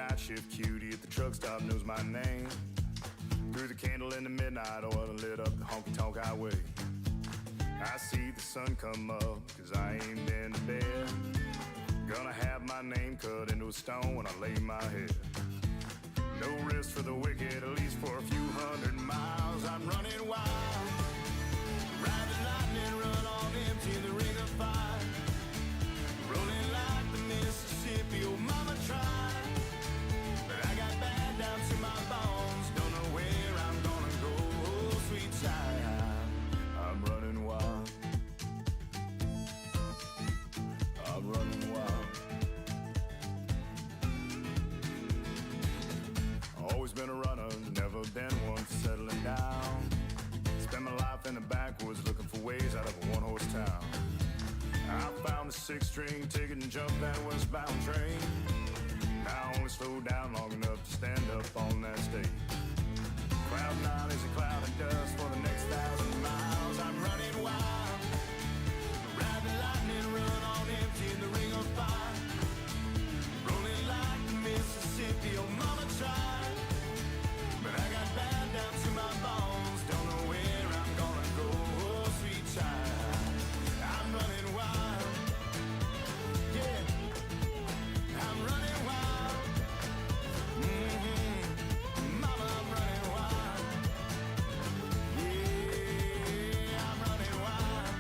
night shift cutie at the truck stop knows my name. Threw the candle in the midnight oil and lit up the honky-tonk highway. I see the sun come up, cause I ain't been to bed. Gonna have my name cut into a stone when I lay my head. No rest for the wicked, at least for a few 100 miles. I'm running wild, ride the lightning, run on empty in the ring of fire. Rolling like the Mississippi, oh mama tried. But I got bad down to my bones, don't know where I'm gonna go, oh sweet child. I'm running wild, I'm running wild. Always been a runner, never been one for settling down. Spent my life in the backwoods looking for ways out of a one-horse town. I found a 6-string ticket and jumped that westbound train. I only slowed down long enough to stand up on that stage. Cloud 9 is a cloud of dust for the next 1,000 miles. I'm running wild, ride the lightning, run on empty in the ring of fire. Rolling like the Mississippi, oh mama tried. But I got bad down to my bones, don't know where I'm gonna go, oh sweet child. I'm running wild, yeah, I'm running wild. Mama, I'm running wild, yeah, I'm running wild.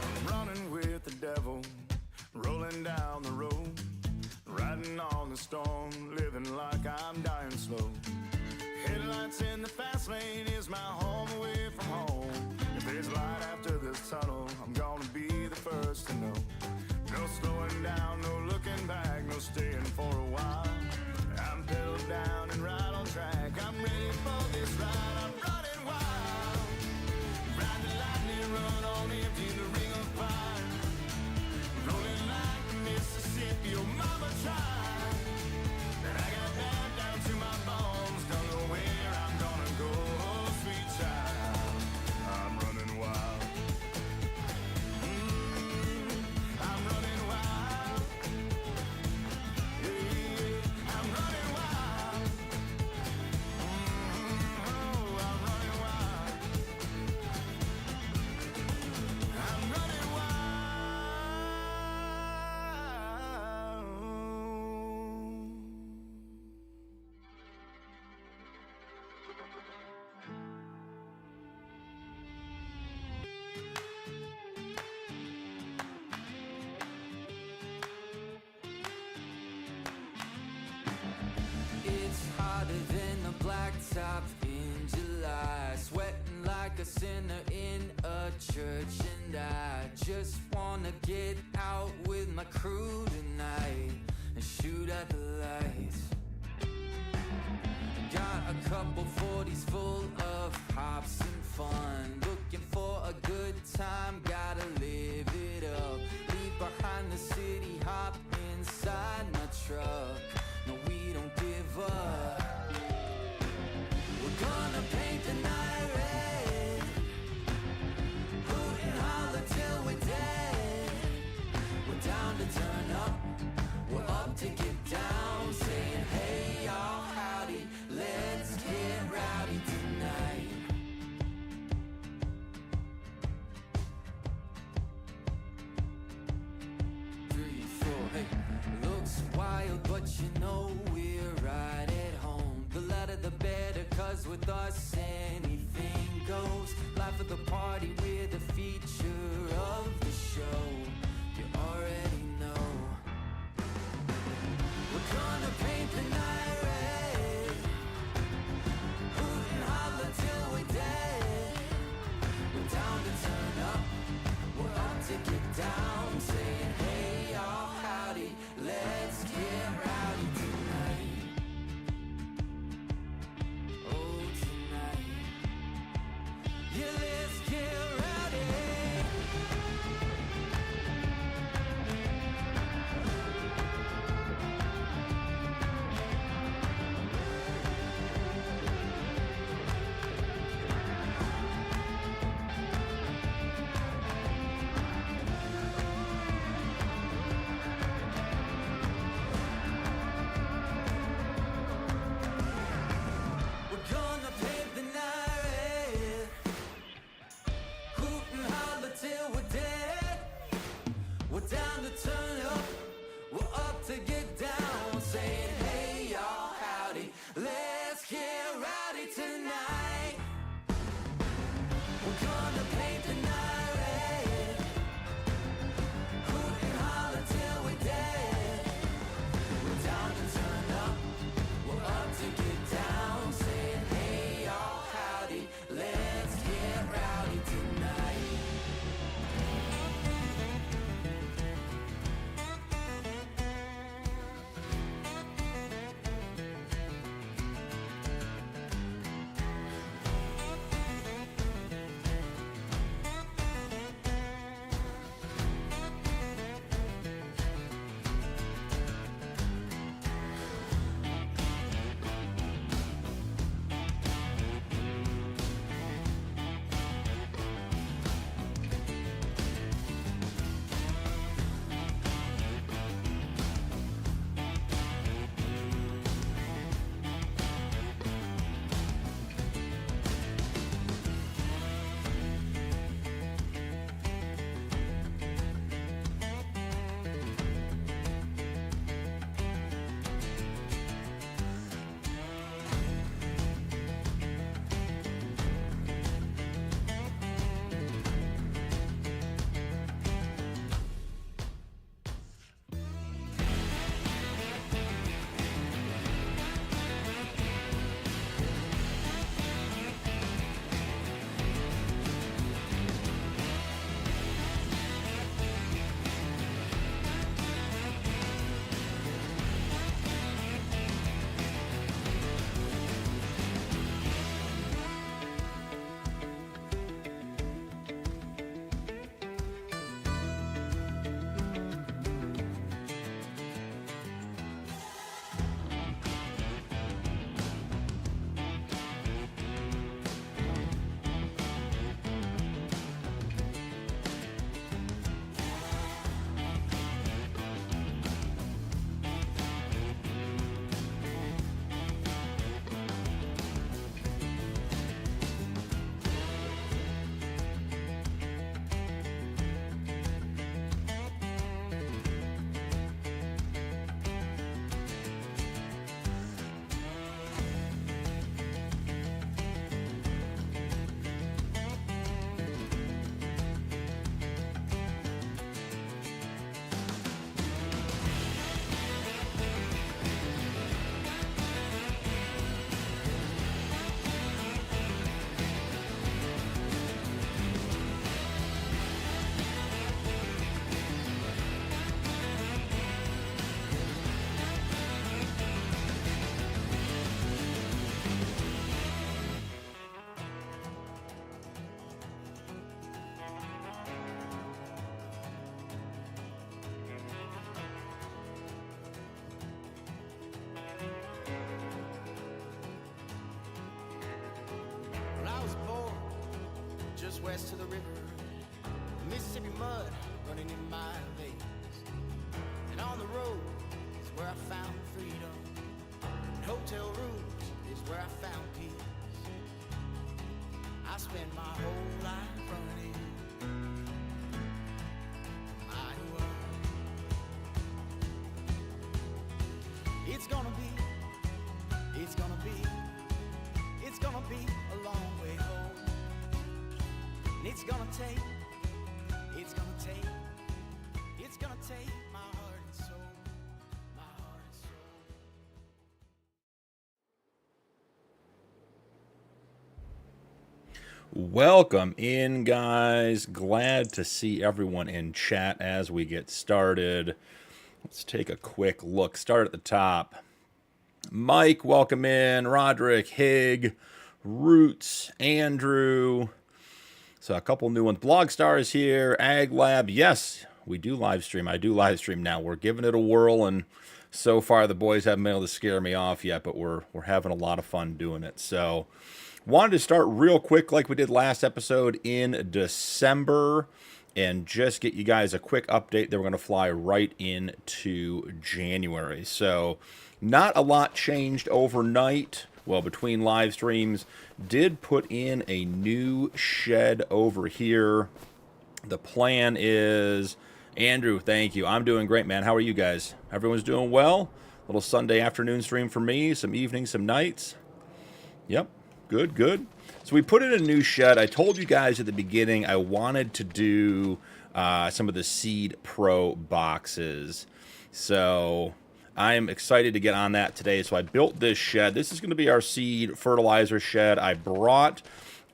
I'm running with the devil, rolling down the road, riding on the storm, living like I'm dying slow. Headlights in the fast lane is my home away from home. If there's light after this tunnel, I'm gonna be the first to know. No slowing down, no looking back, no staying for a while. I'm pedal down and right on track, I'm ready for this ride. I'm running wild, ride the lightning, run on empty in the ring of fire. Rolling like the Mississippi, oh mama tried. And I got bad down to my bones, don't know where I'm gonna go, oh sweet child. I'm running wild, I'm running wild, yeah, I'm running wild, oh I'm running wild, I'm running wild. It's hotter than the blacktop in July, sweating like a sinner in a church, and I just wanna get out with my crew tonight and shoot at the lights. Got a couple 40s full of pops and fun, looking for a good time, gotta live it up. Leave behind the city, hop inside my truck. No, we don't give up. We're gonna paint the night red, hoot and holler till we're dead. We're down to turn up, we're up to get down, saying hey y'all, howdy, let's get rowdy tonight. 3, 4, hey. Looks wild, but you know we're right at home. The louder the better, cause with us anything goes. Life of the party, we're the feature of the show. You already know. We're gonna paint the night red, hoot and holler till we're dead. We're down to turn up, we're up to get down, saying hey y'all, howdy, let's get rowdy tonight. Oh tonight, yeah, let's get rowdy. We're down to turn up, we're up to get down. Saying, hey y'all, howdy, let's get rowdy tonight. We're gonna paint the night red, hoot and holler till we're dead. We're down to turn up, we're up to get down. Saying, hey y'all, howdy, let's get rowdy tonight. just west of the river. Mississippi mud running in my veins. And on the road is where I found freedom. And hotel rooms is where I found peace. I spent my whole life running my world. It's gonna be a long way home. And it's gonna take my heart and soul, my heart and soul. Welcome in, guys. Glad to see everyone in chat as we get started. Let's take a quick look. Start at the top. Mike, welcome in. Roderick, Hig, Roots, Andrew. So a couple new ones. Blogstar is here. Ag Lab. Yes, we do live stream. I do live stream now. We're giving it a whirl, and so far the boys haven't been able to scare me off yet, but we're having a lot of fun doing it. So wanted to start real quick like we did last episode in December and just get you guys a quick update. Then we're going to fly right into January. So not a lot changed overnight. Well, between live streams, did put in a new shed over here. The plan is Andrew, thank you. I'm doing great, man. How are you guys? Everyone's doing well? Little Sunday afternoon stream for me, some evenings, some nights. Yep, good, good. So we put in a new shed. I told you guys at the beginning I wanted to do some of the Seed Pro boxes. So I'm excited to get on that today. So I built this shed. This is going to be our seed fertilizer shed. I brought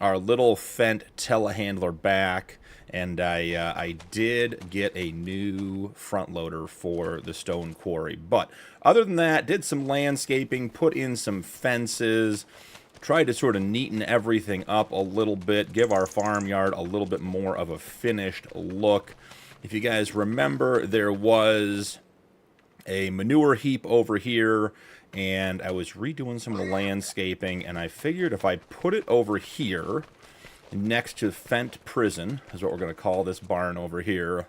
our little Fendt telehandler back, and I did get a new front loader for the stone quarry. But other than that, did some landscaping, put in some fences, tried to sort of neaten everything up a little bit, give our farmyard a little bit more of a finished look. If you guys remember, there was a manure heap over here, and I was redoing some of the landscaping, and I figured if I put it over here next to Fendt Prison, is what we're going to call this barn over here,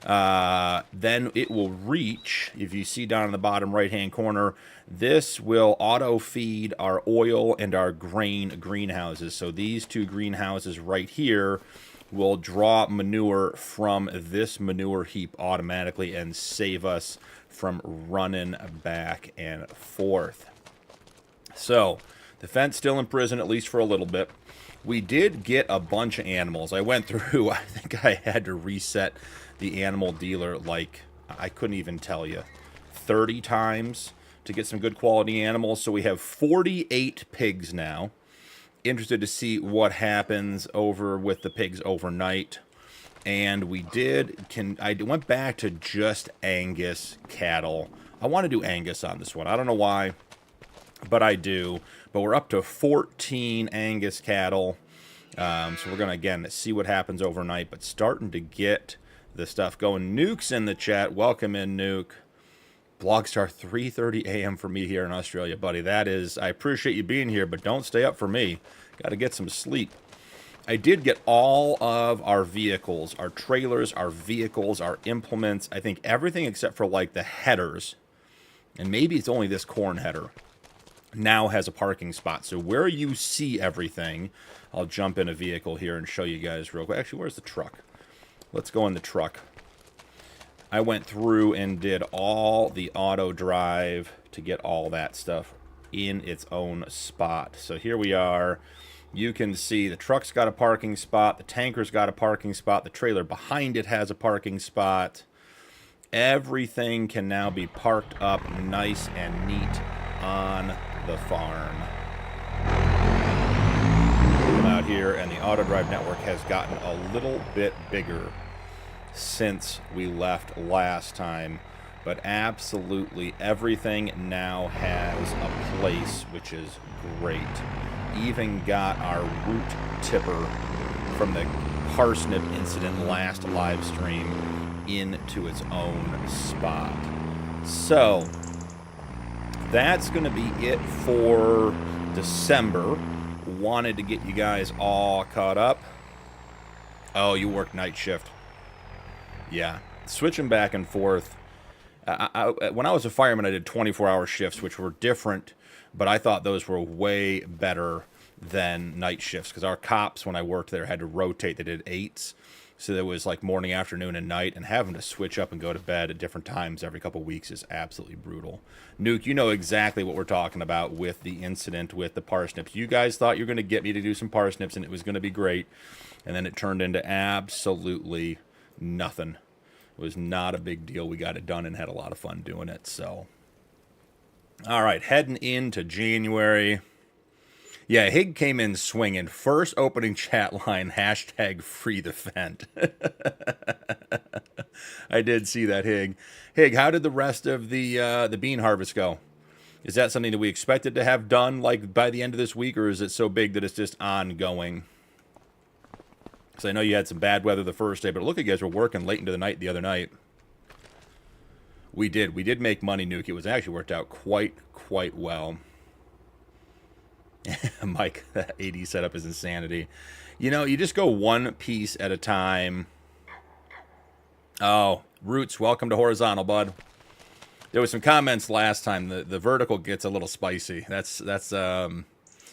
then it will reach, if you see down in the bottom right hand corner, this will auto feed our oil and our grain greenhouses. So these two greenhouses right here will draw manure from this manure heap automatically and save us from running back and forth. So the Fendt's still in prison, at least for a little bit. We did get a bunch of animals. I went through, I think I had to reset the animal dealer, like, I couldn't even tell you, 30 times to get some good quality animals. So we have 48 pigs now. Interested to see what happens over with the pigs overnight. And we I went back to just Angus cattle. I want to do Angus on this one. I don't know why, but I do. But we're up to 14 Angus cattle. So we're going to, again, see what happens overnight. But starting to get the stuff going. Nuke's in the chat. Welcome in, Nuke. Blogstar 3:30 a.m. for me here in Australia, buddy. That is, I appreciate you being here, but don't stay up for me. Got to get some sleep. I did get all of our vehicles, our trailers, our vehicles, our implements. I think everything except for like the headers, and maybe it's only this corn header, now has a parking spot. So where you see everything, I'll jump in a vehicle here and show you guys real quick. Actually, where's the truck? Let's go in the truck. I went through and did all the auto drive to get all that stuff in its own spot. So here we are. You can see the truck's got a parking spot, the tanker's got a parking spot, the trailer behind it has a parking spot. Everything can now be parked up nice and neat on the farm. Come out here, and the auto drive network has gotten a little bit bigger since we left last time, but absolutely everything now has a place, which is great. Even got our root tipper from the parsnip incident last live stream into its own spot. So that's going to be it for December. Wanted to get you guys all caught up. Oh, you work night shift. Yeah, switching back and forth. When I was a fireman, I did 24-hour shifts, which were different, but I thought those were way better than night shifts, because our cops, when I worked there, had to rotate. They did 8s, so there was like morning, afternoon, and night, and having to switch up and go to bed at different times every couple of weeks is absolutely brutal. Nuke, you know exactly what we're talking about with the incident with the parsnips. You guys thought you were going to get me to do some parsnips, and it was going to be great, and then it turned into absolutely nothing. It was not a big deal. We got it done and had a lot of fun doing it. So, all right, heading into January. Yeah, Hig came in swinging. First opening chat line, hashtag free the Fendt. I did see that, Hig. Hig, how did the rest of the bean harvest go? Is that something that we expected to have done like by the end of this week, or is it so big that it's just ongoing? Because I know you had some bad weather the first day, but look, you guys were working late into the night the other night. We did make money, Nuke. It was actually worked out quite well. Mike, that AD setup is insanity. You know, you just go one piece at a time. Oh, Roots, welcome to Horizontal, bud. There was some comments last time. The vertical gets a little spicy. That's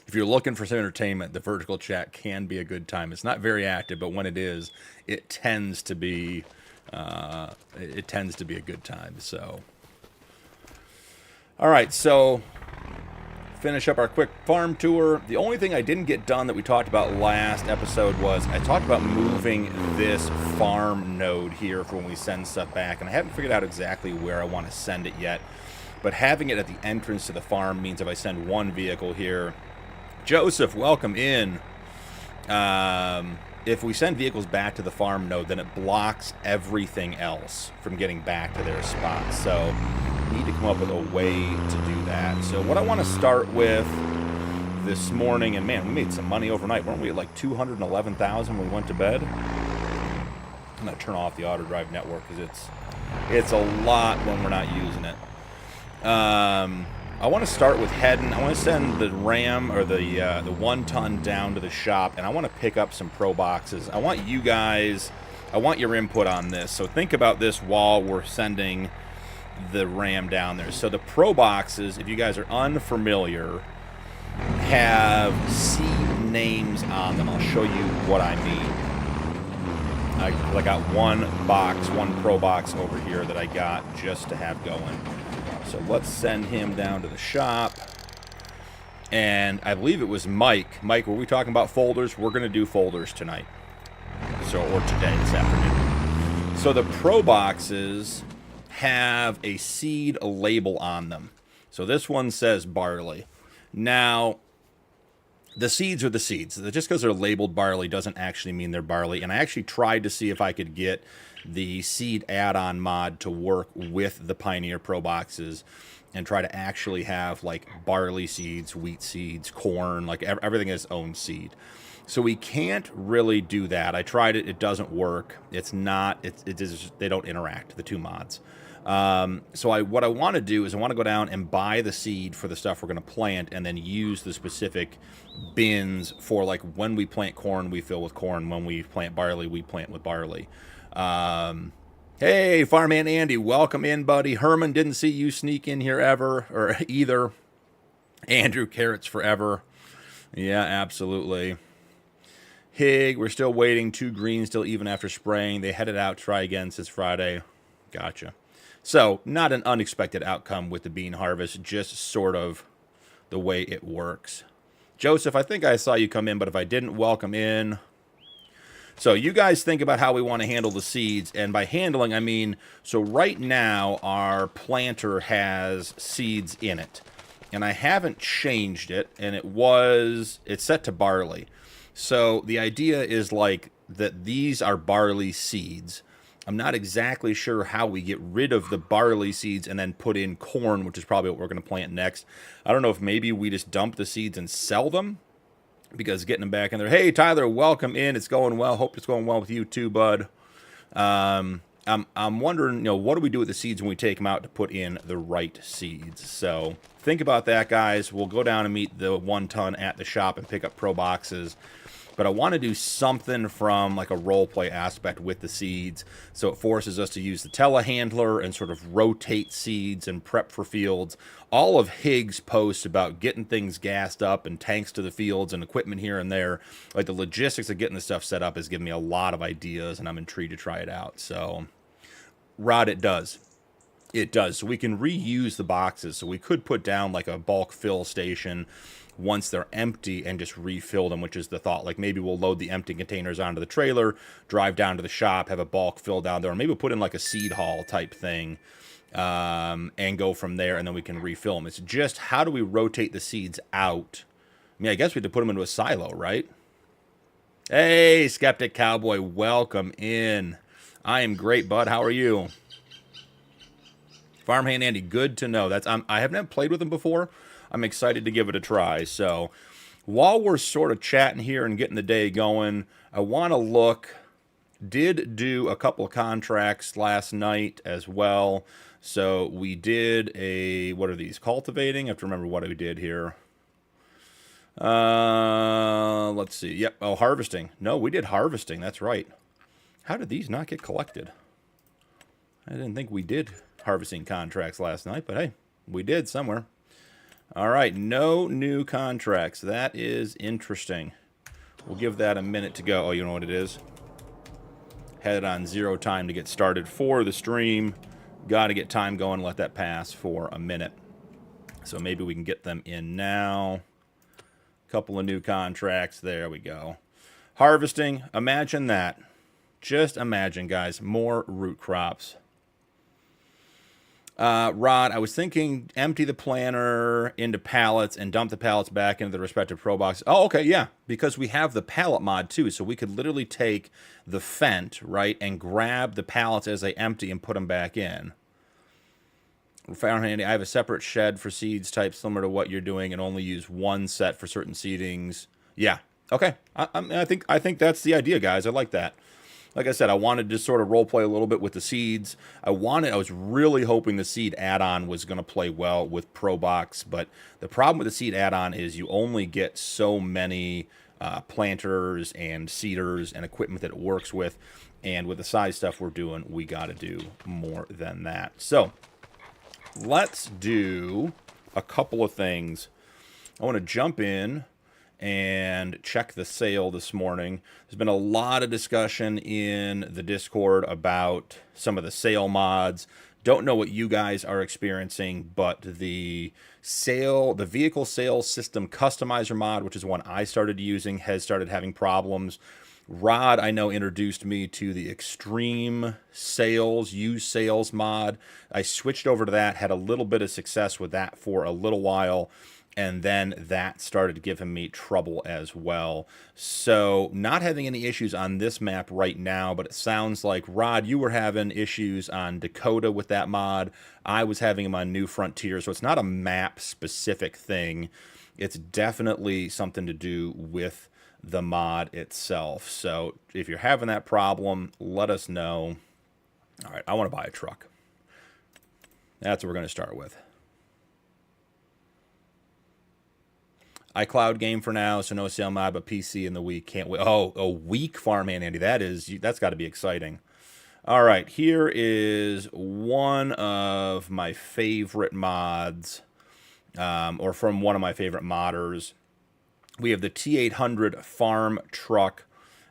if you're looking for some entertainment, the vertical chat can be a good time. It's not very active, but when it is, it tends to be it tends to be a good time. So, all right, so finish up our quick farm tour. The only thing I didn't get done that we talked about last episode was I talked about moving this farm node here for when we send stuff back, and I haven't figured out exactly where I want to send it yet, but having it at the entrance to the farm means if I send one vehicle here. Joseph, welcome in. If we send vehicles back to the farm node, then it blocks everything else from getting back to their spots. So we need to come up with a way to do that. So what I want to start with this morning, and man, we made some money overnight. Weren't we at like 211,000 when we went to bed? I'm going to turn off the auto drive network because it's a lot when we're not using it. I want to start with heading. I want to send the Ram or the 1 ton down to the shop, and I want to pick up some Pro boxes. I want you guys, I want your input on this. So think about this while we're sending the Ram down there. So the Pro boxes, if you guys are unfamiliar, have seed names on them. I'll show you what I mean. I got one Pro box over here that I got just to have going. So let's send him down to the shop. And I believe it was Mike. Mike, were we talking about folders? We're going to do folders tonight. Or today, this afternoon. So the Pro boxes have a seed label on them. So this one says barley. Now, the seeds are the seeds. Just because they're labeled barley doesn't actually mean they're barley. And I actually tried to see if I could get the seed add-on mod to work with the Pioneer Pro boxes and try to actually have like barley seeds, wheat seeds, corn, like everything has its own seed. So we can't really do that. I tried it. It doesn't work. It's not, it is, they don't interact, the two mods. So what I want to do is I want to go down and buy the seed for the stuff we're going to plant and then use the specific bins for like when we plant corn, we fill with corn. When we plant barley, we plant with barley. Hey, Farmman Andy, welcome in, buddy. Herman, didn't see you sneak in here ever, or either. Andrew, carrots forever. Yeah, absolutely. Hig, we're still waiting. 2 greens still even after spraying. They headed out, try again since Friday. Gotcha. So, not an unexpected outcome with the bean harvest, just sort of the way it works. Joseph, I think I saw you come in, but if I didn't, welcome in. So you guys think about how we want to handle the seeds, and by handling, I mean, so right now our planter has seeds in it, and I haven't changed it, and it's set to barley. So the idea is like that these are barley seeds. I'm not exactly sure how we get rid of the barley seeds and then put in corn, which is probably what we're going to plant next. I don't know if maybe we just dump the seeds and sell them, because getting them back in there. Hey, Tyler, welcome in. It's going well. Hope it's going well with you too, bud. I'm wondering, what do we do with the seeds when we take them out to put in the right seeds? So think about that, guys. We'll go down and meet the 1 ton at the shop and pick up Pro boxes. But I want to do something from like a role play aspect with the seeds, so it forces us to use the telehandler and sort of rotate seeds and prep for fields. All of Higgs' posts about getting things gassed up and tanks to the fields and equipment here and there, like the logistics of getting the stuff set up, has given me a lot of ideas, and I'm intrigued to try it out. So, Rod, it does. It does. So we can reuse the boxes. So we could put down like a bulk fill station once they're empty and just refill them, which is the thought. Like maybe we'll load the empty containers onto the trailer, drive down to the shop, have a bulk fill down there, or maybe we'll put in like a seed haul type thing, and go from there, and then we can refill them. It's just, how do we rotate the seeds out? I mean, I guess we have to put them into a silo, right? Hey, Skeptic Cowboy, welcome in. I am great, bud. How are you? Farmhand Andy, good to know. I haven't played with him before. I'm excited to give it a try. So while we're sort of chatting here and getting the day going, I want to look. Did do a couple of contracts last night as well. So we did what are these? Cultivating? I have to remember what we did here. Let's see. Yep. Oh, harvesting. No, we did harvesting. That's right. How did these not get collected? I didn't think we did harvesting contracts last night, but hey, we did somewhere. All right, no new contracts. That is interesting. We'll give that a minute to go. Oh, you know what it is? had it on 0 time to get started for the stream. Got to get time going, let that pass for a minute. So maybe we can get them in now. Couple of new contracts. There we go. Harvesting. Imagine that. Just imagine, guys. More root crops. Rod, I was thinking empty the planter into pallets and dump the pallets back into the respective Pro boxes. Oh, okay, yeah. Because we have the pallet mod, too. So we could literally take the Fent, right, and grab the pallets as they empty and put them back in. Found handy. I have a separate shed for seeds type similar to what you're doing and only use one set for certain seedings. Yeah. Okay. I think that's the idea, guys. I like that. Like I said, I wanted to sort of role play a little bit with the seeds. I was really hoping the seed add-on was going to play well with Pro Box, but the problem with the seed add-on is you only get so many planters and seeders and equipment that it works with, and with the size stuff we're doing, we got to do more than that. So let's do a couple of things. I want to jump in and check the sale this morning. There's been a lot of discussion in the Discord about some of the sale mods. Don't know what you guys are experiencing, but the vehicle sales system customizer mod, which is one I started using, has started having problems. Rod, I know, introduced me to the extreme sales, used sales mod. I switched over to that, had a little bit of success with that for a little while, and then that started giving me trouble as well. So not having any issues on this map right now, but it sounds like, Rod, you were having issues on Dakota with that mod. I was having them on New Frontier, so it's not a map-specific thing. It's definitely something to do with the mod itself. So if you're having that problem, let us know. All right, I want to buy a truck. That's what we're going to start with. iCloud game for now, so no sale mod, but PC in the week. Can't wait. Oh, a week Farmhand Andy. That's got to be exciting. All right, here is one of my favorite mods, or from one of my favorite modders. We have the T800 farm truck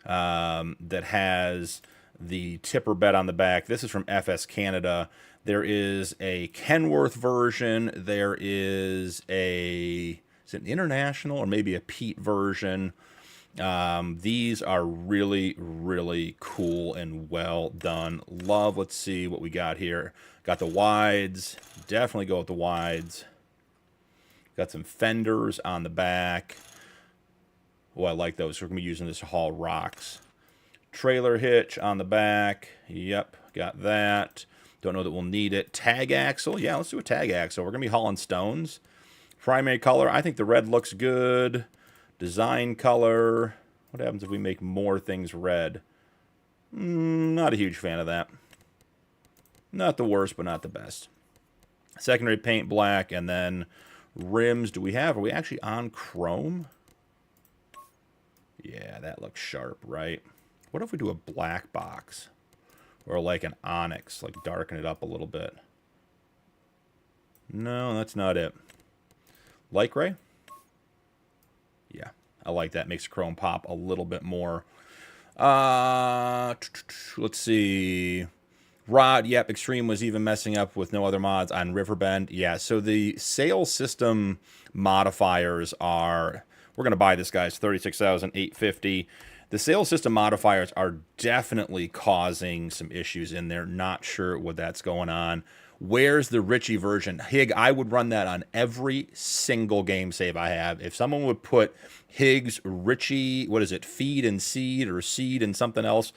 that has the tipper bed on the back. This is from FS Canada. There is a Kenworth version. There is an international or maybe a Pete version. These are really, really cool and well done. Love. Let's see what we got here. Got the wides. Definitely go with the wides. Got some fenders on the back. Oh, I like those. We're going to be using this to haul rocks. Trailer hitch on the back. Yep, got that. Don't know that we'll need it. Tag axle. Yeah, let's do a tag axle. We're going to be hauling stones. Primary color. I think the red looks good. Design color. What happens if we make more things red? Not a huge fan of that. Not the worst, but not the best. Secondary paint black, and then rims. Are we actually on chrome? Yeah, that looks sharp, right? What if we do a black box? Or like an onyx, like darken it up a little bit. No, that's not it. Light gray? Yeah, I like that. Makes chrome pop a little bit more. Let's see. Rod, yep, Extreme was even messing up with no other mods on Riverbend. Yeah, so the sales system modifiers are... We're going to buy this, guys, $36,850. The sales system modifiers are definitely causing some issues in there. Not sure what that's going on. Where's the Richie version? Hig, I would run that on every single game save I have. If someone would put Hig's Richie, what is it, feed and seed or seed and something else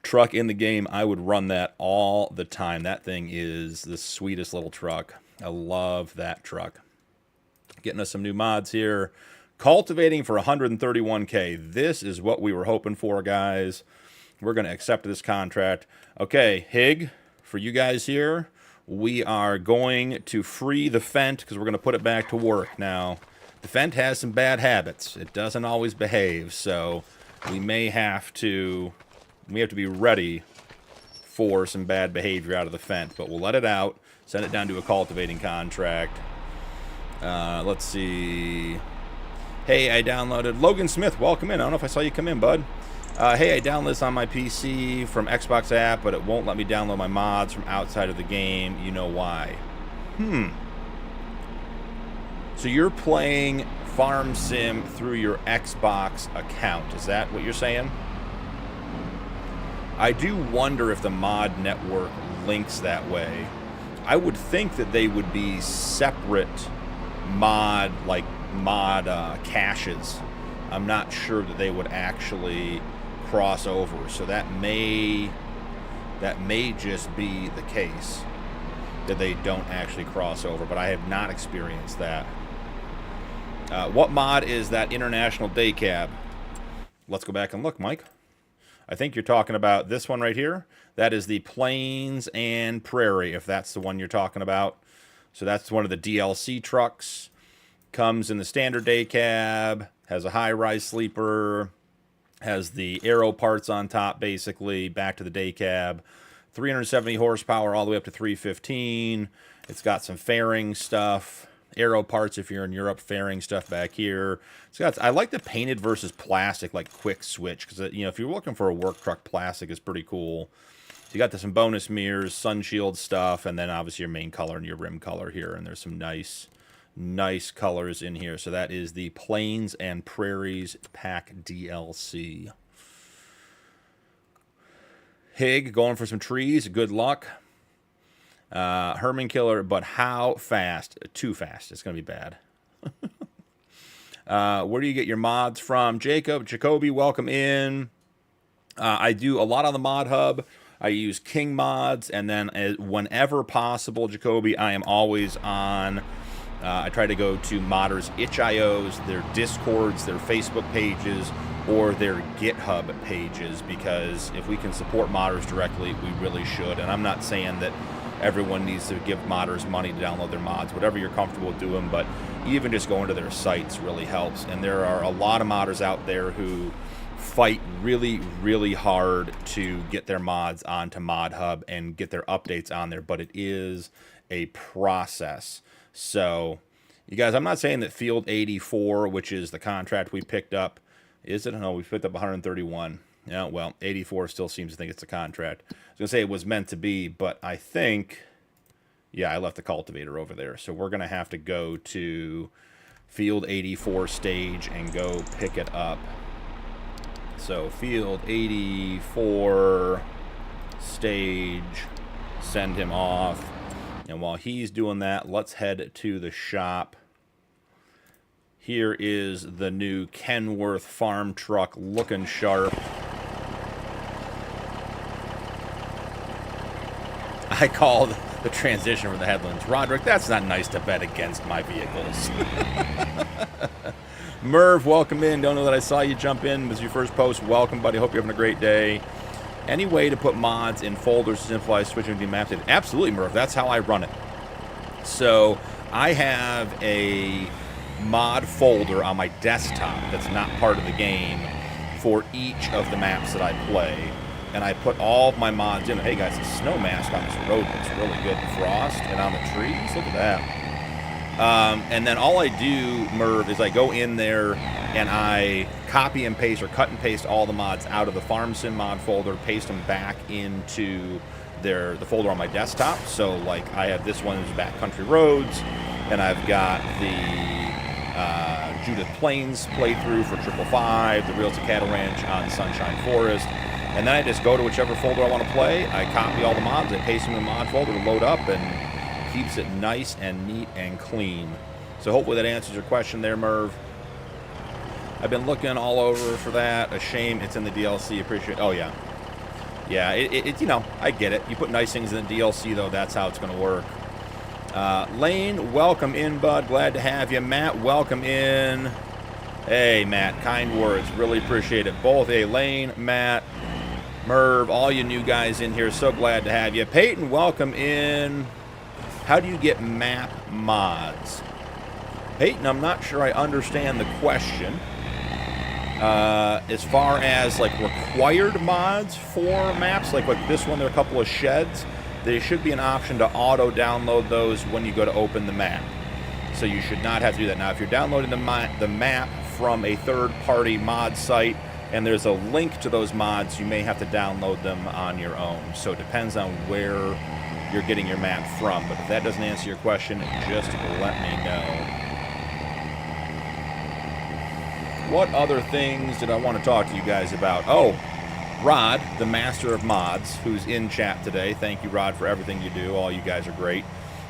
truck in the game, I would run that all the time. That thing is the sweetest little truck. I love that truck. Getting us some new mods here. Cultivating for 131K. This is what we were hoping for, guys. We're going to accept this contract. Okay, Hig, for you guys here, we are going to free the Fent because we're going to put it back to work. Now, the Fent has some bad habits. It doesn't always behave, so we may have to be ready for some bad behavior out of the Fent, but we'll let it out, send it down to a cultivating contract. Let's see. Hey, I downloaded Logan Smith. Welcome in. I don't know if I saw you come in, bud. Hey, I downloaded this on my PC from Xbox app, but it won't let me download my mods from outside of the game. You know why? So you're playing Farm Sim through your Xbox account. Is that what you're saying? I do wonder if the mod network links that way. I would think that they would be separate mod caches. I'm not sure that they would actually cross over, so that may just be the case, that they don't actually cross over, but I have not experienced that. What mod is that International Day Cab? Let's go back and look, Mike. I think you're talking about this one right here. That is the Plains and Prairie, if that's the one you're talking about. So that's one of the DLC trucks. Comes in the standard day cab, has a high-rise sleeper, has the aero parts on top, basically, back to the day cab. 370 horsepower all the way up to 315. It's got some fairing stuff. Aero parts if you're in Europe, fairing stuff back here. It's got, I like the painted versus plastic, like quick switch, because, you know, if you're looking for a work truck, plastic is pretty cool. So you got some bonus mirrors, sun shield stuff, and then obviously your main color and your rim color here. And there's some nice colors in here. So that is the Plains and Prairies Pack DLC. Hig going for some trees. Good luck. Herman Killer, but how fast? Too fast. It's going to be bad. Where do you get your mods from? Jacoby, welcome in. I do a lot on the Mod Hub. I use King Mods, and then whenever possible, Jacoby, I am always on. I try to go to modders' itch.ios, their Discords, their Facebook pages, or their GitHub pages, because if we can support modders directly, we really should. And I'm not saying that everyone needs to give modders money to download their mods, whatever you're comfortable doing, but even just going to their sites really helps. And there are a lot of modders out there who fight really, really hard to get their mods onto Mod Hub and get their updates on there, but it is a process. So, you guys, I'm not saying that Field 84, which is the contract we picked up, is it? No, we picked up 131. Yeah, well, 84 still seems to think it's a contract. I was going to say it was meant to be, but I think, yeah, I left the cultivator over there. So we're going to have to go to Field 84 stage and go pick it up. So Field 84 stage, send him off. And while he's doing that, let's head to the shop. Here is the new Kenworth farm truck, looking sharp. I called the transition from the headlands. Roderick, that's not nice to bet against my vehicles. Merv, welcome in. Don't know that I saw you jump in. This is your first post. Welcome, buddy. Hope you're having a great day. Any way to put mods in folders to simplify switching between maps? Absolutely, Merv. That's how I run it. So I have a mod folder on my desktop that's not part of the game for each of the maps that I play. And I put all of my mods in. Hey, guys, the snow mask on this road looks really good. The frost and on the trees. Look at that. And then all I do, Merv, is I go in there and I copy and paste or cut and paste all the mods out of the Farm Sim mod folder, paste them back into the folder on my desktop. So, like, I have this one is Backcountry Roads, and I've got the Judith Plains playthrough for 555, the Real Cattle Ranch on Sunshine Forest. And then I just go to whichever folder I want to play. I copy all the mods, I paste them in the mod folder to load up, and keeps it nice and neat and clean. So hopefully that answers your question there, Merv. I've been looking all over for that. A shame it's in the DLC. Appreciate. Oh yeah, yeah. It you know, I get it. You put nice things in the DLC though. That's how it's going to work. Lane, welcome in, bud. Glad to have you. Matt, welcome in. Hey, Matt. Kind words. Really appreciate it. Both. Hey, Lane, Matt, Merv, all you new guys in here. So glad to have you. Peyton, welcome in. How do you get map mods? Peyton, I'm not sure I understand the question. As far as like required mods for maps, like this one, there are a couple of sheds. There should be an option to auto download those when you go to open the map. So you should not have to do that. Now, if you're downloading the map from a third-party mod site, and there's a link to those mods. You may have to download them on your own, so it depends on where you're getting your map from. But if that doesn't answer your question, just let me know. What other things did I want to talk to you guys about? Oh, Rod, the master of mods, who's in chat today. Thank you, Rod, for everything you do. All you guys are great.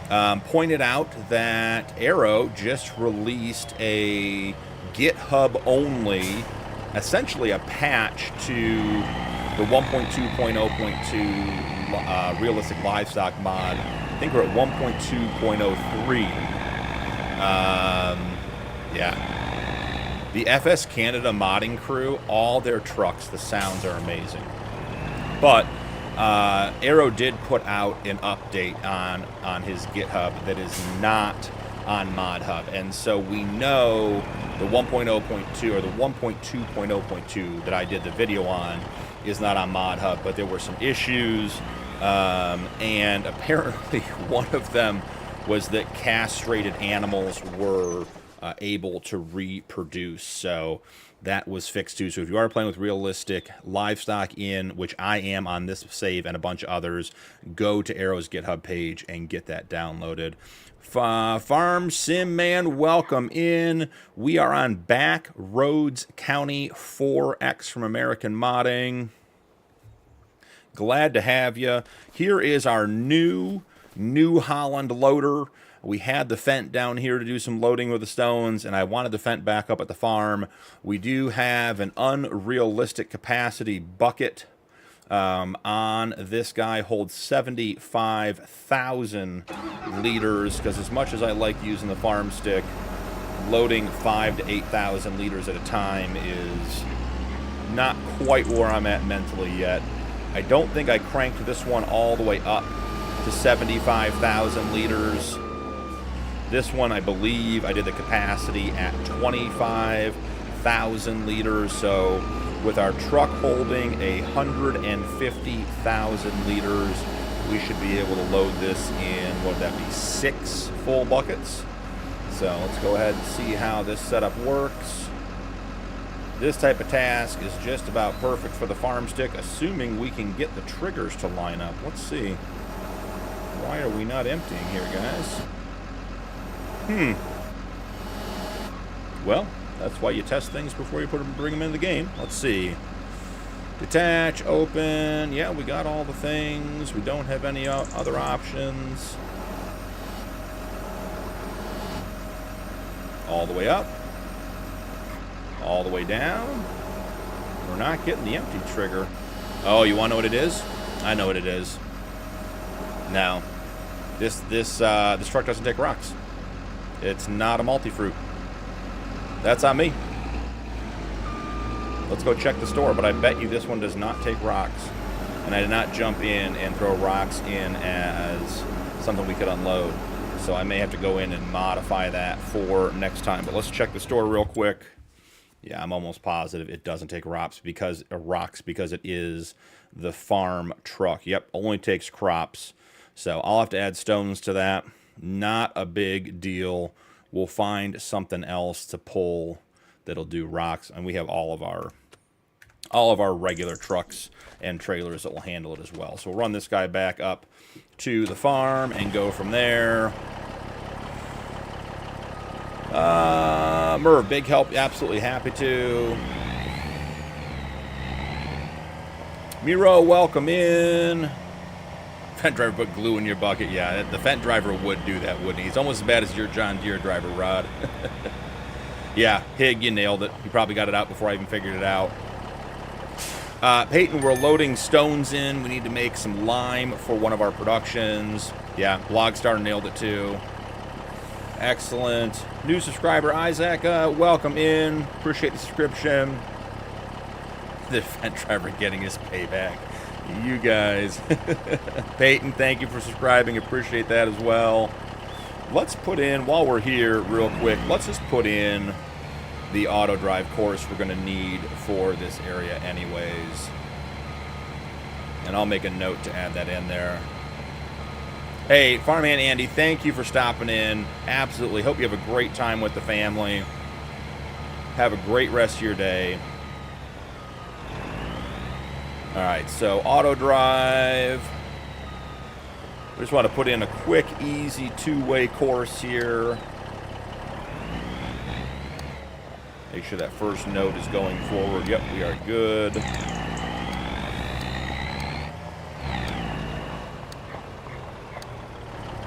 Pointed out that Arrow just released a GitHub-only, essentially a patch to the 1.2.0.2 realistic livestock mod. I think we're at 1.2.03. Yeah. The FS Canada modding crew, all their trucks, the sounds are amazing. But Arrow did put out an update on his GitHub that is not on ModHub. And so we know the 1.0.2 or the 1.2.0.2 that I did the video on is not on ModHub, but there were some issues. And apparently one of them was that castrated animals were able to reproduce, so that was fixed too. So if you are playing with realistic livestock in, which I am on this save and a bunch of others, go to Arrow's GitHub page and get that downloaded. Farm Sim Man, welcome in. We are on Back Roads County 4X from American Modding. Glad to have you. Here is our New Holland loader. We had the Fent down here to do some loading with the stones, and I wanted the Fent back up at the farm. We do have an unrealistic capacity bucket on this guy. Holds 75,000 liters, because as much as I like using the Farmstick, loading 5,000 to 8,000 liters at a time is not quite where I'm at mentally yet. I don't think I cranked this one all the way up to 75,000 liters. This one, I believe, I did the capacity at 25,000 liters. So with our truck holding 150,000 liters, we should be able to load this in, what would that be, 6 full buckets. So let's go ahead and see how this setup works. This type of task is just about perfect for the Farmstick, assuming we can get the triggers to line up. Let's see. Why are we not emptying here, guys? Well, that's why you test things before you bring them in the game. Let's see. Detach, open. Yeah, we got all the things. We don't have any other options. All the way up. All the way down. We're not getting the empty trigger. Oh, you want to know what it is? I know what it is. Now, this truck doesn't take rocks. It's not a multi-fruit. That's on me. Let's go check the store, but I bet you this one does not take rocks. And I did not jump in and throw rocks in as something we could unload. So I may have to go in and modify that for next time. But let's check the store real quick. Yeah, I'm almost positive it doesn't take rocks because it is the farm truck. Yep, only takes crops. So I'll have to add stones to that. Not a big deal. We'll find something else to pull that'll do rocks, and we have all of our regular trucks and trailers that will handle it as well. So we'll run this guy back up to the farm and go from there. Merv, big help, absolutely happy to. Miro, welcome in. Fent driver put glue in your bucket. Yeah, the Fent driver would do that, wouldn't he? He's almost as bad as your John Deere driver, Rod. Yeah, Hig, you nailed it. You probably got it out before I even figured it out. Peyton, we're loading stones in. We need to make some lime for one of our productions. Yeah, Blogstar nailed it too. Excellent. New subscriber, Isaac, welcome in. Appreciate the subscription. The Fent driver getting his payback. You guys. Peyton, thank you for subscribing. Appreciate that as well. Let's put in, while we're here real quick, let's just put in the auto drive course we're going to need for this area anyways. And I'll make a note to add that in there. Hey, Farmhand Andy, thank you for stopping in. Absolutely. Hope you have a great time with the family. Have a great rest of your day. Alright, so auto drive. We just want to put in a quick, easy two-way course here. Make sure that first note is going forward. Yep, we are good.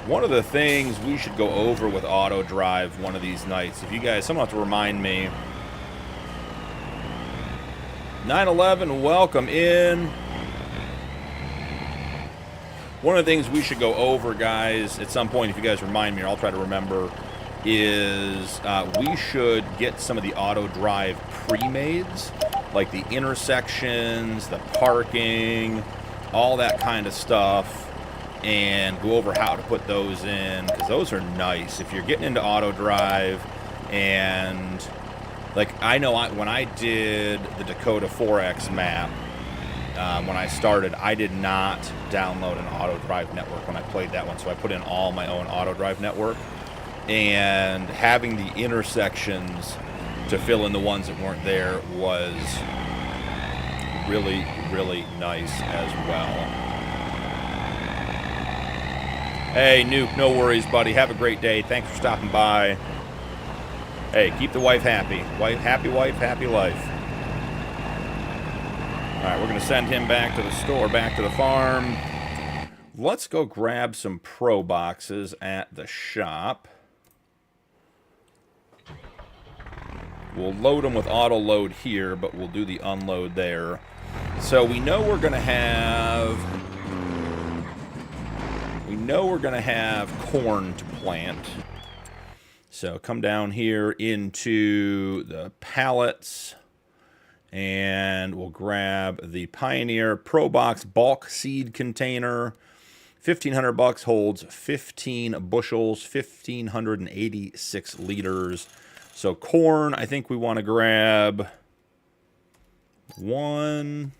One of the things we should go over with auto drive one of these nights, if you guys, someone have to remind me. 9/11, welcome in. One of the things we should go over, guys, at some point, if you guys remind me, or I'll try to remember, is we should get some of the auto drive pre-mades, like the intersections, the parking, all that kind of stuff, and go over how to put those in, because those are nice. If you're getting into auto drive, and like I know when I did the Dakota 4X map, when I started, I did not download an auto drive network when I played that one, so I put in all my own auto drive network. And having the intersections to fill in the ones that weren't there was really, really nice as well. Hey, Nuke, no worries, buddy. Have a great day. Thanks for stopping by. Hey, keep the wife happy. Happy wife, happy life. All right, we're going to send him back to the store, back to the farm. Let's go grab some Pro boxes at the shop. We'll load them with auto load here, but we'll do the unload there. So we know we're going to have... corn to plant. So come down here into the pallets, and we'll grab the Pioneer Pro Box bulk seed container. $1,500 holds 15 bushels, 1,586 liters. So corn, I think we want to grab one.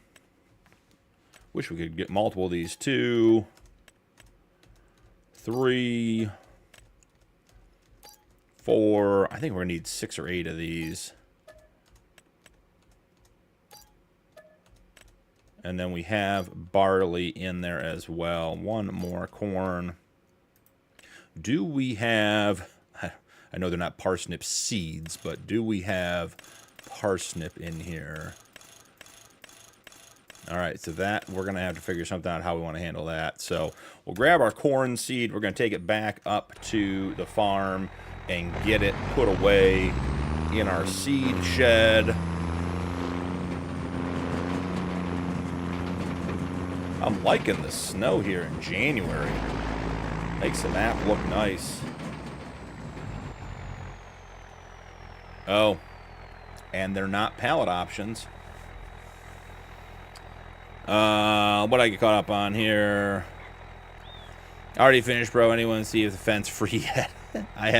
Wish we could get multiple of these. 2, 3, 4. I think we're going to need 6 or 8 of these. And then we have barley in there as well. One more corn. Do we have... I know they're not parsnip seeds, but do we have parsnip in here? All right, so that we're going to have to figure something out how we want to handle that. So we'll grab our corn seed. We're going to take it back up to the farm and get it put away in our seed shed. I'm liking the snow here in January. Makes the map look nice. Oh, and they're not pallet options. What I get caught up on here? Already finished, bro. Anyone see if the fence free yet? I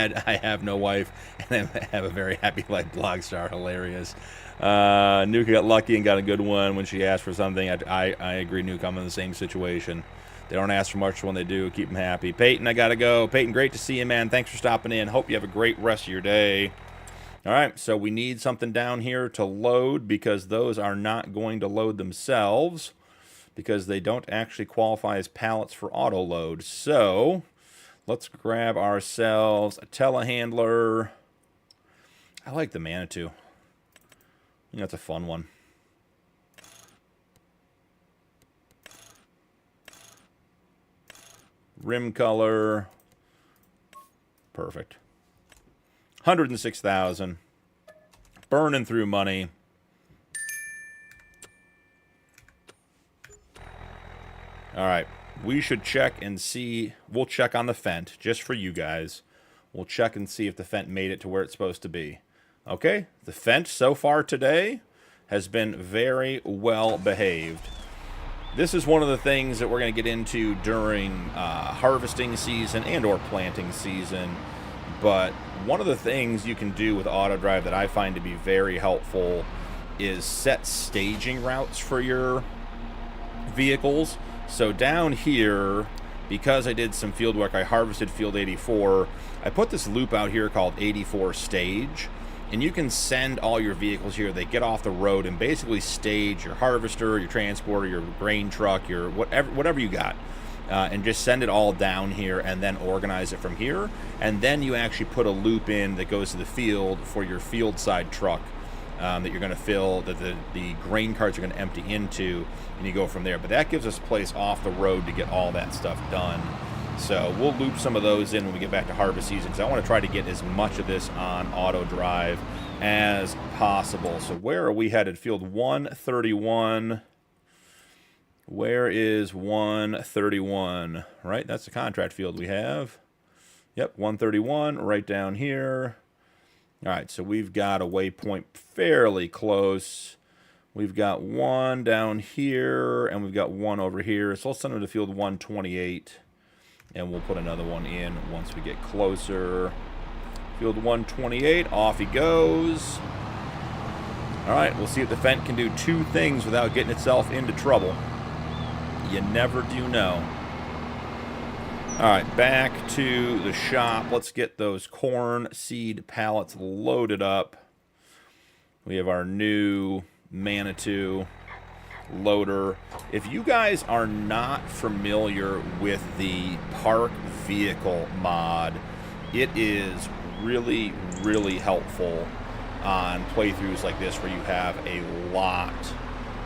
have no wife, and I have a very happy life blog star. Hilarious. Nuke got lucky and got a good one when she asked for something. I agree, Nuke. I'm in the same situation. They don't ask for much when they do. Keep them happy. Peyton, I gotta go. Peyton, great to see you, man. Thanks for stopping in. Hope you have a great rest of your day. All right, so we need something down here to load because those are not going to load themselves because they don't actually qualify as pallets for auto load. So let's grab ourselves a telehandler. I like the Manitou. I think that's a fun one. Rim color. Perfect. 106,000. Burning through money. All right. We should check and see. We'll check on the Fendt just for you guys. We'll check and see if the Fendt made it to where it's supposed to be. Okay. The Fendt so far today has been very well behaved. This is one of the things that we're going to get into during harvesting season and or planting season. But one of the things you can do with auto drive that I find to be very helpful is set staging routes for your vehicles. So down here, because I did some field work, I harvested field 84. I put this loop out here called 84 stage. and you can send all your vehicles here. They get off the road and basically stage your harvester, your transporter, your grain truck, your whatever you got, and just send it all down here and then organize it from here. And then you actually put a loop in that goes to the field for your field side truck that you're going to fill, that the grain carts are going to empty into, and you go from there. But that gives us a place off the road to get all that stuff done. So we'll loop some of those in when we get back to harvest season, because I want to try to get as much of this on auto drive as possible. So where are we headed? Field 131. Where is 131? Right, that's the contract field we have. Yep, 131 right down here. All right, so we've got a waypoint fairly close. We've got one down here, and we've got one over here. So let's send them to field 128. And we'll put another one in once we get closer. Field 128, off he goes. All right, we'll see if the Fendt can do two things without getting itself into trouble. You never do know. All right, back to the shop. Let's get those corn seed pallets loaded up. We have our new Manitou loader. If you guys are not familiar with the park vehicle mod, it is really, really helpful on playthroughs like this where you have a lot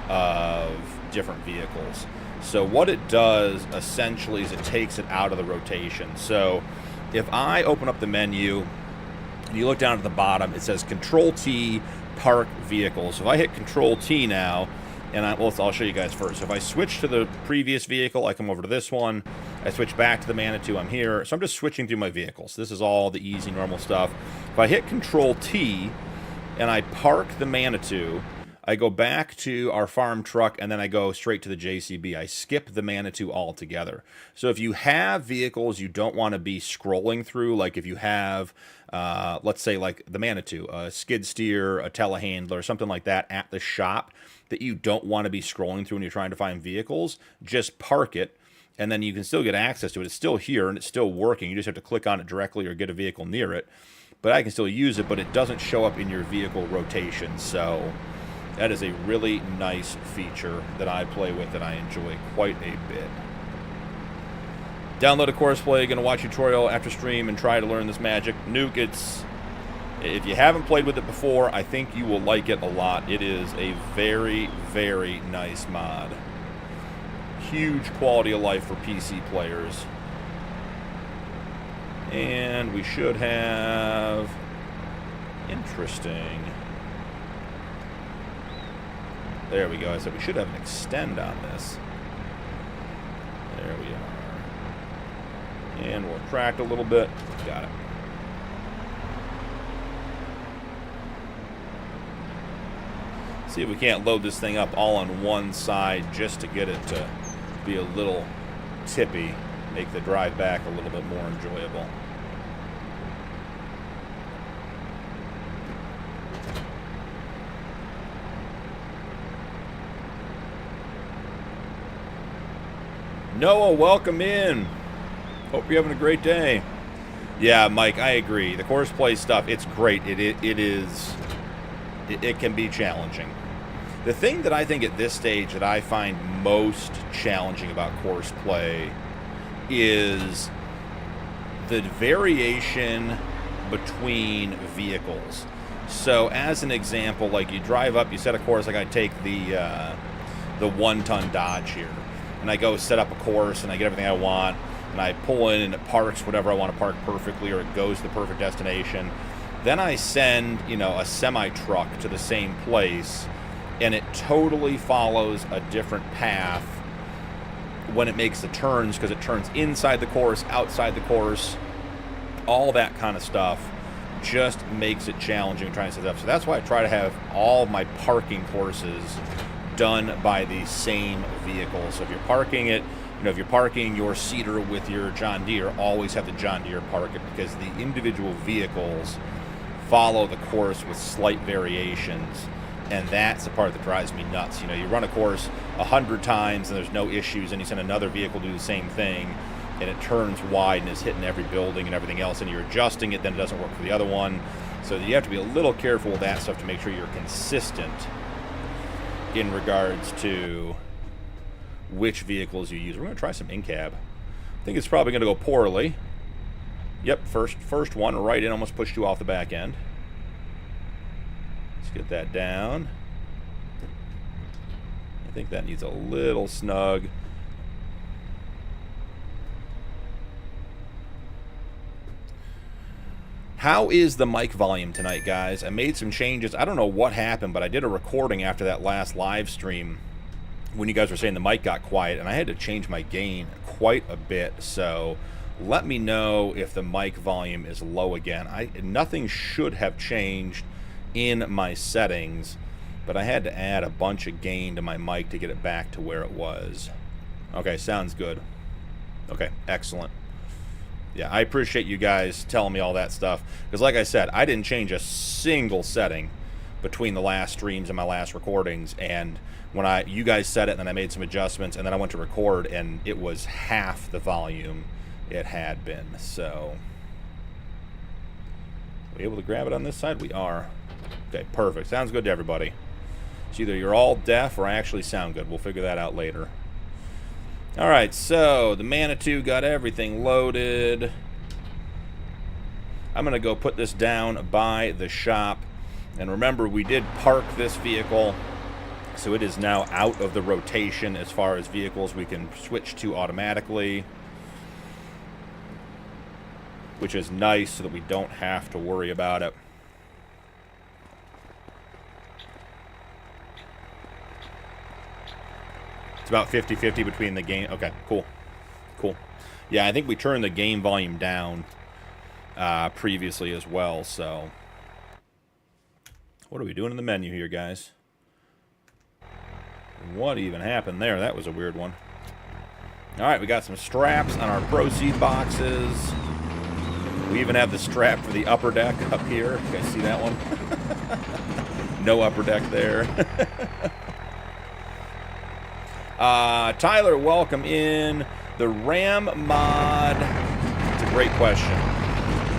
of different vehicles. So what it does essentially is it takes it out of the rotation. So if I open up the menu and you look down at the bottom, it says Control T Park Vehicles. So if I hit Control T now, and I'll show you guys first. So if I switch to the previous vehicle, I come over to this one. I switch back to the Manitou, I'm here. So I'm just switching through my vehicles. This is all the easy, normal stuff. If I hit Control T and I park the Manitou, I go back to our farm truck, and then I go straight to the JCB. I skip the Manitou altogether. So if you have vehicles you don't want to be scrolling through, like if you have, let's say like the Manitou, a skid steer, a telehandler, something like that at the shop that you don't want to be scrolling through when you're trying to find vehicles, just park it, and then you can still get access to it. It's still here, and it's still working. You just have to click on it directly or get a vehicle near it. But I can still use it, but it doesn't show up in your vehicle rotation. So that is a really nice feature that I play with and I enjoy quite a bit. Download a course play, going to watch a tutorial after stream and try to learn this magic. Nuke, if you haven't played with it before, I think you will like it a lot. It is a very, very nice mod. Huge quality of life for PC players. And we should have... Interesting. There we go. I said we should have an extend on this. There we are. And we'll track a little bit. Got it. See if we can't load this thing up all on one side just to get it to be a little tippy, make the drive back a little bit more enjoyable. Noah, welcome in. Hope you're having a great day. Yeah, Mike, I agree. The course play stuff, it's great. It can be challenging. The thing that I think at this stage that I find most challenging about course play is the variation between vehicles. So as an example, like you drive up, you set a course, like I take the 1-ton Dodge here, and I go set up a course and I get everything I want, and I pull in and it parks whatever I want to park perfectly, or it goes to the perfect destination. Then I send, a semi-truck to the same place, and it totally follows a different path when it makes the turns, because it turns inside the course, outside the course, all that kind of stuff just makes it challenging trying to set it up. So that's why I try to have all my parking courses done by the same vehicle. So if you're parking it, if you're parking your Cedar with your John Deere, always have the John Deere park it, because the individual vehicles follow the course with slight variations. And that's the part that drives me nuts. You run a course 100 times and there's no issues, and you send another vehicle to do the same thing, and it turns wide and is hitting every building and everything else, and you're adjusting it, then it doesn't work for the other one. So you have to be a little careful with that stuff to make sure you're consistent in regards to which vehicles you use. We're going to try some in-cab. I think it's probably going to go poorly. Yep, first one right in, almost pushed you off the back end. Let's get that down. I think that needs a little snug. How is the mic volume tonight, guys? I made some changes. I don't know what happened, but I did a recording after that last live stream when you guys were saying the mic got quiet, and I had to change my gain quite a bit. So let me know if the mic volume is low again. Nothing should have changed in my settings, but I had to add a bunch of gain to my mic to get it back to where it was. Okay, sounds good. Okay, excellent. Yeah, I appreciate you guys telling me all that stuff, because like I said, I didn't change a single setting between the last streams and my last recordings, and when you guys said it, and then I made some adjustments, and then I went to record, and it was half the volume it had been. So, are we able to grab it on this side? We are. Okay, perfect. Sounds good to everybody. It's either you're all deaf or I actually sound good. We'll figure that out later. Alright, so the Manitou got everything loaded. I'm going to go put this down by the shop. And remember, we did park this vehicle, so it is now out of the rotation as far as vehicles we can switch to automatically, which is nice so that we don't have to worry about it. It's about 50-50 between the game. Okay, cool. Cool. Yeah, I think we turned the game volume down previously as well, so. What are we doing in the menu here, guys? What even happened there? That was a weird one. Alright, we got some straps on our proceed boxes. We even have the strap for the upper deck up here. You guys see that one? No upper deck there. Tyler, welcome in. The RAM mod, it's a great question.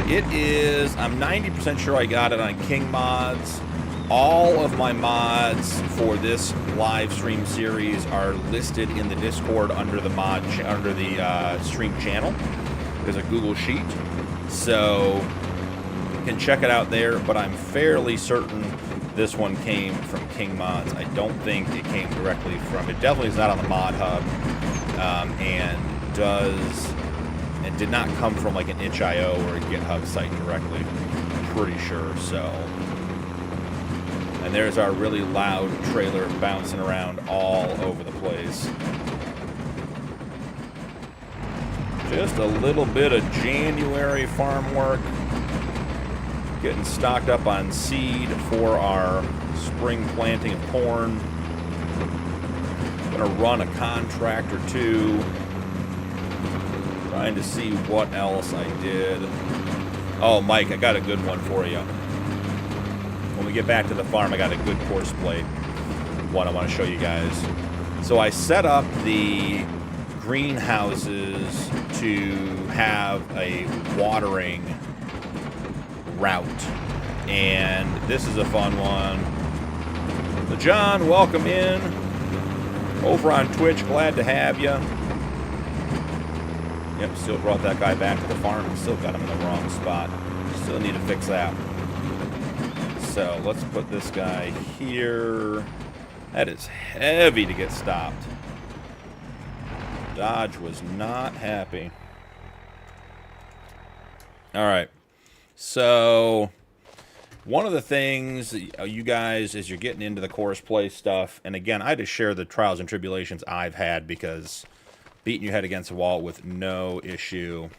It is, I'm 90% sure I got it on King Mods. All of my mods for this live stream series are listed in the Discord under the stream channel. There's a Google Sheet, so you can check it out there, but I'm fairly certain this one came from King Mods. I don't think it came directly from, it definitely is not on the Mod Hub, and did not come from like an itch.io or a GitHub site directly, I'm pretty sure, so. And there's our really loud trailer bouncing around all over the place. Just a little bit of January farm work. Getting stocked up on seed for our spring planting of corn. Gonna run a contract or two. Trying to see what else I did. Oh, Mike, I got a good one for you. When we get back to the farm, I got a good course plate one I want to show you guys. So I set up the greenhouses to have a watering route, and this is a fun one. So John, welcome in over on Twitch, glad to have you. Yep, still brought that guy back to the farm, still got him in the wrong spot, still need to fix that. So let's put this guy here. That is heavy to get stopped. Dodge was not happy. Alright, so one of the things you guys, as you're getting into the course play stuff, and again, I just share the trials and tribulations I've had, because beating your head against the wall with no issue.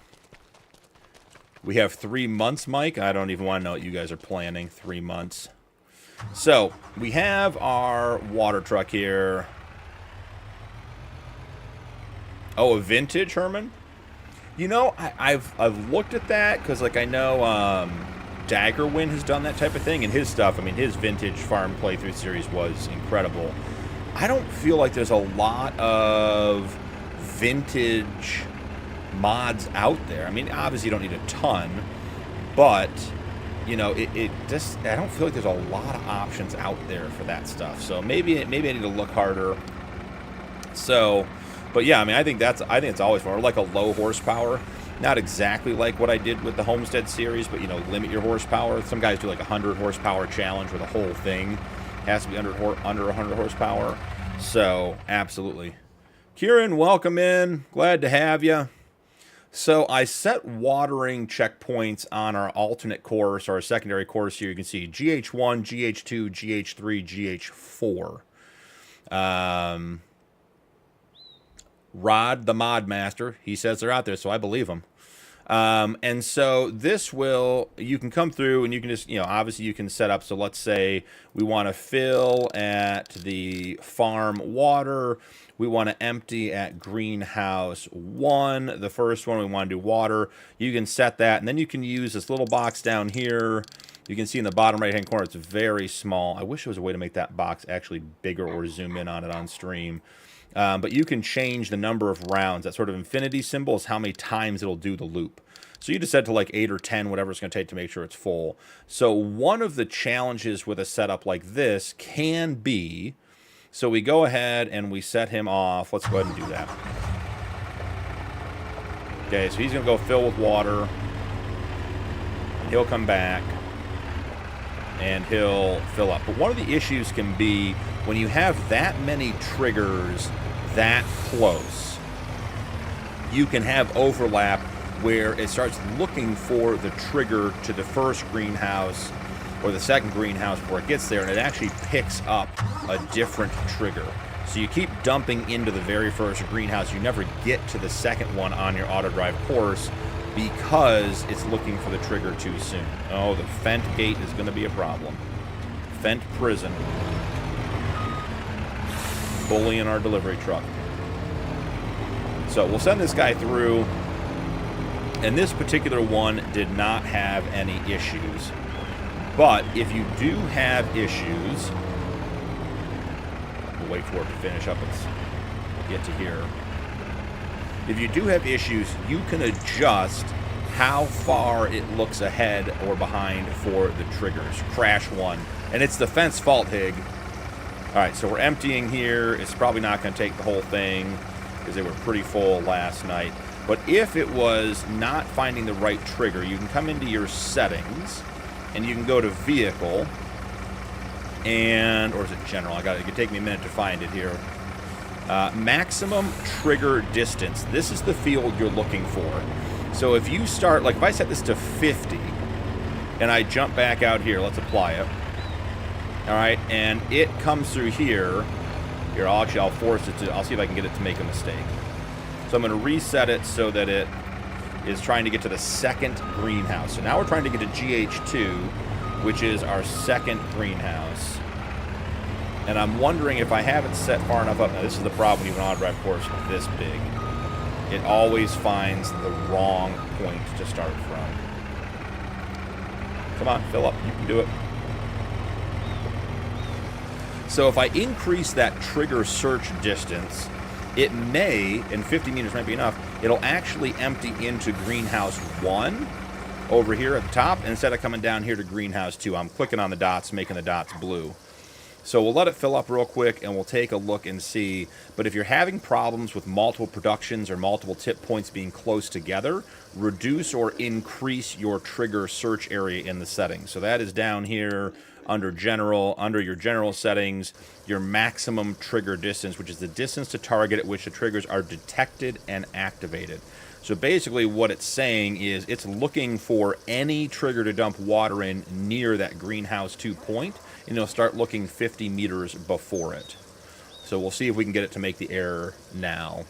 We have 3 months, Mike. I don't even want to know what you guys are planning. 3 months. So we have our water truck here. Oh, a vintage, Herman? You know, I've looked at that, because like I know Daggerwind has done that type of thing, and his stuff, I mean, his vintage farm playthrough series was incredible. I don't feel like there's a lot of vintage mods out there. I mean, obviously you don't need a ton, but you know, it just, I don't feel like there's a lot of options out there for that stuff. So maybe I need to look harder. So, but yeah, I mean, I think it's always fun. Or like a low horsepower. Not exactly like what I did with the Homestead series, but, you know, limit your horsepower. Some guys do like a 100 horsepower challenge where the whole thing has to be under 100 horsepower. So, absolutely. Kieran, welcome in. Glad to have you. So, I set watering checkpoints on our alternate course, or our secondary course here. You can see GH1, GH2, GH3, GH4. Rod, the mod master, he says they're out there, so I believe him. And so this will, you can come through and you can just, you know, obviously you can set up. So let's say we want to fill at the farm water. We want to empty at greenhouse 1. The first one we want to do water. You can set that, and then you can use this little box down here. You can see in the bottom right-hand corner, it's very small. I wish there was a way to make that box actually bigger or zoom in on it on stream. But you can change the number of rounds. That sort of infinity symbol is how many times it'll do the loop. So you just set to like 8 or 10, whatever it's going to take to make sure it's full. So one of the challenges with a setup like this can be, so we go ahead and we set him off. Let's go ahead and do that. Okay, so he's going to go fill with water. He'll come back and he'll fill up. But one of the issues can be when you have that many triggers that close, you can have overlap where it starts looking for the trigger to the first greenhouse or the second greenhouse before it gets there, and it actually picks up a different trigger. So you keep dumping into the very first greenhouse. You never get to the second one on your auto drive course because it's looking for the trigger too soon. Oh, the Fent gate is going to be a problem. Fent prison. Bullying our delivery truck. So we'll send this guy through, and this particular one did not have any issues. But if you do have issues, we'll wait for it to finish up and get to here. If you do have issues, you can adjust how far it looks ahead or behind for the triggers. Crash 1. And it's the fence fault, Hig. Alright, so we're emptying here. It's probably not going to take the whole thing because they were pretty full last night. But if it was not finding the right trigger, you can come into your settings and you can go to vehicle and, or is it general? It could take me a minute to find it here. Maximum trigger distance. This is the field you're looking for. So if you start, like if I set this to 50 and I jump back out here, let's apply it. All right, and it comes through here. Here, I'll force it to, I'll see if I can get it to make a mistake. So I'm going to reset it so that it is trying to get to the second greenhouse. So now we're trying to get to GH2, which is our second greenhouse. And I'm wondering if I have it set far enough up. Now, this is the problem when you have an auto drive course this big. It always finds the wrong point to start from. Come on, fill up. You can do it. So if I increase that trigger search distance, it may, and 50 meters might be enough, it'll actually empty into greenhouse 1 over here at the top instead of coming down here to greenhouse 2. I'm clicking on the dots, making the dots blue. So we'll let it fill up real quick and we'll take a look and see. But if you're having problems with multiple productions or multiple tip points being close together, reduce or increase your trigger search area in the settings. So that is down here under general, under your general settings, your maximum trigger distance, which is the distance to target at which the triggers are detected and activated. So basically what it's saying is it's looking for any trigger to dump water in near that greenhouse 2 point, and it'll start looking 50 meters before it. So we'll see if we can get it to make the error now.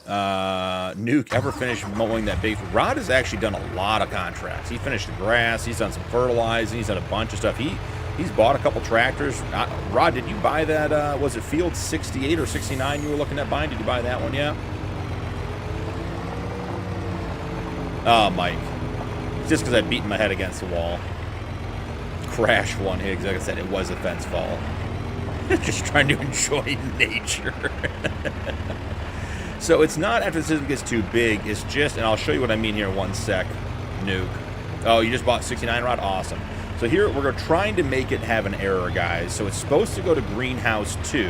Nuke, ever finished mowing that big? Rod has actually done a lot of contracts. He finished the grass, he's done some fertilizing, he's done a bunch of stuff. He's bought a couple tractors. Rod, did you buy that, was it Field 68 or 69 you were looking at buying? Did you buy that one yet? Oh, Mike. It's just because I beat my head against the wall. Crash 1, Higgs. Like I said, it was a fence fall. Just trying to enjoy nature. So it's not after the system gets too big. It's just, and I'll show you what I mean here in one sec, Nuke. Oh, you just bought 69 rod? Awesome. So here we're trying to make it have an error, guys. So it's supposed to go to greenhouse 2,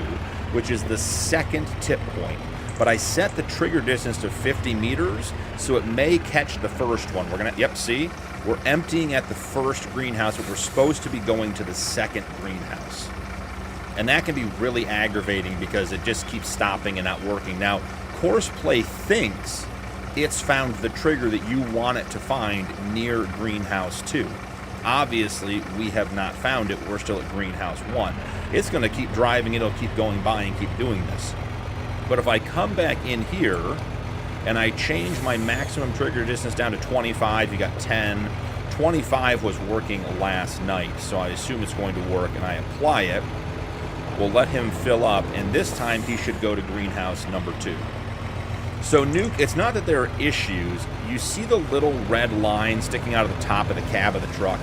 which is the second tip point. But I set the trigger distance to 50 meters, so it may catch the first one. We're gonna, yep, see? We're emptying at the first greenhouse, but we're supposed to be going to the second greenhouse. And that can be really aggravating because it just keeps stopping and not working. Now, Courseplay thinks it's found the trigger that you want it to find near greenhouse 2. Obviously, we have not found it. We're still at greenhouse 1. It's going to keep driving. It'll keep going by and keep doing this. But if I come back in here and I change my maximum trigger distance down to 25, you got 10. 25 was working last night, so I assume it's going to work, and I apply it. We'll let him fill up, and this time he should go to greenhouse number 2. So, Nuke, it's not that there are issues. You see the little red line sticking out of the top of the cab of the truck?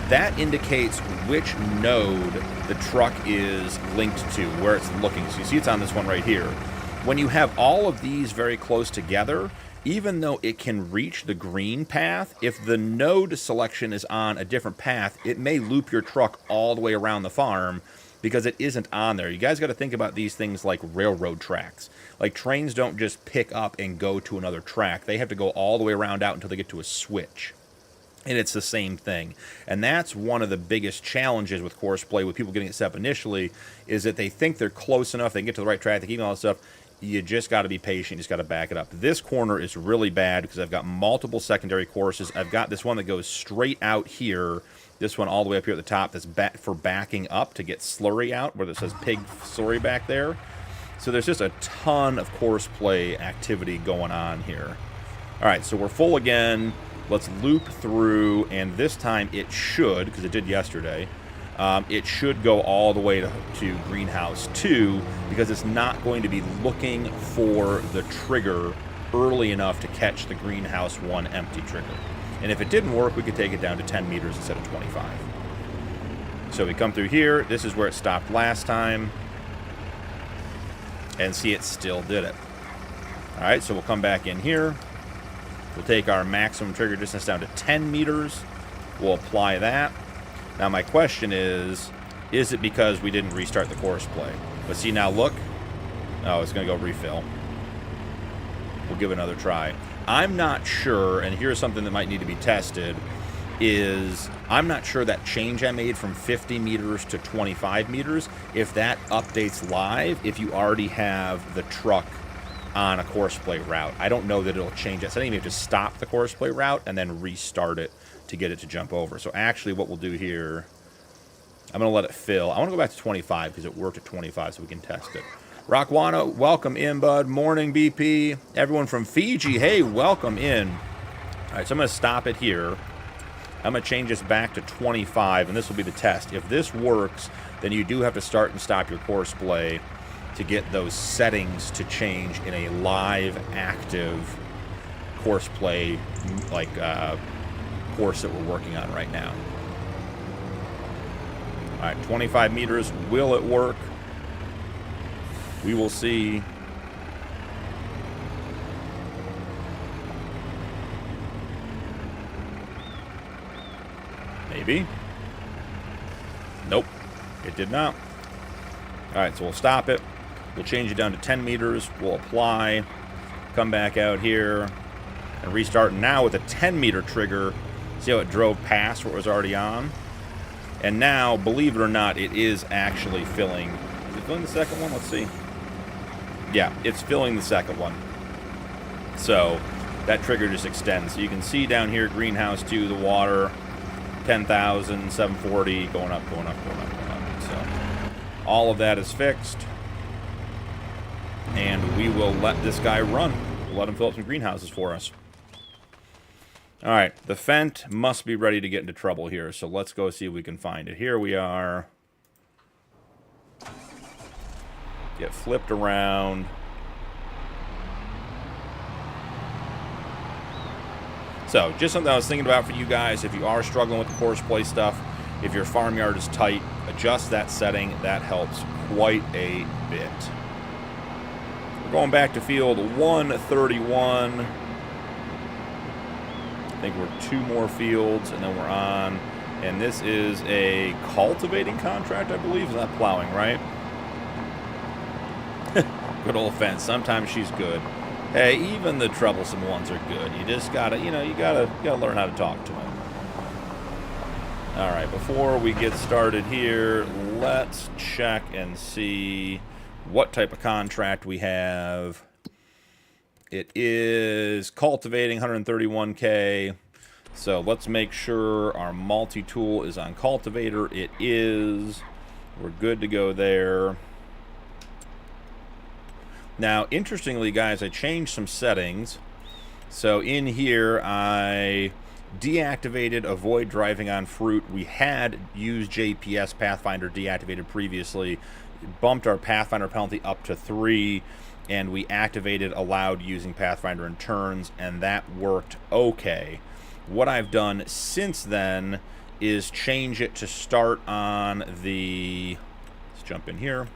That indicates which node the truck is linked to, where it's looking. So you see it's on this one right here. When you have all of these very close together, even though it can reach the green path, if the node selection is on a different path, it may loop your truck all the way around the farm because it isn't on there. You guys got to think about these things like railroad tracks. Like, trains don't just pick up and go to another track. They have to go all the way around out until they get to a switch. And it's the same thing. And that's one of the biggest challenges with Courseplay, with people getting it set up initially, is that they think they're close enough, they can get to the right track, they keep all that stuff. You just got to be patient, you just got to back it up. This corner is really bad because I've got multiple secondary courses. I've got this one that goes straight out here, this one all the way up here at the top that's for backing up to get slurry out, where it says pig slurry back there. So there's just a ton of Courseplay activity going on here. All right, so we're full again. Let's loop through, and this time it should, because it did yesterday, it should go all the way to greenhouse 2, because it's not going to be looking for the trigger early enough to catch the greenhouse 1 empty trigger. And if it didn't work, we could take it down to 10 meters instead of 25. So we come through here. This is where it stopped last time. And see, it still did it. All right, so we'll come back in here. We'll take our maximum trigger distance down to 10 meters. We'll apply that. Now my question is it because we didn't restart the Courseplay? But see, now look. Oh, it's going to go refill. We'll give it another try. I'm not sure, and here's something that might need to be tested, is I'm not sure that change I made from 50 meters to 25 meters, if that updates live, if you already have the truck on a Courseplay route. I don't know that it'll change that. So I think you have to stop the Courseplay route and then restart it to get it to jump over. So actually what we'll do here, I'm going to let it fill. I want to go back to 25 because it worked at 25 so we can test it. Rockwana, welcome in, bud. Morning, BP. Everyone from Fiji, hey, welcome in. All right, so I'm going to stop it here. I'm going to change this back to 25, and this will be the test. If this works, then you do have to start and stop your Courseplay to get those settings to change in a live, active Courseplay, like course that we're working on right now. All right, 25 meters. Will it work? We will see. Maybe. Nope, it did not. All right, so we'll stop it. We'll change it down to 10 meters. We'll apply, come back out here, and restart now with a 10-meter trigger. See how it drove past where it was already on? And now, believe it or not, it is actually filling. Is it filling the second one? Let's see. Yeah, it's filling the second one. So that trigger just extends. So you can see down here, greenhouse 2, the water, 10,000, 740, going up, going up, going up, going up. So all of that is fixed. And we will let this guy run. We'll let him fill up some greenhouses for us. All right, the Fent must be ready to get into trouble here. So let's go see if we can find it. Here we are. Get flipped around. So, just something I was thinking about for you guys. If you are struggling with the Courseplay stuff, if your farmyard is tight, adjust that setting. That helps quite a bit. We're going back to field 131. I think we're 2 more fields, and then we're on. And this is a cultivating contract, I believe. Is that plowing, right? Good old fence. Sometimes she's good. Hey, even the troublesome ones are good. You just gotta, you know, you gotta learn how to talk to them. All right, before we get started here, let's check and see what type of contract we have. It is cultivating 131K. So let's make sure our multi-tool is on cultivator. It is. We're good to go there. Now, interestingly, guys, I changed some settings. So in here, I deactivated avoid driving on fruit. We had used JPS Pathfinder deactivated previously. Bumped our Pathfinder penalty up to 3, and we activated allowed using Pathfinder in turns, and that worked okay. What I've done since then is change it to start on the... Let's jump in here.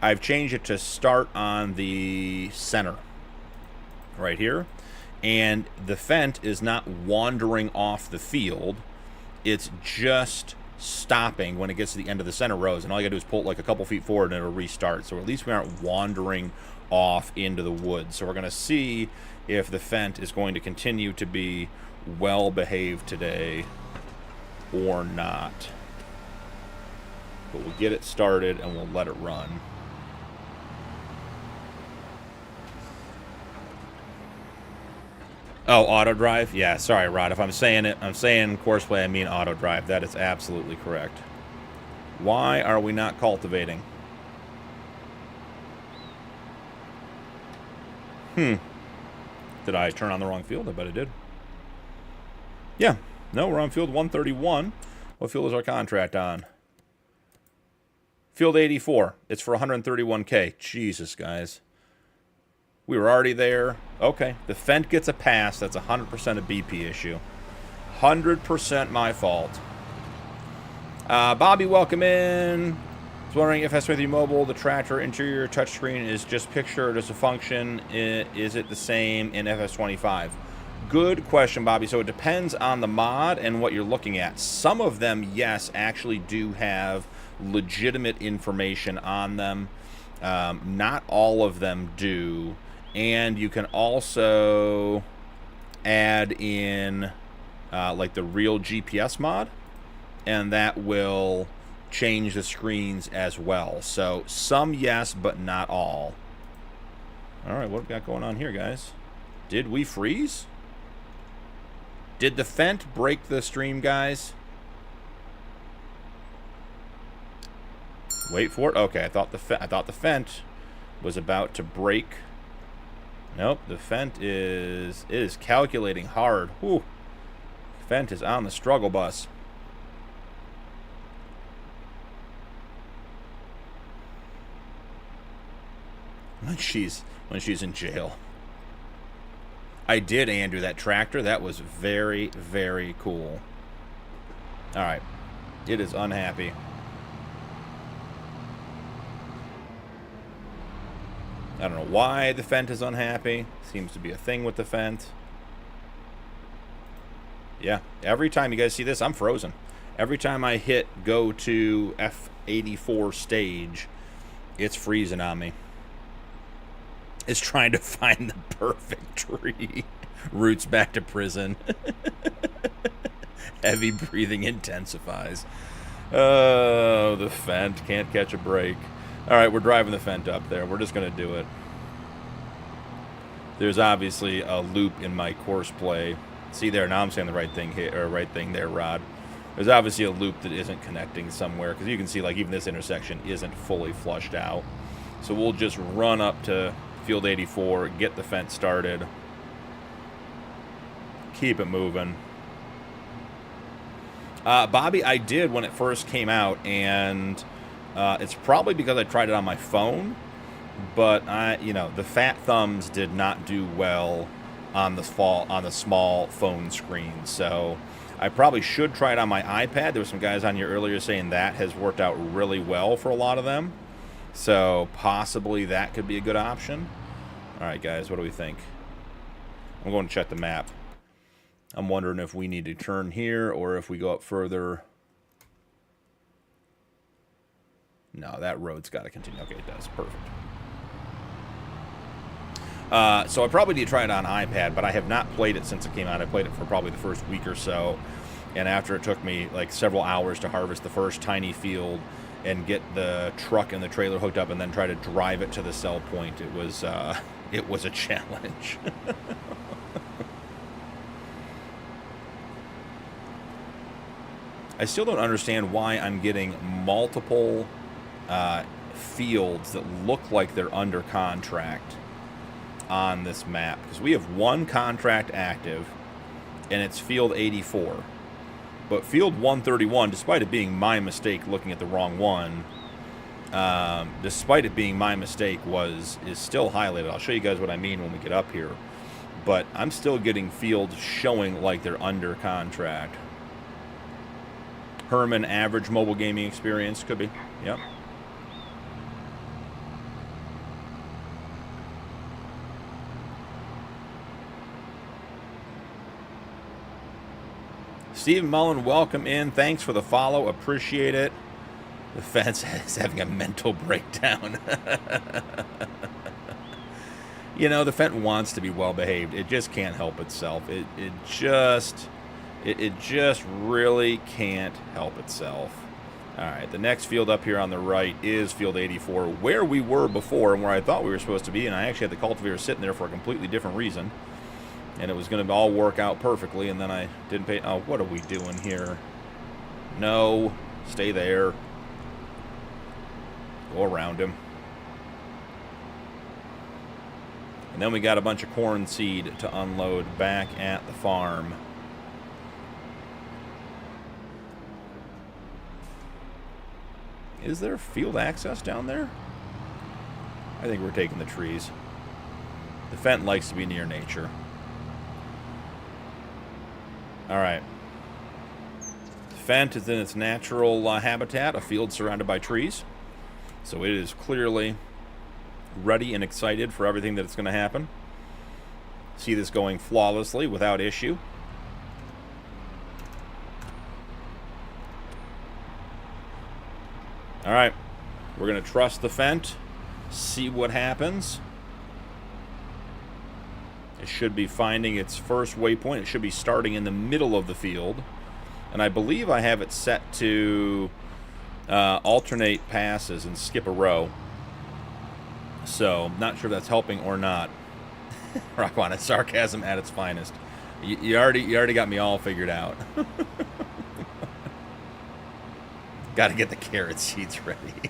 I've changed it to start on the center right here, and the Fent is not wandering off the field. It's just stopping when it gets to the end of the center rows, and all you gotta do is pull it like a couple feet forward and it'll restart. So at least we aren't wandering off into the woods. So we're gonna see if the Fent is going to continue to be well behaved today or not. But we'll get it started and we'll let it run. Oh, auto drive? Yeah, sorry, Rod. If I'm saying courseplay, I mean auto drive. That is absolutely correct. Why are we not cultivating? Did I turn on the wrong field? I bet I did. Yeah. No, we're on field 131. What field is our contract on? Field 84. It's for 131K. Jesus, guys. We were already there. Okay. The Fent gets a pass. That's 100% a BP issue. 100% my fault. Bobby, welcome in. I was wondering if S23 Mobile, the tractor interior touchscreen is just picture, does a function, is it the same in FS25? Good question, Bobby. So it depends on the mod and what you're looking at. Some of them, yes, actually do have legitimate information on them. Not all of them do. And you can also add in like the real GPS mod, and that will change the screens as well. So some yes, but not all. All right, what have we got going on here, guys? Did we freeze? Did the Fent break the stream, guys? Wait for it. Okay, I thought the Fent was about to break. Nope, the Fent is calculating hard. Whew. Fent is on the struggle bus. When she's in jail. I did, Andrew, that tractor. That was very, very cool. All right. It is unhappy. I don't know why the Fent is unhappy. Seems to be a thing with the Fent. Yeah, every time you guys see this, I'm frozen. Every time I hit go to F84 stage, it's freezing on me. It's trying to find the perfect tree. Roots back to prison. Heavy breathing intensifies. Oh, the Fent can't catch a break. All right, we're driving the Fent up there. We're just going to do it. There's obviously a loop in my course play. See there, now I'm saying the right thing here, or right thing there, Rod. There's obviously a loop that isn't connecting somewhere, because you can see like even this intersection isn't fully flushed out. So we'll just run up to field 84, get the Fent started, keep it moving. Bobby, I did when it first came out, and it's probably because I tried it on my phone, but the fat thumbs did not do well on the small phone screen. So I probably should try it on my iPad. There were some guys on here earlier saying that has worked out really well for a lot of them. So possibly that could be a good option. All right, guys, what do we think? I'm going to check the map. I'm wondering if we need to turn here or if we go up further. No, that road's got to continue. Okay, it does. Perfect. So I probably need to try it on iPad, but I have not played it since it came out. I played it for probably the first week or so, and after it took me like several hours to harvest the first tiny field and get the truck and the trailer hooked up and then try to drive it to the sell point, it was a challenge. I still don't understand why I'm getting multiple fields that look like they're under contract on this map, because we have one contract active and it's field 84, but field 131, despite it being my mistake looking at the wrong one, despite it being my mistake, is still highlighted. I'll show you guys what I mean when we get up here, but I'm still getting fields showing like they're under contract. Herman, average mobile gaming experience, could be. Yep. Stephen Mullen, welcome in. Thanks for the follow. Appreciate it. The fence is having a mental breakdown. You know, the fence wants to be well behaved. It just can't help itself. It just really can't help itself. All right, the next field up here on the right is field 84, where we were before and where I thought we were supposed to be, and I actually had the cultivator sitting there for a completely different reason. And it was going to all work out perfectly, and then I didn't pay... Oh, what are we doing here? No. Stay there. Go around him. And then we got a bunch of corn seed to unload back at the farm. Is there field access down there? I think we're taking the trees. The Fent likes to be near nature. Alright. Fent is in its natural habitat, a field surrounded by trees. So it is clearly ready and excited for everything that's going to happen. See this going flawlessly without issue. Alright. We're going to trust the Fent. See what happens. It should be finding its first waypoint. It should be starting in the middle of the field. And I believe I have it set to alternate passes and skip a row. So, not sure if that's helping or not. Rock on, it's sarcasm at its finest. You already got me all figured out. Got to get the carrot seeds ready.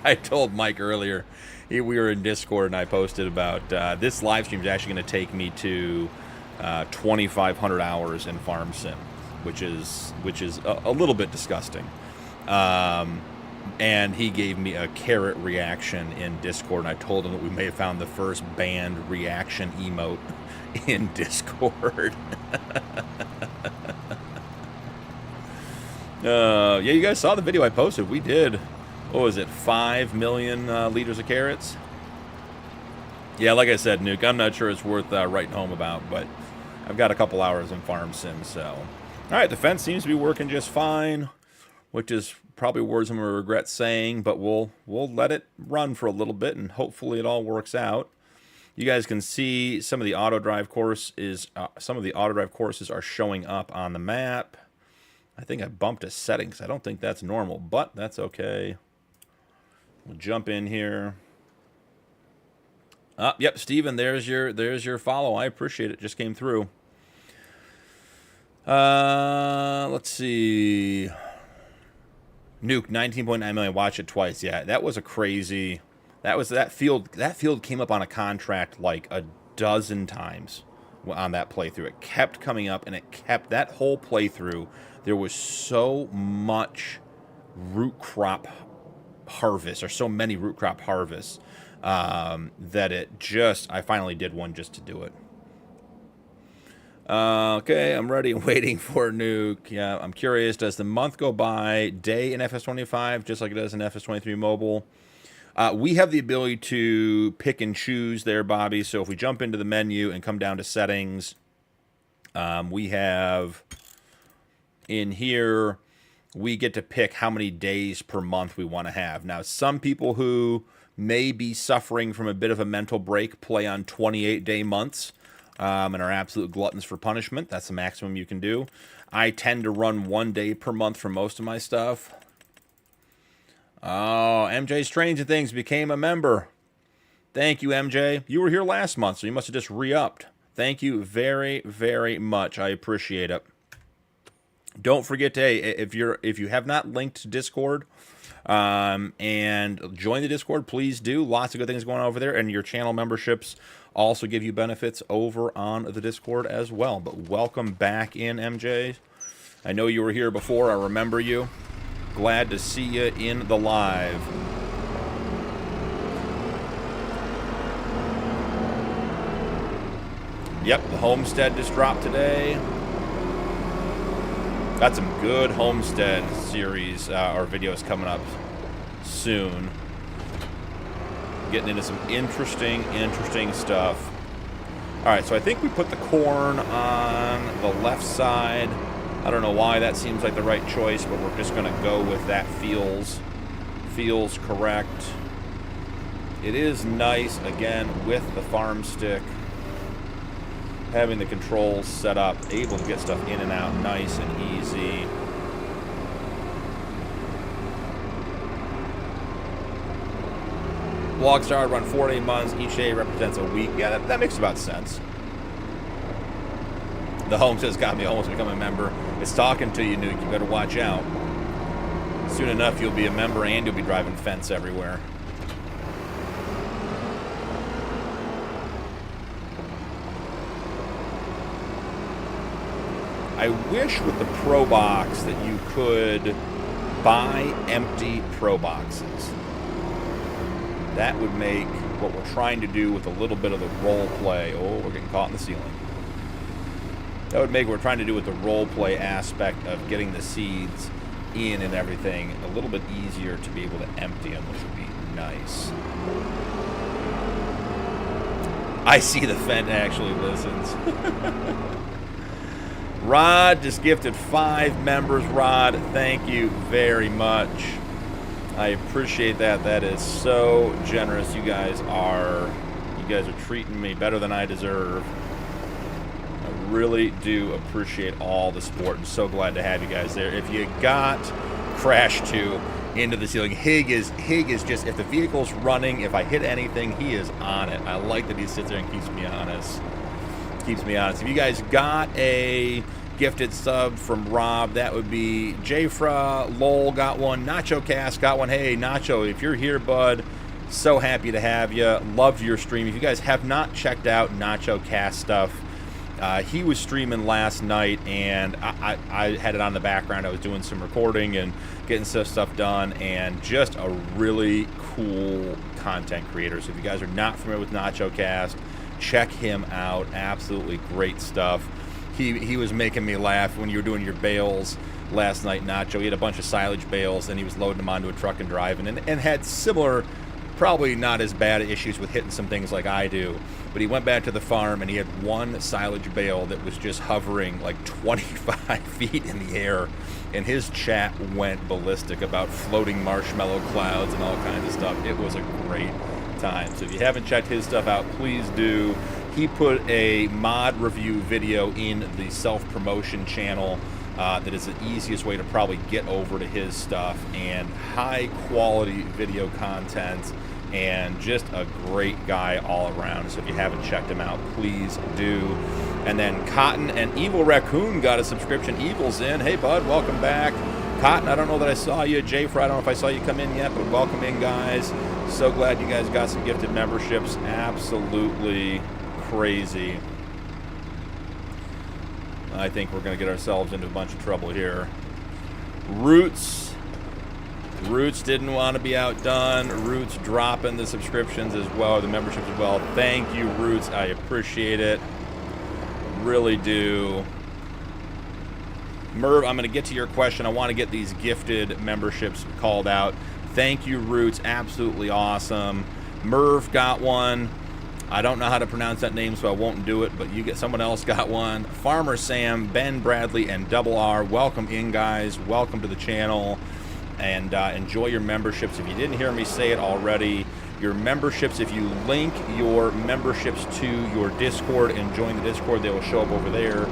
I told Mike earlier, we were in Discord, and I posted about this live stream is actually going to take me to 2,500 hours in Farm Sim, which is a little bit disgusting. And he gave me a carrot reaction in Discord, and I told him that we may have found the first banned reaction emote in Discord. Yeah, you guys saw the video I posted. We did, what was it, 5 million liters of carrots? Yeah, like I said, Nuke, I'm not sure it's worth writing home about, but I've got a couple hours in Farm Sim, so. Alright, the fence seems to be working just fine, which is probably words I'm going to regret saying, but we'll let it run for a little bit, and hopefully it all works out. You guys can see some of the auto drive courses are showing up on the map. I think I bumped a setting because I don't think that's normal, but that's okay. We'll jump in here. Yep, Steven, there's your follow. I appreciate it. Just came through. Let's see. Nuke 19.9 million. Watch it twice. Yeah, that was a crazy. That field came up on a contract like a dozen times on that playthrough. It kept coming up, and it kept that whole playthrough. There was so much root crop harvest, or so many root crop harvests, that I finally did one just to do it. Okay, I'm ready and waiting for Nuke. Yeah, I'm curious, does the month go by day in FS25 just like it does in FS23 mobile? We have the ability to pick and choose there, Bobby. So if we jump into the menu and come down to settings, We have in here, we get to pick how many days per month we want to have. Now, some people who may be suffering from a bit of a mental break play on 28-day months and are absolute gluttons for punishment. That's the maximum you can do. I tend to run 1 day per month for most of my stuff. Oh, MJ Stranger Things became a member. Thank you, MJ. You were here last month, so you must have just re-upped. Thank you very, very much. I appreciate it. Don't forget to, hey, if you have not linked to Discord and join the Discord, please do. Lots of good things going on over there, and your channel memberships also give you benefits over on the Discord as well. But welcome back in, MJ. I know you were here before. I remember you. Glad to see you in the live. Yep, the Homestead just dropped today. Got some good Homestead series or videos coming up soon. Getting into some interesting stuff. All right, so I think we put the corn on the left side. I don't know why that seems like the right choice, but we're just going to go with that. Feels correct. It is nice, again, with the Farmstick, having the controls set up, able to get stuff in and out nice and easy. Blog started run 4 months. Each day represents a week. Yeah, that makes about sense. The Homestead's got me almost become a member. It's talking to you, Nuke. You better watch out. Soon enough, you'll be a member and you'll be driving fence everywhere. I wish with the Pro Box that you could buy empty Pro Boxes. That would make what we're trying to do with a little bit of the role play. Oh, we're getting caught in the ceiling. That would make what we're trying to do with the role play aspect of getting the seeds in and everything a little bit easier to be able to empty them, which would be nice. I see the Fent actually listens. Rod just gifted 5 members. Rod, thank you very much. I appreciate that. That is so generous. You guys are treating me better than I deserve. I really do appreciate all the support and so glad to have you guys there. If you got Crash 2 into the ceiling, Hig is just, if the vehicle's running, if I hit anything, he is on it. I like that he sits there and keeps me honest. If you guys got a gifted sub from Rob, that would be Jafra, Lowell got one, Nacho Cast got one. Hey, Nacho, if you're here, bud, so happy to have you. Loved your stream. If you guys have not checked out Nacho Cast stuff, he was streaming last night, and I had it on the background. I was doing some recording and getting some stuff done, and just a really cool content creator. So if you guys are not familiar with Nacho Cast, check him out. Absolutely great stuff. He was making me laugh when you were doing your bales last night, Nacho. He had a bunch of silage bales, and he was loading them onto a truck and driving, and had similar, probably not as bad issues with hitting some things like I do. But he went back to the farm, and he had one silage bale that was just hovering like 25 feet in the air, and his chat went ballistic about floating marshmallow clouds and all kinds of stuff. It was a great time. So if you haven't checked his stuff out, please do. He put a mod review video in the self-promotion channel that is the easiest way to probably get over to his stuff, and high quality video content, and just a great guy all around. So if you haven't checked him out, please do. And then Cotton and Evil Raccoon got a subscription. Evil's in. Hey bud, welcome back. Cotton, I don't know that I saw you. Jayfra, I don't know if I saw you come in yet, but welcome in, guys. So glad you guys got some gifted memberships. Absolutely crazy. I think we're going to get ourselves into a bunch of trouble here. Roots didn't want to be outdone. Roots dropping the subscriptions as well, the memberships as well. Thank you, Roots. I appreciate it. Really do. Merv, I'm going to get to your question. I want to get these gifted memberships called out. Thank you, Roots. Absolutely awesome. Merv got one. I don't know how to pronounce that name, so I won't do it, but you get someone else got one. Farmer Sam, Ben Bradley, and Double R. Welcome in, guys. Welcome to the channel. And enjoy your memberships. If you didn't hear me say it already, your memberships, if you link your memberships to your Discord and join the Discord, they will show up over there.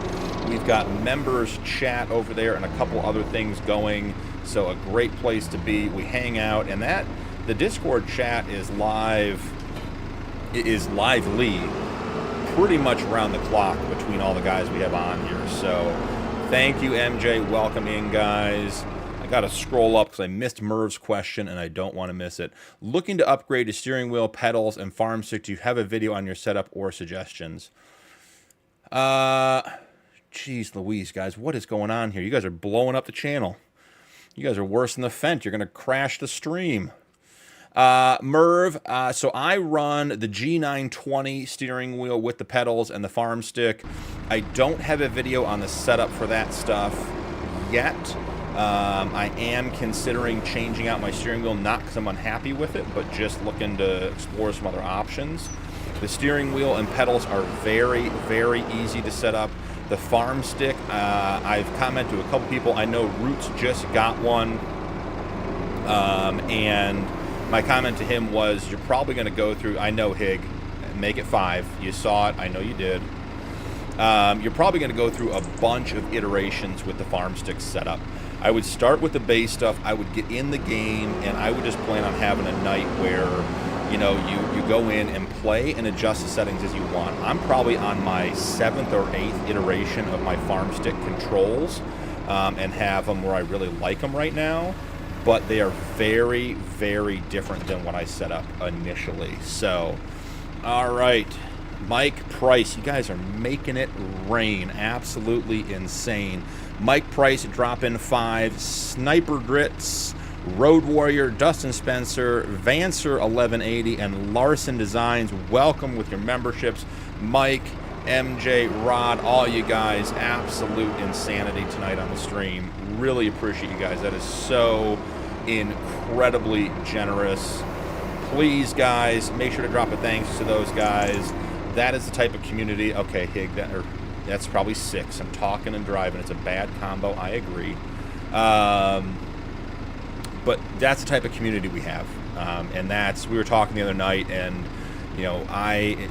We've got members chat over there and a couple other things going, so a great place to be. We hang out, and the Discord chat is live. It is lively pretty much around the clock between all the guys we have on here. So thank you, MJ. Welcome in, guys. I got to scroll up because I missed Merv's question and I don't want to miss it. Looking to upgrade to steering wheel, pedals, and Farmstick. Do you have a video on your setup or suggestions? Jeez Louise, guys. What is going on here? You guys are blowing up the channel. You guys are worse than the Fent. You're going to crash the stream. Merv, so I run the G920 steering wheel with the pedals and the Farmstick. I don't have a video on the setup for that stuff yet. I am considering changing out my steering wheel, not because I'm unhappy with it, but just looking to explore some other options. The steering wheel and pedals are very, very easy to set up. The Farmstick, I've commented to a couple people. I know Roots just got one, and my comment to him was, you're probably going to go through, I know, Hig, make it 5. You saw it. I know you did. You're probably going to go through a bunch of iterations with the Farmstick setup. I would start with the base stuff. I would get in the game, and I would just plan on having a night where, you know, you go in and play and adjust the settings as you want. I'm probably on my 7th or 8th iteration of my Farmstick controls, and have them where I really like them right now. But they are very, very different than what I set up initially. So, all right. Mike Price, you guys are making it rain. Absolutely insane. Mike Price, drop in 5. Sniper Grits, Road Warrior, Dustin Spencer, Vancer 1180, and Larson Designs. Welcome with your memberships. Mike, MJ, Rod, all you guys, absolute insanity tonight on the stream. Really appreciate you guys. That is so incredibly generous. Please, guys, make sure to drop a thanks to those guys. That is the type of community. Okay, Hig, that's probably 6. I'm talking and driving. It's a bad combo. I agree. But that's the type of community we have. And we were talking the other night, and you know,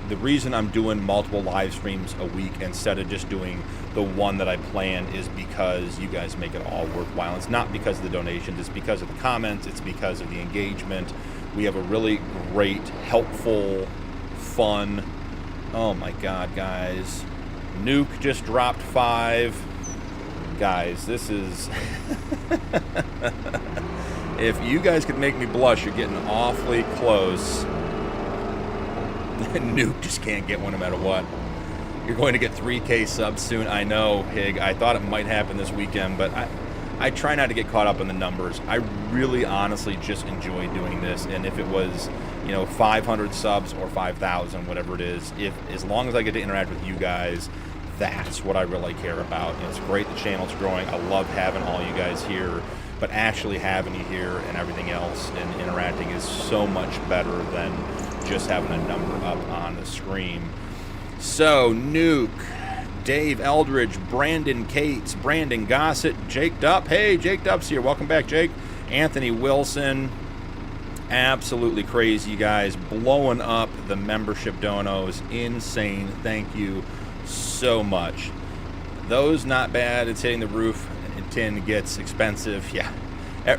the reason I'm doing multiple live streams a week instead of just doing the one that I planned is because you guys make it all worthwhile. It's not because of the donations, it's because of the comments, it's because of the engagement. We have a really great, helpful, fun, oh my god, guys. Nuke just dropped 5. Guys, this is if you guys could make me blush, you're getting awfully close. Nuke just can't get one no matter what. You're going to get 3K subs soon. I know, Hig. I thought it might happen this weekend, but I try not to get caught up in the numbers. I really honestly just enjoy doing this, and if it was, you know, 500 subs or 5,000, whatever it is, as long as I get to interact with you guys, that's what I really care about. And it's great the channel's growing. I love having all you guys here, but actually having you here and everything else and interacting is so much better than just having a number up on the screen. So, Nuke, Dave Eldridge, Brandon Cates, Brandon Gossett, Jake Dupp. Hey, Jake Dupp's here. Welcome back, Jake. Anthony Wilson. Absolutely crazy, you guys. Blowing up the membership donos. Insane. Thank you so much. Those not bad. It's hitting the roof. And tin gets expensive. Yeah.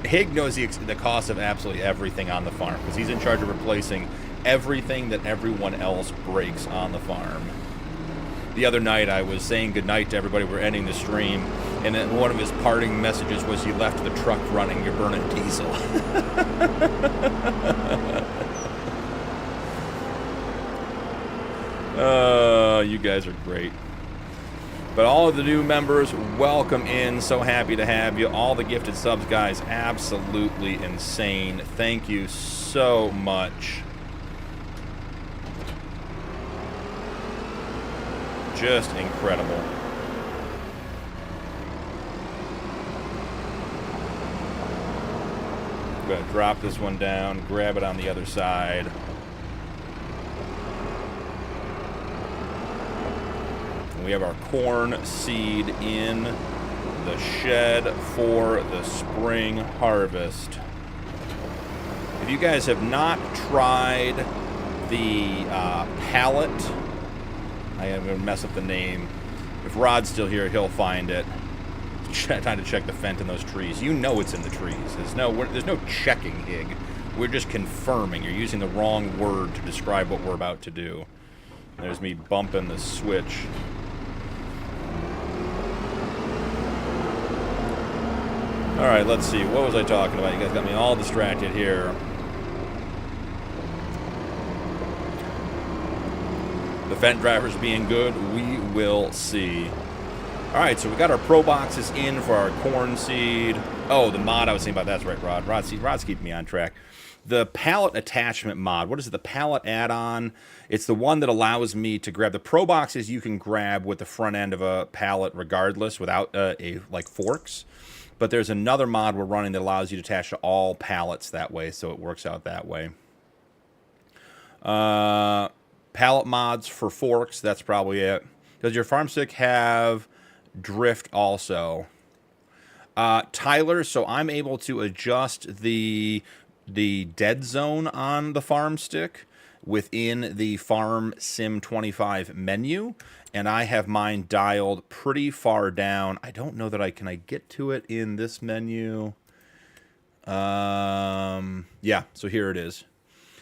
Hig knows the cost of absolutely everything on the farm because he's in charge of replacing everything that everyone else breaks on the farm. The other night I was saying goodnight to everybody. We're ending the stream, and then one of his parting messages was, "You left the truck running, you're burning diesel." You guys are great. But all of the new members, welcome in. So happy to have you. All the gifted subs, guys, absolutely insane. Thank you so much. Just incredible. I'm going to drop this one down, grab it on the other side. We have our corn seed in the shed for the spring harvest. If you guys have not tried the pallet, I am going to mess up the name. If Rod's still here, he'll find it. Time to check the fent in those trees. You know it's in the trees. There's no checking, Hig. We're just confirming. You're using the wrong word to describe what we're about to do. There's me bumping the switch. Alright, let's see. What was I talking about? You guys got me all distracted here. The Fent drivers being good, we will see. Alright, so we got our Pro boxes in for our corn seed. Oh, the mod I was thinking about, that's right, Rod. Rod's keeping me on track. The pallet attachment mod, what is it? The pallet add-on. It's the one that allows me to grab the Pro boxes you can grab with the front end of a pallet regardless without like forks. But there's another mod we're running that allows you to attach to all pallets that way, so it works out that way. Pallet mods for forks, that's probably it. Does your Farmstick have drift also? Tyler, so I'm able to adjust the dead zone on the Farmstick within the Farm Sim 25 menu, and I have mine dialed pretty far down. I don't know that can I get to it in this menu? Yeah, so here it is.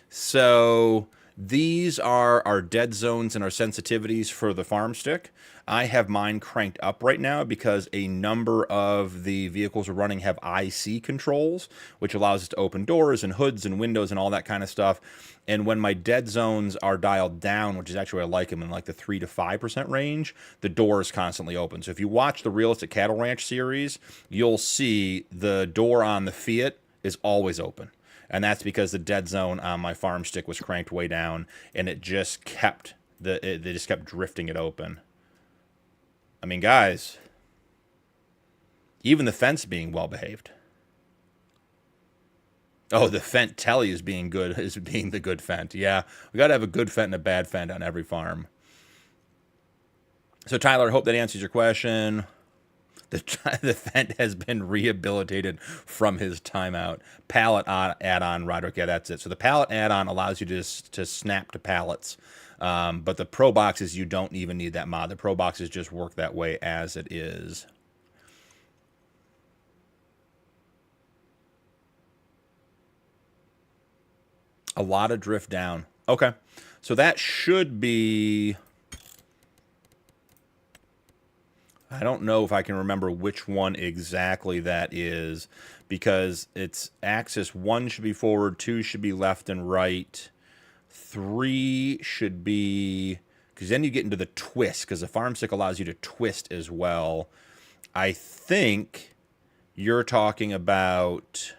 So these are our dead zones and our sensitivities for the Farmstick. I have mine cranked up right now because a number of the vehicles we're running have IC controls, which allows us to open doors and hoods and windows and all that kind of stuff. And when my dead zones are dialed down, which is actually what I like them in like the 3 to 5% range, the door is constantly open. So if you watch the Realistic Cattle Ranch series, you'll see the door on the Fiat is always open. And that's because the dead zone on my Farmstick was cranked way down, and it just kept they just kept drifting it open. I mean, guys, even the fence being well behaved. Oh, the Fent telly is being good, is being the good Fent. Yeah, we got to have a good Fent and a bad Fent on every farm. So, Tyler, I hope that answers your question. The Fent has been rehabilitated from his timeout. Pallet add-on, Roderick. Yeah, that's it. So the pallet add-on allows you to snap to pallets. But the Pro boxes, you don't even need that mod. The Pro boxes just work that way as it is. A lot of drift down. Okay. So that should be... I don't know if I can remember which one exactly that is, because it's axis 1 should be forward, 2 should be left and right, 3 should be, because then you get into the twist, because the Farmstick allows you to twist as well. I think you're talking about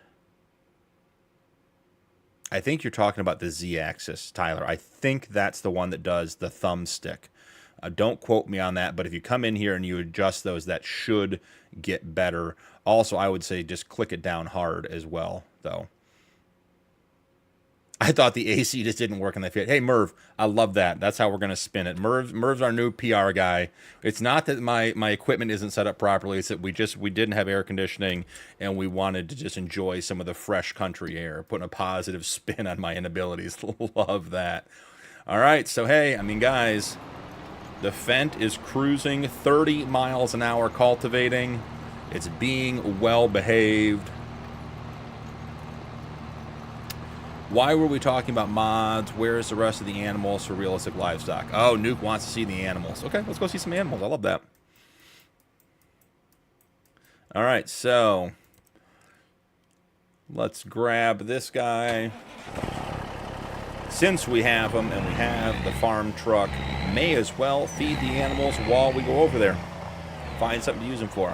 the Z-axis, Tyler. I think that's the one that does the thumbstick. Don't quote me on that, but if you come in here and you adjust those, that should get better. Also, I would say just click it down hard as well, though. I thought the AC just didn't work in the Fiat. Hey, Merv, I love that. That's how we're going to spin it. Merv's our new PR guy. It's not that my equipment isn't set up properly. It's that we didn't have air conditioning, and we wanted to just enjoy some of the fresh country air, putting a positive spin on my inabilities. Love that. All right, so hey, I mean, guys... The Fent is cruising 30 miles an hour cultivating. It's being well behaved. Why were we talking about mods? Where's the rest of the animals for realistic livestock? Oh, Nuke wants to see the animals. Okay, let's go see some animals. I love that. All right, so let's grab this guy. Since we have them and we have the farm truck, may as well feed the animals while we go over there. Find something to use them for.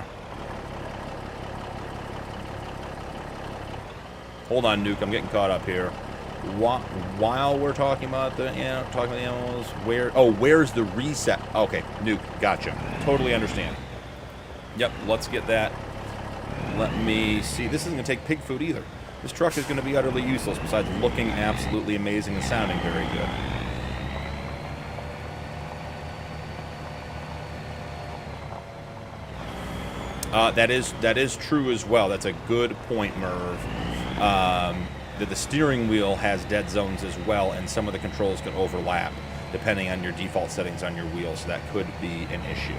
Hold on, Nuke. I'm getting caught up here. While we're talking about the animals, where's the reset? Okay, Nuke. Gotcha. Totally understand. Yep. Let's get that. Let me see. This isn't gonna take pig food either. This truck is going to be utterly useless, besides looking absolutely amazing and sounding very good. That is true as well. That's a good point, Merv. That the steering wheel has dead zones as well, and some of the controls can overlap depending on your default settings on your wheel, so that could be an issue.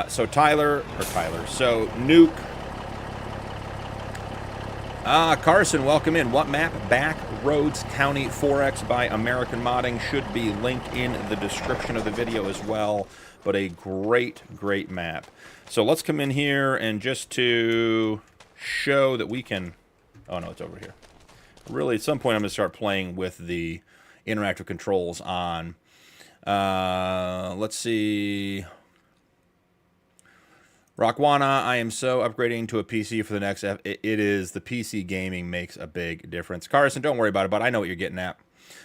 So Nuke. Carson, welcome in. What map? Back Roads County 4X by American Modding. Should be linked in the description of the video as well, but a great, great map. So let's come in here and just to show that we can... Oh, no, it's over here. Really, at some point, I'm going to start playing with the interactive controls on. Let's see. Rockwana, I am so upgrading to a PC for the next... It is, the PC gaming makes a big difference. Carson, don't worry about it, but I know what you're getting at.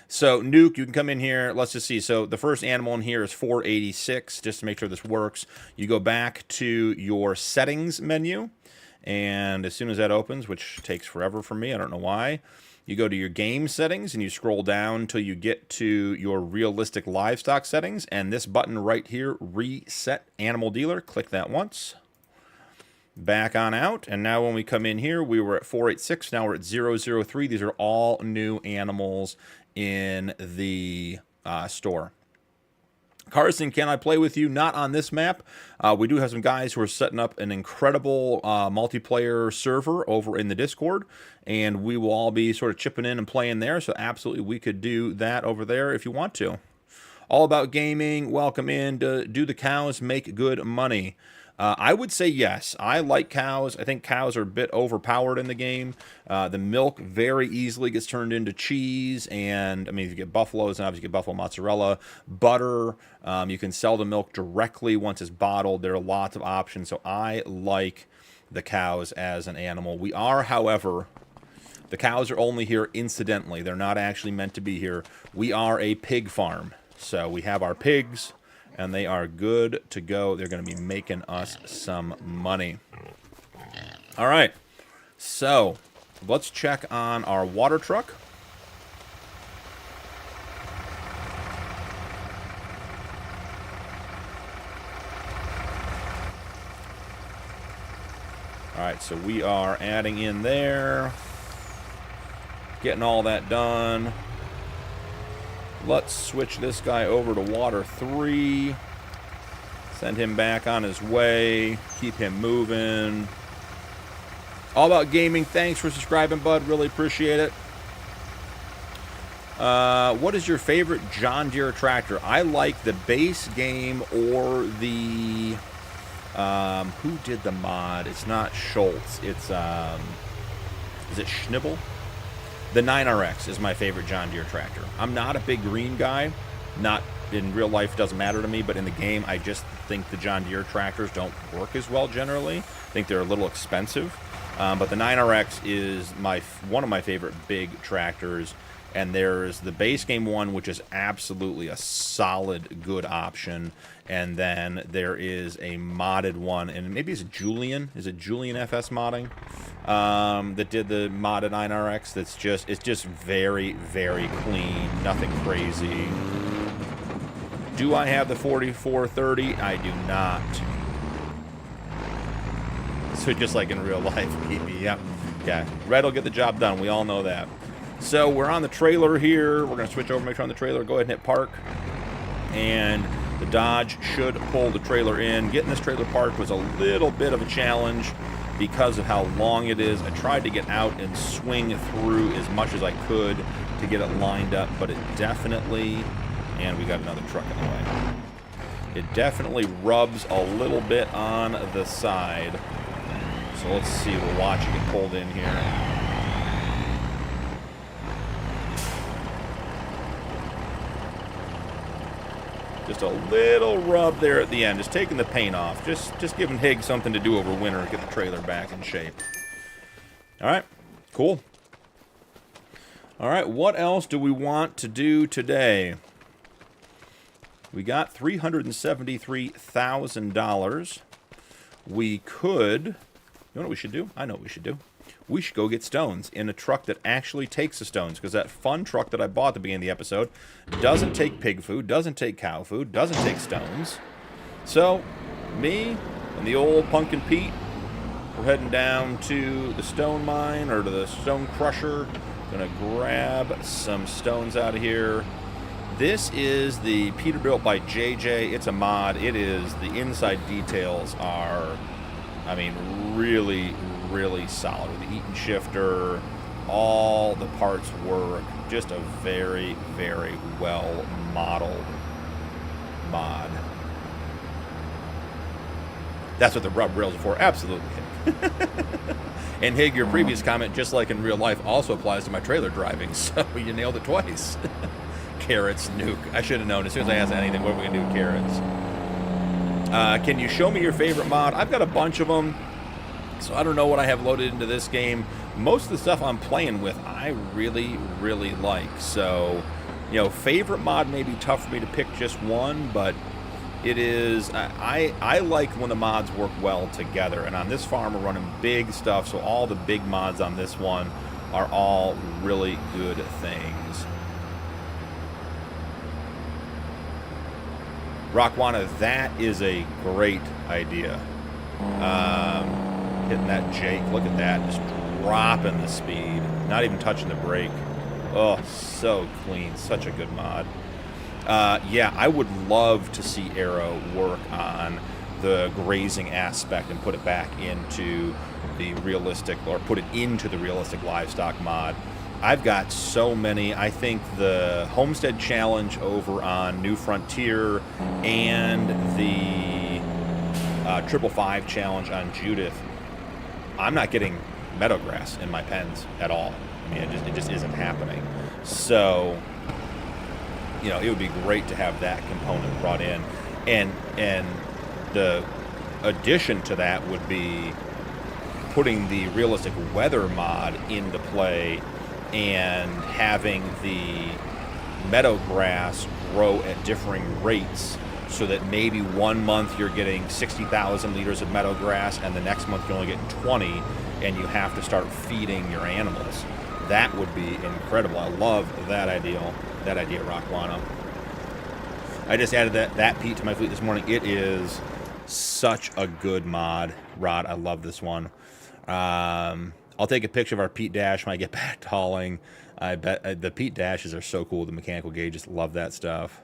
So, Nuke, you can come in here. Let's just see. So, the first animal in here is 486, just to make sure this works. You go back to your settings menu, and as soon as that opens, which takes forever for me, I don't know why, you go to your game settings, and you scroll down until you get to your realistic livestock settings, and this button right here, Reset Animal Dealer, click that once. Back on out, and now when we come in here, we were at 486, now we're at 003. These are all new animals in the store. Carson, can I play with you? Not on this map. We do have some guys who are setting up an incredible multiplayer server over in the Discord, and we will all be sort of chipping in and playing there, so absolutely we could do that over there if you want to. All About Gaming, welcome in. Do the cows make good money? I would say yes. I like cows. I think cows are a bit overpowered in the game. The milk very easily gets turned into cheese, and I mean, if you get buffaloes, and obviously you get buffalo mozzarella, butter. You can sell the milk directly once it's bottled. There are lots of options, so I like the cows as an animal. We are, however, the cows are only here incidentally. They're not actually meant to be here. We are a pig farm, so we have our pigs, and they are good to go. They're going to be making us some money. All right, so let's check on our water truck. All right, so we are adding in there, getting all that done. Let's switch this guy over to water 3. Send him back on his way. Keep him moving. All About Gaming, thanks for subscribing, bud. Really appreciate it. What is your favorite John Deere tractor? I like the base game or the... who did the mod? It's not Schultz. It's... is it Schnibble? The 9RX is my favorite John Deere tractor. I'm not a big green guy. Not in real life, doesn't matter to me, but in the game, I just think the John Deere tractors don't work as well generally. I think they're a little expensive. But the 9RX is one of my favorite big tractors. And there's the base game one, which is absolutely a solid, good option. And then there is a modded one, and maybe it's Julian. Is it Julian FS modding? That did the modded 9RX. It's just very, very clean. Nothing crazy. Do I have the 4430? I do not. So just like in real life, maybe. Yep. Yeah. Red will get the job done. We all know that. So we're on the trailer here. We're going to switch over, make sure on the trailer. Go ahead and hit park. And the Dodge should pull the trailer in. Getting this trailer parked was a little bit of a challenge because of how long it is. I tried to get out and swing through as much as I could to get it lined up, but it definitely, and we got another truck in the way. It definitely rubs a little bit on the side. So let's see, we're watching it pulled in here. Just a little rub there at the end, just taking the paint off, just giving Higgs something to do over winter, get the trailer back in shape. All right, cool. All right, what else do we want to do today? We got $373,000. We could, you know what we should do? I know what we should do. We should go get stones in a truck that actually takes the stones, because that fun truck that I bought at the beginning of the episode doesn't take pig food, doesn't take cow food, doesn't take stones. So, me, and the old Punkin Pete. We're heading down to the stone mine, or to the stone crusher. Gonna grab some stones out of here. This is the Peterbilt by JJ. It's a mod. It is, the inside details are, I mean, really, really solid. With the Eaton shifter, all the parts work. Just a very, very well modeled mod. That's what the rub rails are for. Absolutely. And Hig, your previous comment, just like in real life, also applies to my trailer driving. So you nailed it twice. Carrots, nuke. I should have known as soon as I asked anything, what are we going to do with carrots? Can you show me your favorite mod? I've got a bunch of them, so I don't know what I have loaded into this game. Most of the stuff I'm playing with, I really, really like. So, you know, favorite mod may be tough for me to pick just one, but it is, I like when the mods work well together. And on this farm, we're running big stuff, so all the big mods on this one are all really good things. Rockwana, that is a great idea. Hitting that Jake, look at that, just dropping the speed, not even touching the brake. Oh, so clean, such a good mod. Yeah, I would love to see Arrow work on the grazing aspect and put it back into the realistic, or put it into the realistic livestock mod. I've got so many. I think the Homestead Challenge over on New Frontier and the 555 Challenge on Judith, I'm not getting meadowgrass in my pens at all. I mean, it just isn't happening. So, you know, it would be great to have that component brought in. And the addition to that would be putting the realistic weather mod into play and having the meadowgrass grow at differing rates, so that maybe 1 month you're getting 60,000 liters of meadowgrass and the next month you're only getting 20, and you have to start feeding your animals. That would be incredible. I love that idea, Rockwana. I just added that Pete to my fleet this morning. It is such a good mod, Rod. I love this one. I'll take a picture of our Pete Dash when I get back to hauling. I bet the Pete Dashes are so cool. The mechanical gauges, love that stuff.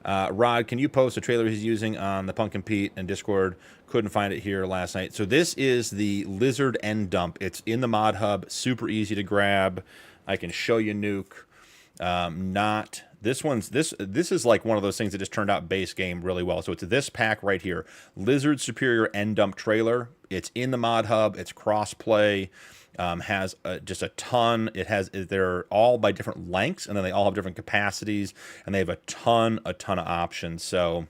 Rod, can you post a trailer he's using on the Punkin Pete and Discord? Couldn't find it here last night. So this is the Lizard End Dump. It's in the mod hub, super easy to grab. I can show you Nuke. This is like one of those things that just turned out base game really well. So it's this pack right here, Lizard Superior End Dump trailer. It's in the mod hub. It's cross play. Has just a ton. They're all by different lengths, and then they all have different capacities, and they have a ton of options. So,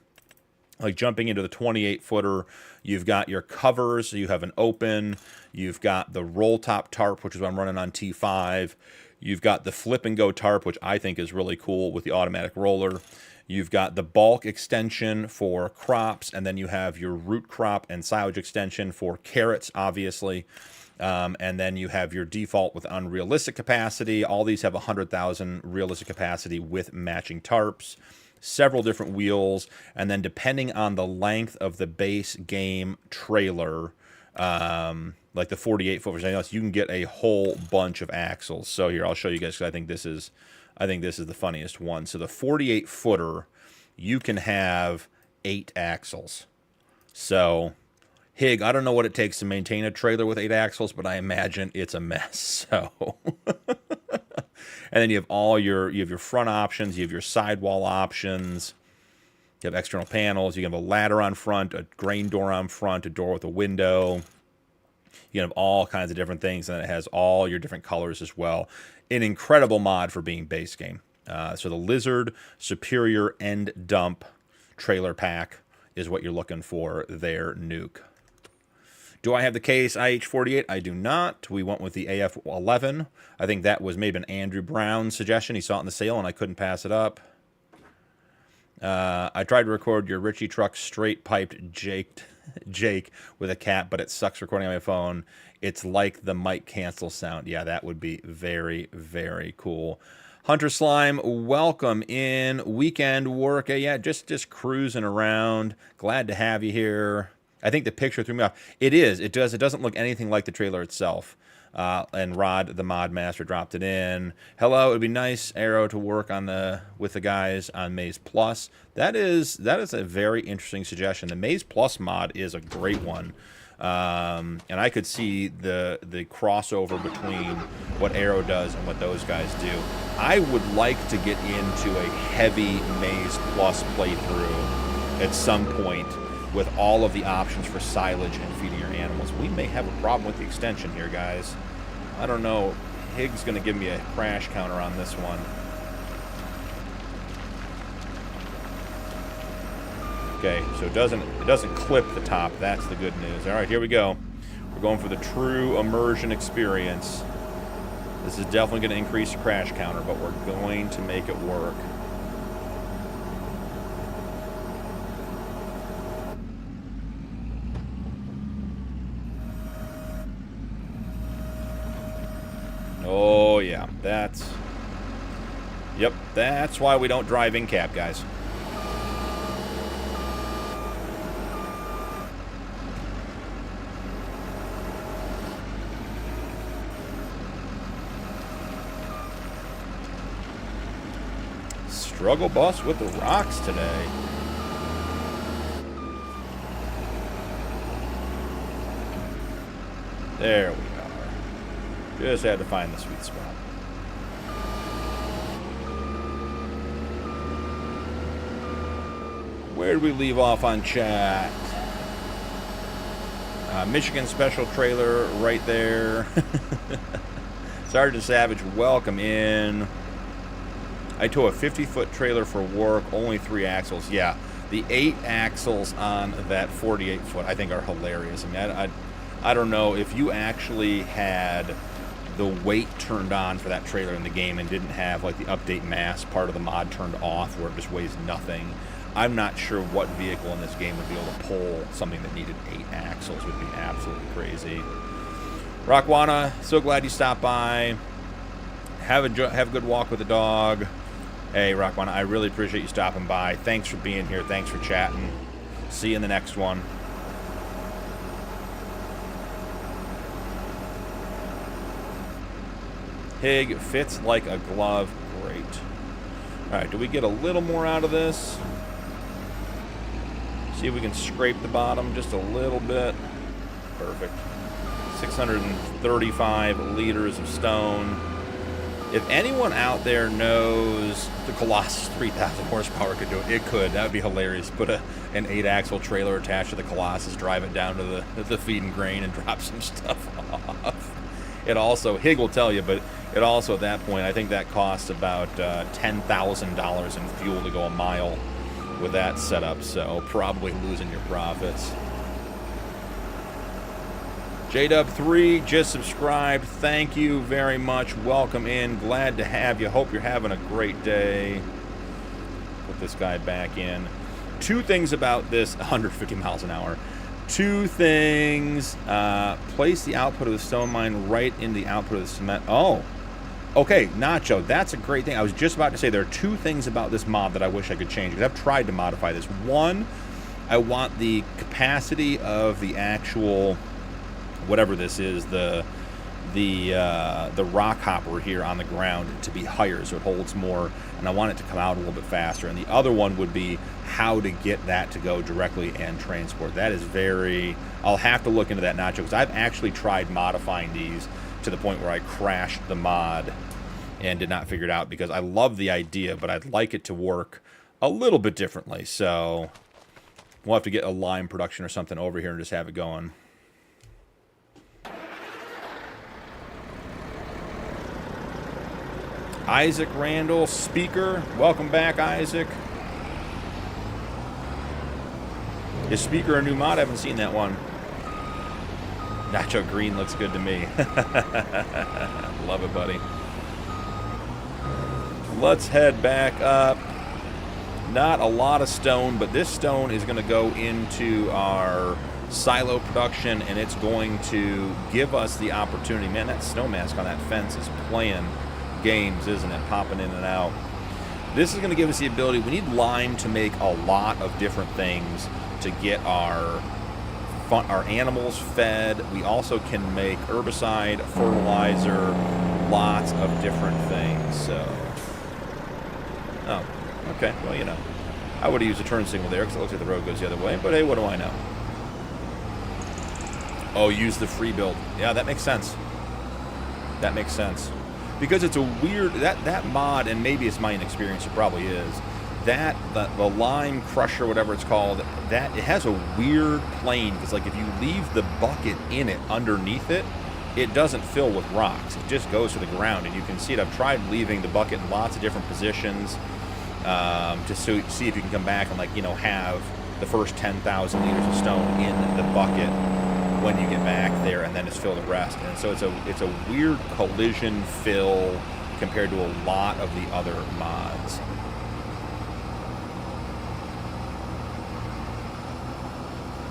like jumping into the 28-footer, you've got your covers. So you have an open. You've got the roll top tarp, which is what I'm running on T5. You've got the flip and go tarp, which I think is really cool with the automatic roller. You've got the bulk extension for crops, and then you have your root crop and silage extension for carrots, obviously. And then you have your default with unrealistic capacity. All these have 100,000 realistic capacity with matching tarps, several different wheels, and then depending on the length of the base game trailer, like the 48-foot version, you can get a whole bunch of axles. So here, I'll show you guys, because I think this is the funniest one. So the 48-footer, you can have 8 axles. So Hig, I don't know what it takes to maintain a trailer with 8 axles, but I imagine it's a mess. So, and then you have your front options, you have your sidewall options, you have external panels, you can have a ladder on front, a grain door on front, a door with a window. You can have all kinds of different things, and it has all your different colors as well. An incredible mod for being base game. So the Lizard Superior End Dump trailer pack is what you're looking for there, Nuke. Do I have the Case IH48? I do not. We went with the AF11. I think that was maybe an Andrew Brown suggestion. He saw it in the sale, and I couldn't pass it up. I tried to record your Richie Truck straight piped Jake with a cat, but it sucks recording on my phone. It's like the mic cancel sound. Yeah, that would be very, very cool. Hunter Slime, welcome in. Weekend work. Yeah, just cruising around. Glad to have you here. I think the picture threw me off. It is. It does. It doesn't look anything like the trailer itself. And Rod, the mod master, dropped it in. Hello. It would be nice, Arrow, to work on with the guys on Maze Plus. That is a very interesting suggestion. The Maze Plus mod is a great one. And I could see the crossover between what Arrow does and what those guys do. I would like to get into a heavy Maze Plus playthrough at some point with all of the options for silage and feeding your animals. We may have a problem with the extension here, guys. I don't know. Hig's going to give me a crash counter on this one. Okay, so it doesn't clip the top. That's the good news. All right, here we go. We're going for the true immersion experience. This is definitely going to increase the crash counter, but we're going to make it work. Oh, yeah. Yep, that's why we don't drive in cab, guys. Struggle bus with the rocks today. There we are. Just had to find the sweet spot. Where did we leave off on chat? Michigan special trailer right there. Sergeant Savage, welcome in. I tow a 50-foot trailer for work, only 3 axles. Yeah, the 8 axles on that 48-foot I think are hilarious. I mean, I don't know if you actually had the weight turned on for that trailer in the game and didn't have like the update mass part of the mod turned off where it just weighs nothing. I'm not sure what vehicle in this game would be able to pull something that needed 8 axles. Would be absolutely crazy. Rockwana, so glad you stopped by. Have a good walk with the dog. Hey, Rockwana, I really appreciate you stopping by. Thanks for being here. Thanks for chatting. See you in the next one. Hig fits like a glove. Great. All right, do we get a little more out of this? See if we can scrape the bottom just a little bit. Perfect. 635 liters of stone. If anyone out there knows the Colossus 3,000 horsepower could do it, it could. That would be hilarious. Put an 8-axle trailer attached to the Colossus, drive it down to the feed and grain, and drop some stuff off. It also, Hig will tell you, but it also at that point, I think that costs about $10,000 in fuel to go a mile with that setup, so probably losing your profits. JW3 just subscribed. Thank you very much. Welcome in. Glad to have you. Hope you're having a great day. Put this guy back in. 2 things about this 150 miles an hour. 2 things. Place the output of the stone mine right in the output of the cement. Oh, okay, Nacho, that's a great thing. I was just about to say there are 2 things about this mod that I wish I could change, because I've tried to modify this. One, I want the capacity of the actual, whatever this is, the rock hopper here on the ground to be higher so it holds more, and I want it to come out a little bit faster. And the other one would be how to get that to go directly and transport. That is very, I'll have to look into that, Nacho, because I've actually tried modifying these to the point where I crashed the mod and did not figure it out, because I love the idea, but I'd like it to work a little bit differently. So we'll have to get a Lime production or something over here and just have it going. Isaac Randall, Speaker. Welcome back, Isaac. Is Speaker a new mod? I haven't seen that one. Nacho Green looks good to me. Love it, buddy. Let's head back up. Not a lot of stone, but this stone is going to go into our silo production, and it's going to give us the opportunity. Man, that snow mask on that fence is playing games, isn't it? Popping in and out. This is going to give us the ability. We need lime to make a lot of different things to get our our animals fed. We also can make herbicide, fertilizer, lots of different things. So, oh, okay. Well, you know, I would have used a turn signal there because it looks like the road goes the other way. But hey, what do I know? Oh, use the free build. Yeah, that makes sense. That makes sense. Because it's a weird, that mod, and maybe it's my inexperience, it probably is, that, the lime crusher, whatever it's called, that, it has a weird plane, because like if you leave the bucket in it, underneath it, it doesn't fill with rocks. It just goes to the ground, and you can see it. I've tried leaving the bucket in lots of different positions, just to see if you can come back and, like, you know, have the first 10,000 liters of stone in the bucket when you get back there, and then just fill the rest. And so it's a weird collision fill compared to a lot of the other mods.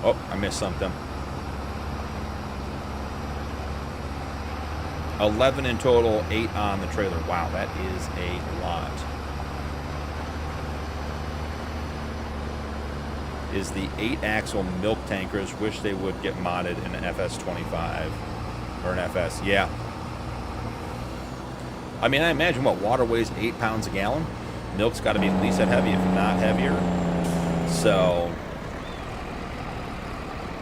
Oh, I missed something. 11 in total, 8 on the trailer. Wow, that is a lot. Is the 8-axle milk tankers. Wish they would get modded in an FS25 or an FS. Yeah. I mean, I imagine what water weighs 8 pounds a gallon. Milk's got to be at least that heavy, if not heavier. So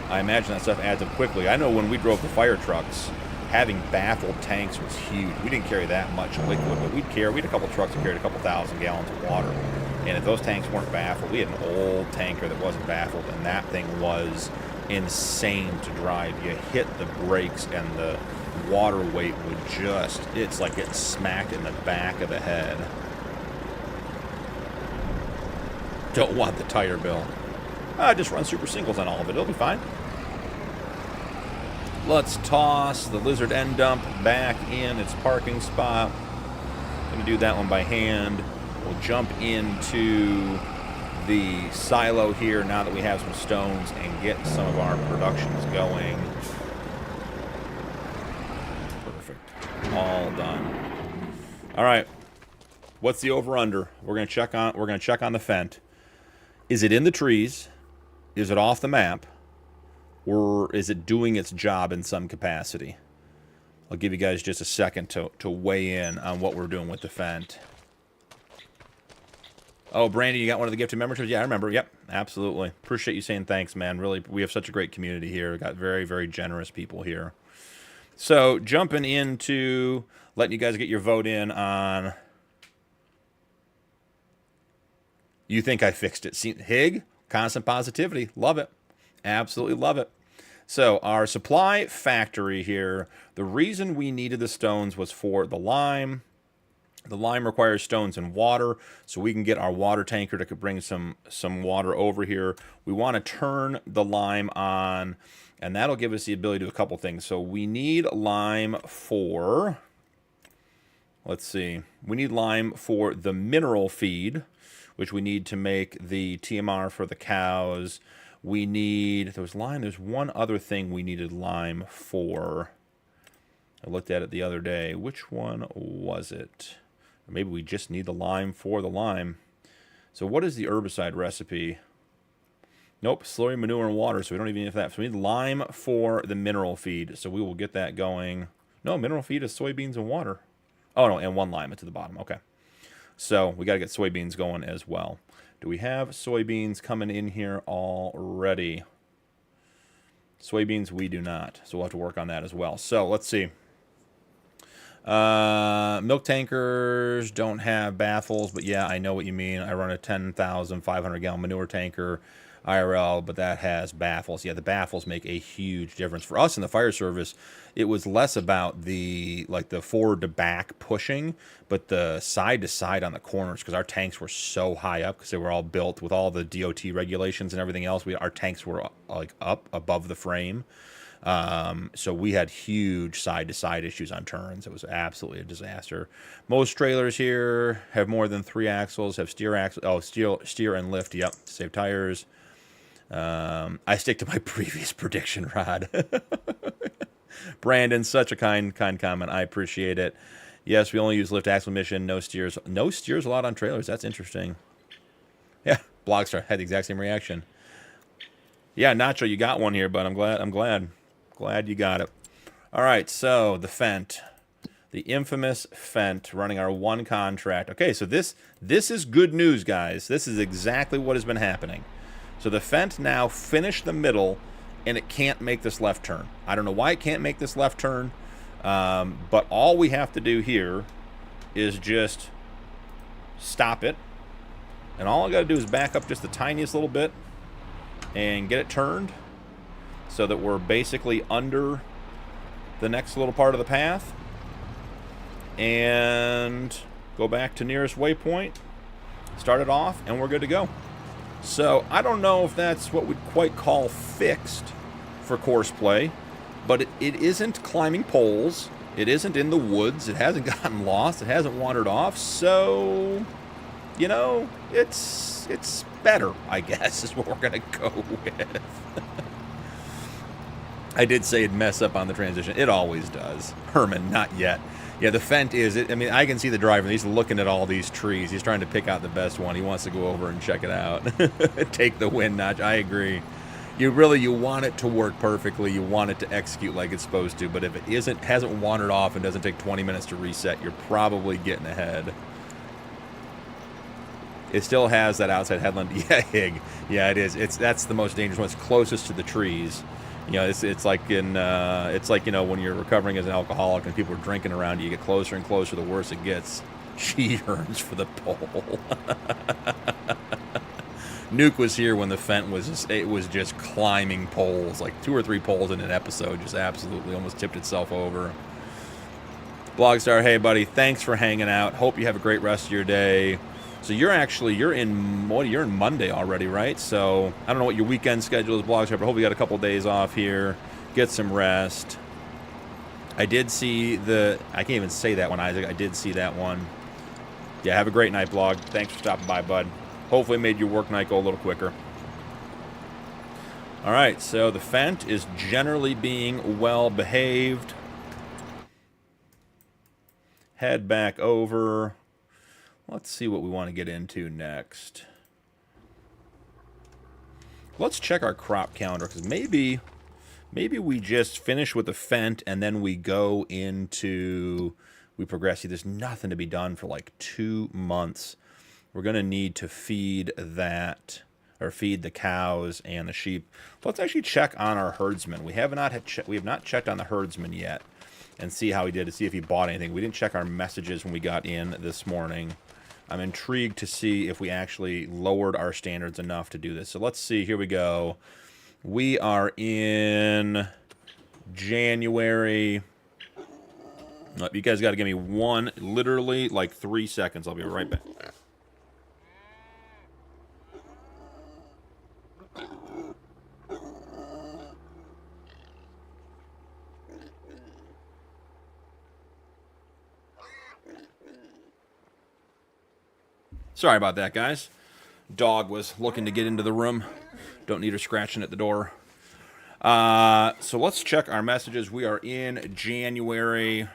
I imagine that stuff adds up quickly. I know when we drove the fire trucks, having baffled tanks was huge. We didn't carry that much liquid, but we had a couple trucks that carried a couple thousand gallons of water. And if those tanks weren't baffled, we had an old tanker that wasn't baffled, and that thing was insane to drive. You hit the brakes, and the water weight would just, it's like getting smacked in the back of the head. Don't want the tire bill. Just run super singles on all of it. It'll be fine. Let's toss the lizard end dump back in its parking spot. Going to do that one by hand. We'll jump into the silo here now that we have some stones and get some of our productions going. Perfect. All done. All right. What's the over/under? We're gonna check on the Fent. Is it in the trees? Is it off the map? Or is it doing its job in some capacity? I'll give you guys just a second to weigh in on what we're doing with the Fent. Oh, Brandy, you got one of the gifted memberships? Yeah, I remember. Yep, absolutely. Appreciate you saying thanks, man. Really, we have such a great community here. We've got very, very generous people here. So, jumping into letting you guys get your vote in on... You think I fixed it. See, Hig, constant positivity. Love it. Absolutely love it. So, our supply factory here, the reason we needed the stones was for the lime. The lime requires stones and water, so we can get our water tanker to bring some water over here. We want to turn the lime on, and that'll give us the ability to do a couple things. So we need lime for, let's see, we need lime for the mineral feed, which we need to make the TMR for the cows. We need, there was lime, there's one other thing we needed lime for. I looked at it the other day. Which one was it? Or maybe we just need the lime for the lime. So what is the herbicide recipe? Nope, slurry, manure, and water, so we don't even need that. So we need lime for the mineral feed, so we will get that going. No, mineral feed is soybeans and water. Oh, no, and one lime at the bottom. Okay. So we got to get soybeans going as well. Do we have soybeans coming in here already? Soybeans, we do not. So we'll have to work on that as well. So let's see. Milk tankers don't have baffles, but yeah, I know what you mean. I run a 10,500 gallon manure tanker IRL, but that has baffles. Yeah, the baffles make a huge difference. For us in the fire service, it was less about the forward to back pushing, but the side to side on the corners, because our tanks were so high up because they were all built with all the DOT regulations and everything else. Our tanks were like up above the frame. So we had huge side-to-side issues on turns. It was absolutely a disaster. Most trailers here have more than 3 axles, have steer axle. Oh, steer and lift. Yep, save tires. I stick to my previous prediction, Rod. Brandon, such a kind comment. I appreciate it. Yes, we only use lift axle mission, no steers. No steers allowed on trailers. That's interesting. Yeah, Blogstar had the exact same reaction. Yeah, Nacho, you got one here, but I'm glad you got it. All right, so the Fent, the infamous Fent, running our one contract. Okay, so this is good news, guys. This is exactly what has been happening. So the Fent now finished the middle, and it can't make this left turn. I don't know why it can't make this left turn, but all we have to do here is just stop it. And all I got to do is back up just the tiniest little bit and get it turned so that we're basically under the next little part of the path. And go back to nearest waypoint, start it off, and we're good to go. So I don't know if that's what we'd quite call fixed for course play, but it isn't climbing poles. It isn't in the woods. It hasn't gotten lost. It hasn't wandered off. So, you know, it's better, I guess, is what we're going to go with. I did say it'd mess up on the transition. It always does. Herman, not yet. Yeah, the Fent is, I mean, I can see the driver. He's looking at all these trees. He's trying to pick out the best one. He wants to go over and check it out. Take the win, Notch. I agree. You want it to work perfectly. You want it to execute like it's supposed to. But if it hasn't wandered off and doesn't take 20 minutes to reset, you're probably getting ahead. It still has that outside headland. Yeah, Hig. Yeah, it is. That's the most dangerous one. It's closest to the trees. You know, it's like in you know, when you're recovering as an alcoholic and people are drinking around you, you get closer and closer, the worse it gets. She earns for the pole. Nuke was here when the Fent was just climbing poles, like 2 or 3 poles in an episode, just absolutely almost tipped itself over. Blogstar, hey buddy, thanks for hanging out. Hope you have a great rest of your day. So you're in Monday already, right? So I don't know what your weekend schedule is, Blogstar, but hope you got a couple days off here. Get some rest. I did see I can't even say that one, Isaac. I did see that one. Yeah, have a great night, Blog. Thanks for stopping by, bud. Hopefully made your work night go a little quicker. All right, so the Fent is generally being well behaved. Head back over. Let's see what we want to get into next. Let's check our crop calendar, because maybe we just finish with the Fent and then we go into, we progress. See, there's nothing to be done for like 2 months. We're going to need to feed that, or feed the cows and the sheep. Let's actually check on our herdsman. We have not checked on the herdsman yet and see how he did, to see if he bought anything. We didn't check our messages when we got in this morning. I'm intrigued to see if we actually lowered our standards enough to do this. So let's see. Here we go. We are in January. You guys got to give me literally like 3 seconds. I'll be right back. Sorry about that, guys. Dog was looking to get into the room. Don't need her scratching at the door. So let's check our messages. We are in January.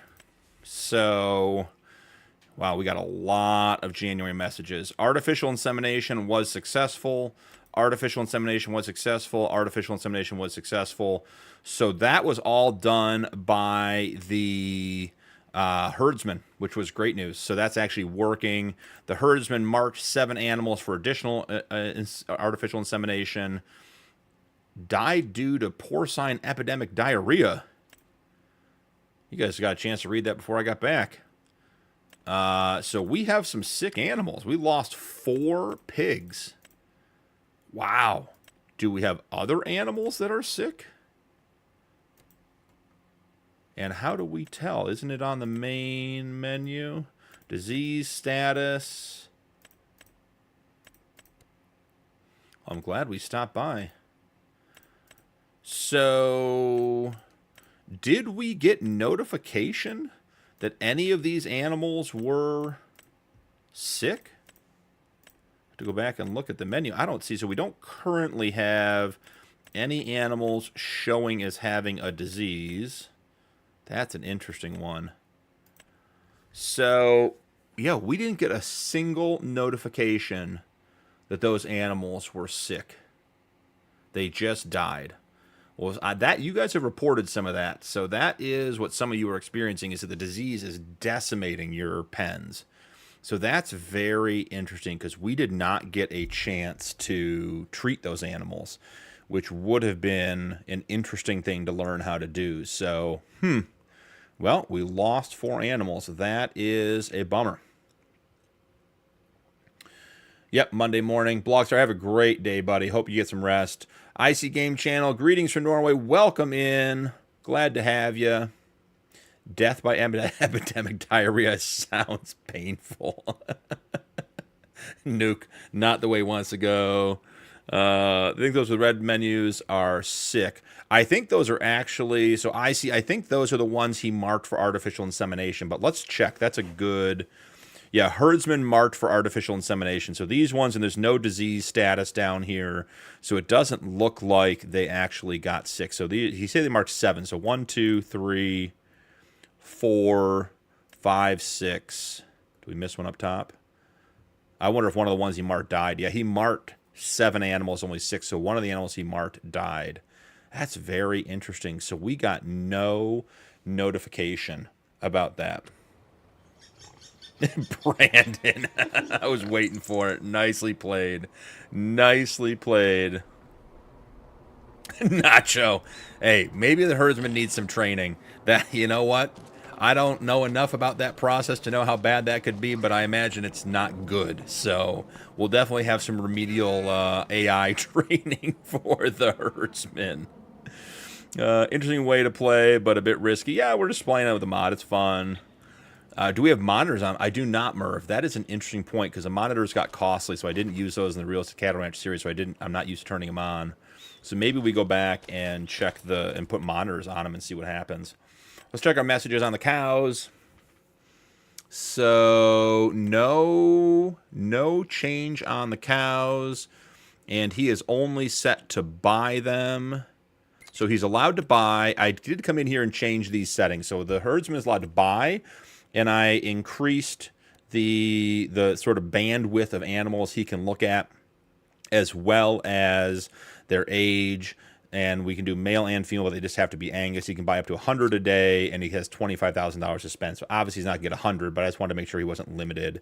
So, wow, we got a lot of January messages. Artificial insemination was successful. Artificial insemination was successful. Artificial insemination was successful. So that was all done by the herdsman, which was great news. So that's actually working. The herdsman marked 7 animals for additional artificial insemination. Died due to porcine epidemic diarrhea. You guys got a chance to read that before I got back. So we have some sick animals. We lost 4 pigs. Wow. Do we have other animals that are sick? And how do we tell? Isn't it on the main menu? Disease status. I'm glad we stopped by. So, did we get notification that any of these animals were sick? I have to go back and look at the menu. I don't see. So we don't currently have any animals showing as having a disease. That's an interesting one. So, yeah, we didn't get a single notification that those animals were sick. They just died. Well, that you guys have reported some of that. So that is what some of you are experiencing, is that the disease is decimating your pens. So that's very interesting because we did not get a chance to treat those animals, which would have been an interesting thing to learn how to do. So, well, we lost 4 animals. That is a bummer. Yep, Monday morning. Blogstar, have a great day, buddy. Hope you get some rest. Icy Game Channel, greetings from Norway. Welcome in. Glad to have you. Death by epidemic diarrhea sounds painful. Nuke, not the way he wants to go. I think those with red menus are sick. I think those are actually, so I think those are the ones he marked for artificial insemination, but let's check. That's a good... Yeah, herdsman marked for artificial insemination. So these ones, and there's no disease status down here, so it doesn't look like they actually got sick. So he said they marked 7. So 1, 2, 3, 4, 5, 6. Do we miss one up top? I wonder if one of the ones he marked died. Yeah, he marked 7 animals, only 6. So one of the animals he marked died. That's very interesting. So we got no notification about that. Brandon, I was waiting for it. Nicely played. Nicely played. Nacho. Hey, maybe the herdsman needs some training. That, you know what? I don't know enough about that process to know how bad that could be, but I imagine it's not good. So we'll definitely have some remedial AI training for the herdsman. Interesting way to play, but a bit risky. Yeah, we're just playing it with a mod. It's fun. Do we have monitors on? I do not, Merv. That is an interesting point because the monitors got costly, so I didn't use those in the Realistic Cattle Ranch series, so I'm not used to turning them on. So maybe we go back and check and put monitors on them and see what happens. Let's check our messages on the cows. So no change on the cows, and he is only set to buy them. So he's allowed to buy. I did come in here and change these settings. So the herdsman is allowed to buy. And I increased the sort of bandwidth of animals he can look at, as well as their age. And we can do male and female, but they just have to be Angus. He can buy up to 100 a day, and he has $25,000 to spend. So obviously he's not going to get 100, but I just wanted to make sure he wasn't limited.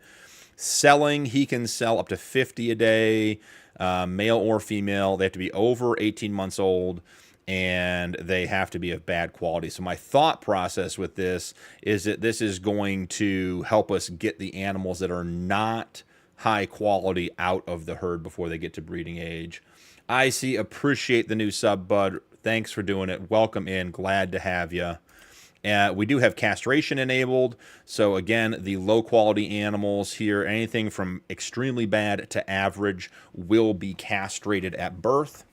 Selling, he can sell up to 50 a day, male or female. They have to be over 18 months old. And they have to be of bad quality. So my thought process with this is that this is going to help us get the animals that are not high quality out of the herd before they get to breeding age. Icy, appreciate the new sub, bud. Thanks for doing it. Welcome in. Glad to have you. We do have castration enabled. So again, the low quality animals here, anything from extremely bad to average, will be castrated at birth,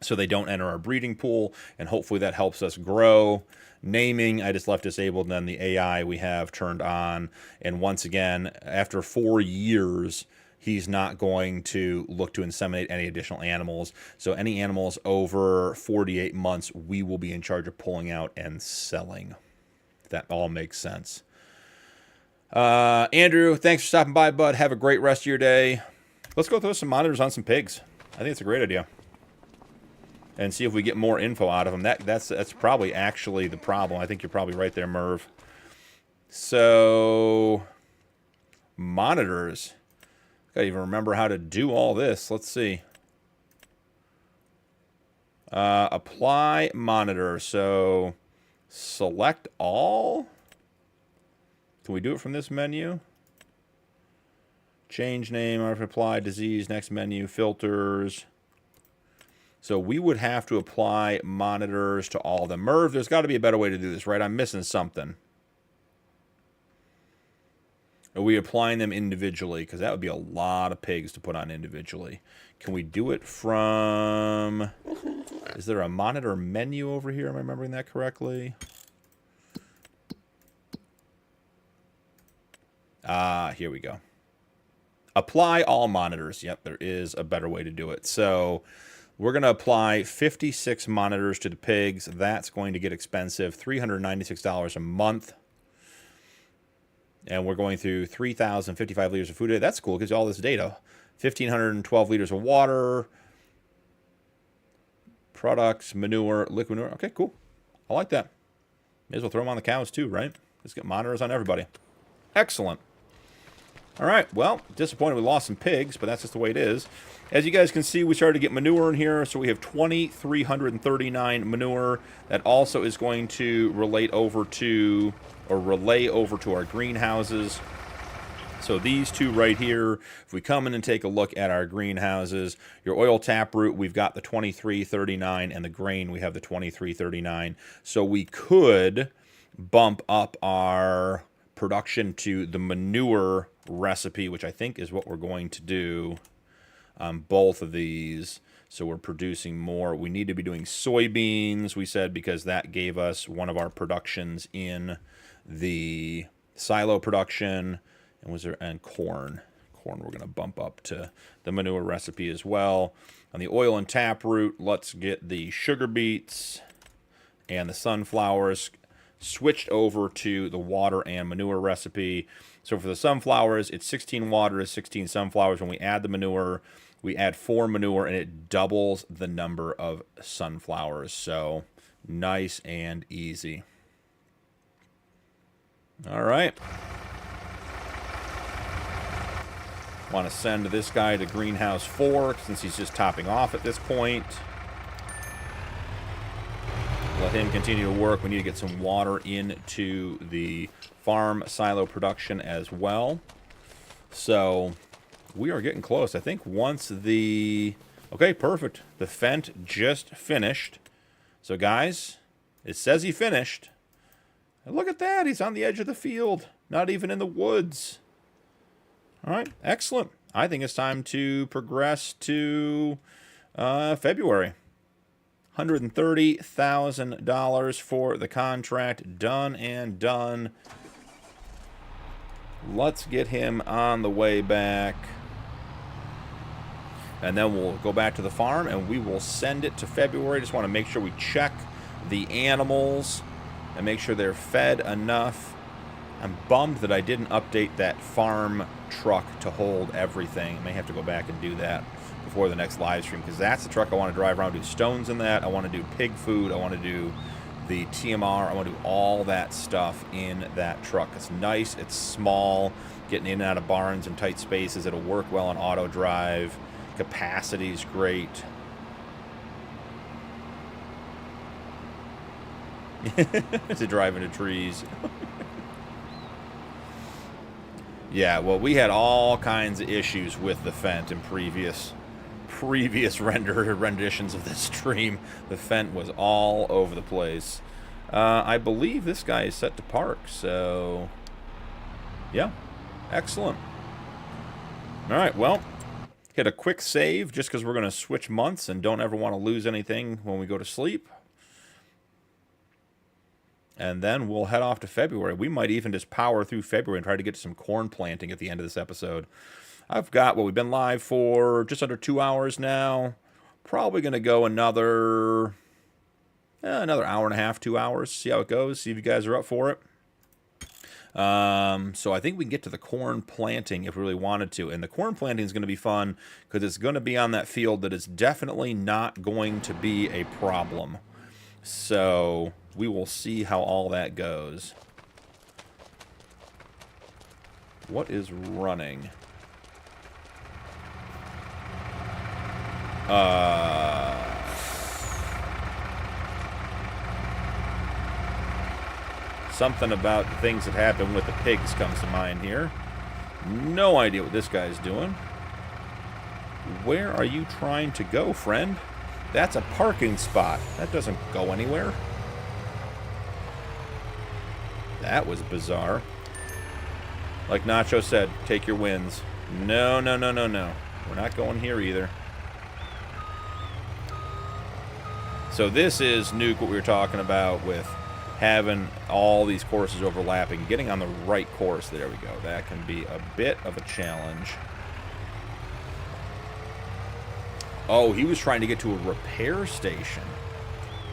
so they don't enter our breeding pool, and hopefully that helps us grow. Naming, I just left disabled, and then the AI we have turned on. And once again, after 4 years, he's not going to look to inseminate any additional animals. So any animals over 48 months, we will be in charge of pulling out and selling. That all makes sense. Andrew, thanks for stopping by, bud. Have a great rest of your day. Let's go throw some monitors on some pigs. I think it's a great idea. And see if we get more info out of them. That's probably actually the problem. I think you're probably right there, Merv. So, monitors. I can't even remember how to do all this. Let's see. Apply monitor. So, select all. Can we do it from this menu? Change name, apply disease, next menu, filters. So we would have to apply monitors to all of them. Merv, there's got to be a better way to do this, right? I'm missing something. Are we applying them individually? Because that would be a lot of pigs to put on individually. Can we do it from... Is there a monitor menu over here? Am I remembering that correctly? Here we go. Apply all monitors. Yep, there is a better way to do it. So... we're going to apply 56 monitors to the pigs. That's going to get expensive, $396 a month. And we're going through 3,055 liters of food a day. That's cool, because all this data. 1,512 liters of water. Products, manure, liquid manure. Okay, cool. I like that. May as well throw them on the cows too, right? Let's get monitors on everybody. Excellent. All right, well, disappointed we lost some pigs, but that's just the way it is. As you guys can see, we started to get manure in here, so we have 2,339 manure. That also is going to relay over to our greenhouses. So these two right here, if we come in and take a look at our greenhouses, your oil taproot, we've got the 2339, and the grain, we have the 2339. So we could bump up our production to the manure recipe, which I think is what we're going to do on both of these. So we're producing more. We need to be doing soybeans, we said, because that gave us one of our productions in the silo production. And corn. Corn we're going to bump up to the manure recipe as well. On the oil and taproot, let's get the sugar beets and the sunflowers switched over to the water and manure recipe. So for the sunflowers, it's 16 water to 16 sunflowers. When we add the manure, we add 4 manure, and it doubles the number of sunflowers. So nice and easy. All right. Want to send this guy to greenhouse 4 since he's just topping off at this point. Let him continue to work. We need to get some water into the farm silo production as well. So we are getting close. I think once the... Okay, perfect. The Fent just finished. So guys, it says he finished. And look at that. He's on the edge of the field. Not even in the woods. All right, excellent. I think it's time to progress to February. $130,000 for the contract. Done and done. Let's get him on the way back. And then we'll go back to the farm and we will send it to February. Just want to make sure we check the animals and make sure they're fed enough. I'm bummed that I didn't update that farm truck to hold everything. I may have to go back and do that before the next live stream, because that's the truck I want to drive around, do stones in that. I want to do pig food. I want to do the TMR. I want to do all that stuff in that truck. It's nice. It's small. Getting in and out of barns and tight spaces. It'll work well on auto drive. Capacity's great. To drive into trees. Yeah, well, we had all kinds of issues with the Fent in previous renditions of this stream. The Fent was all over the place. I believe this guy is set to park, so yeah, excellent. All right, well, hit a quick save just because we're going to switch months and don't ever want to lose anything when we go to sleep. And then we'll head off to February. We might even just power through February and try to get to some corn planting at the end of this episode. I've got, we've been live for just under 2 hours now. Probably going to go another hour and a half, 2 hours. See how it goes. See if you guys are up for it. So I think we can get to the corn planting if we really wanted to. And the corn planting is going to be fun because it's going to be on that field that is definitely not going to be a problem. So we will see how all that goes. What is running? Something about things that happen with the pigs comes to mind here. No idea what this guy's doing. Where are you trying to go, friend? That's a parking spot. That doesn't go anywhere. That was bizarre. Like Nacho said, take your wins. No, no, no, no, no. We're not going here either. So this is, Nuke, what we were talking about with having all these courses overlapping. Getting on the right course, there we go. That can be a bit of a challenge. Oh, he was trying to get to a repair station.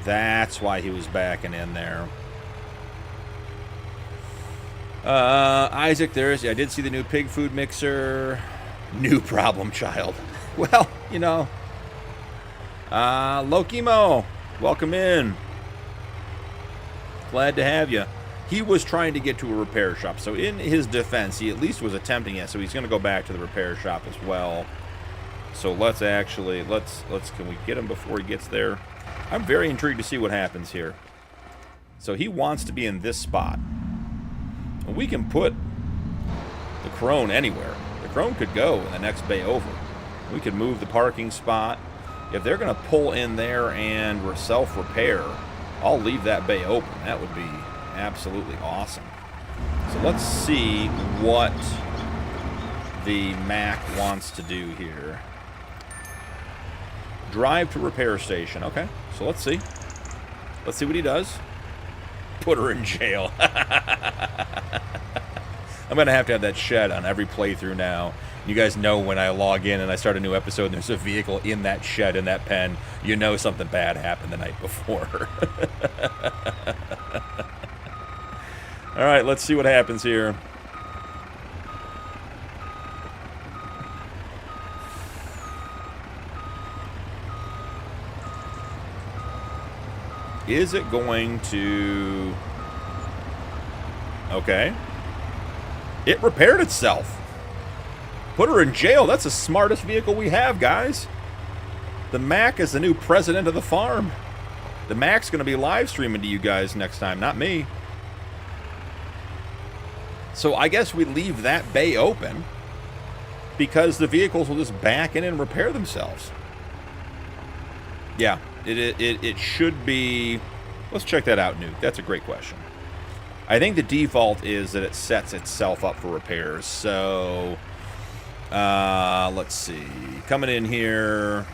That's why he was backing in there. Isaac, I did see the new pig food mixer. New problem child. Well, you know, Lokimo, welcome in. Glad to have you. He was trying to get to a repair shop, so in his defense, he at least was attempting it, so he's going to go back to the repair shop as well. So let's actually, can we get him before he gets there? I'm very intrigued to see what happens here. So he wants to be in this spot. And we can put the crone anywhere. The crone could go in the next bay over. We could move the parking spot. If they're going to pull in there and self-repair, I'll leave that bay open. That would be absolutely awesome. So let's see what the Mac wants to do here. Drive to repair station. Okay, so let's see. Let's see what he does. Put her in jail. I'm going to have that shed on every playthrough now. You guys know when I log in and I start a new episode and there's a vehicle in that shed, in that pen, you know something bad happened the night before. All right, let's see what happens here. Is it going to... Okay. It repaired itself. Put her in jail. That's the smartest vehicle we have, guys. The Mac is the new president of the farm. The Mac's going to be live streaming to you guys next time, not me. So I guess we leave that bay open because the vehicles will just back in and repair themselves. Yeah, it should be... Let's check that out, Nuke. That's a great question. I think the default is that it sets itself up for repairs. So, let's see. Coming in here,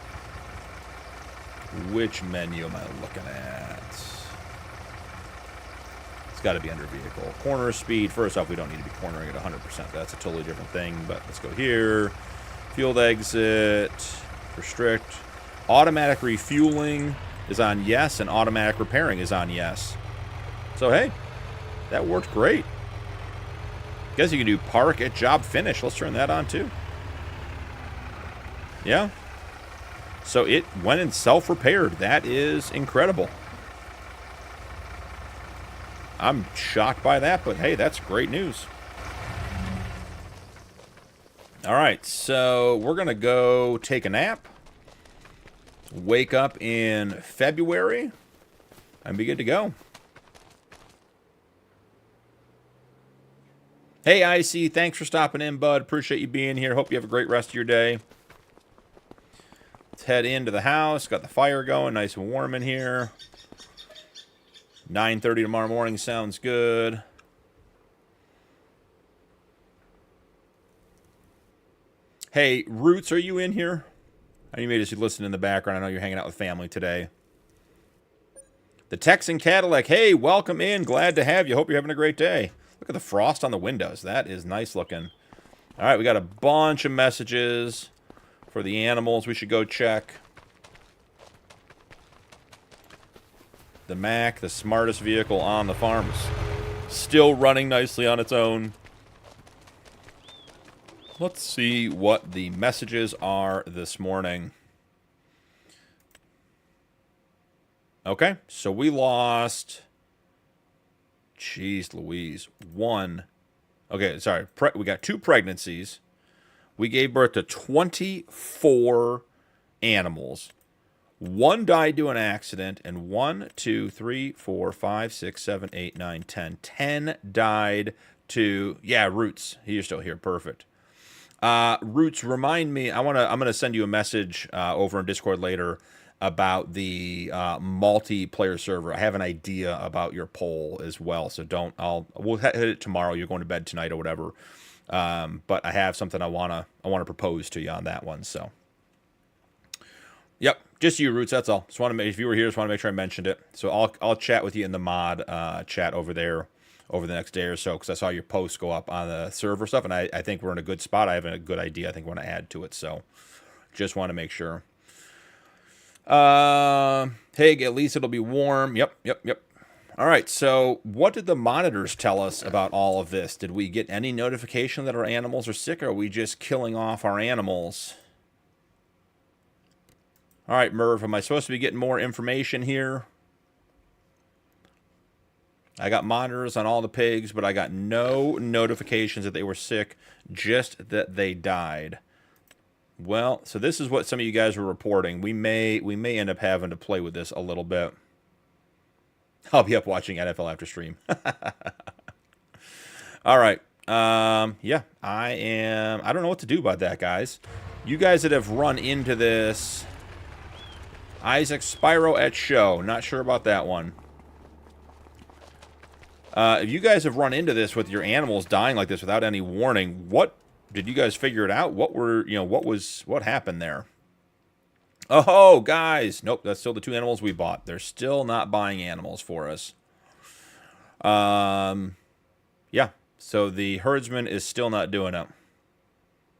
which menu am I looking at? It's got to be under vehicle. Corner speed. First off, we don't need to be cornering at 100%. That's a totally different thing. But let's go here. Field exit. Restrict. Automatic refueling is on yes, and automatic repairing is on yes. So, hey. That worked great. Guess you can do park at job finish. Let's turn that on too. Yeah. So it went and self-repaired. That is incredible. I'm shocked by that, but hey, that's great news. All right, so we're going to go take a nap. Wake up in February and be good to go. Hey, IC, thanks for stopping in, bud. Appreciate you being here. Hope you have a great rest of your day. Let's head into the house. Got the fire going. Nice and warm in here. 9:30 tomorrow morning sounds good. Hey, Roots, are you in here? You may just listen in the background. I know you're hanging out with family today. The Texan Cadillac. Hey, welcome in. Glad to have you. Hope you're having a great day. Look at the frost on the windows. That is nice looking. All right, we got a bunch of messages for the animals we should go check. The Mac, the smartest vehicle on the farm, is still running nicely on its own. Let's see what the messages are this morning. Okay, so we lost... Jeez Louise. One. Okay, sorry. We got 2 pregnancies. We gave birth to 24 animals. 1 died to an accident, and 1, 2, 3, 4, 5, 6, 7, 8, 9, 10. 10 died to... Yeah, Roots. You're still here. Perfect. Roots, remind me. I'm gonna send you a message over in Discord later about the multiplayer server. I have an idea about your poll as well, so we'll hit it tomorrow. You're going to bed tonight or whatever. But I have something I wanna propose to you on that one. So, yep, just you, Roots. That's all. Just want to make, if you were here, just want to make sure I mentioned it. So I'll chat with you in the mod chat over there over the next day or so, because I saw your post go up on the server stuff, and I think we're in a good spot. I have a good idea. I think we want to add to it. So just want to make sure. Hey, at least it'll be warm. Yep. All right, so what did the monitors tell us about all of this? Did we get any notification that our animals are sick, or are we just killing off our animals? All right, Merv, am I supposed to be getting more information here? I got monitors on all the pigs, but I got no notifications that they were sick, just that they died. Well, so this is what some of you guys were reporting. We may end up having to play with this a little bit. I'll be up watching NFL after stream. All right. Yeah, I don't know what to do about that, guys. You guys that have run into this. Isaac Spyro at Show. Not sure about that one. If you guys have run into this with your animals dying like this without any warning, what did you guys figure it out? What happened there? Oh, guys. Nope, that's still the 2 animals we bought. They're still not buying animals for us. Yeah. So the herdsman is still not doing it.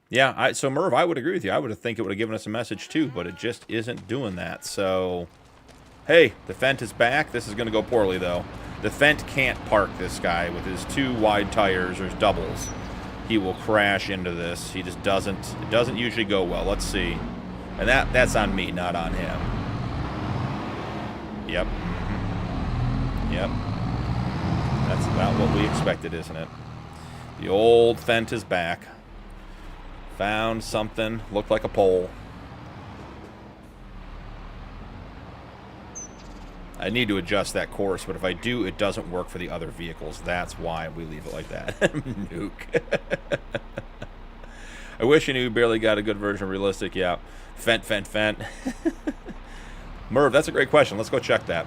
Yeah, so Merv, I would agree with you. I would think it would have given us a message too, but it just isn't doing that. So, hey, the Fent is back. This is going to go poorly, though. The Fent can't park this guy with his 2 wide tires or his doubles. He will crash into this. He just doesn't. It doesn't usually go well. Let's see. And that's on me, not on him. Yep. Yep. That's about what we expected, isn't it? The old Fent is back. Found something. Looked like a pole. I need to adjust that course, but if I do, it doesn't work for the other vehicles. That's why we leave it like that. Nuke. I wish I knew barely got a good version of realistic. Yeah. Fent. Merv, that's a great question. Let's go check that.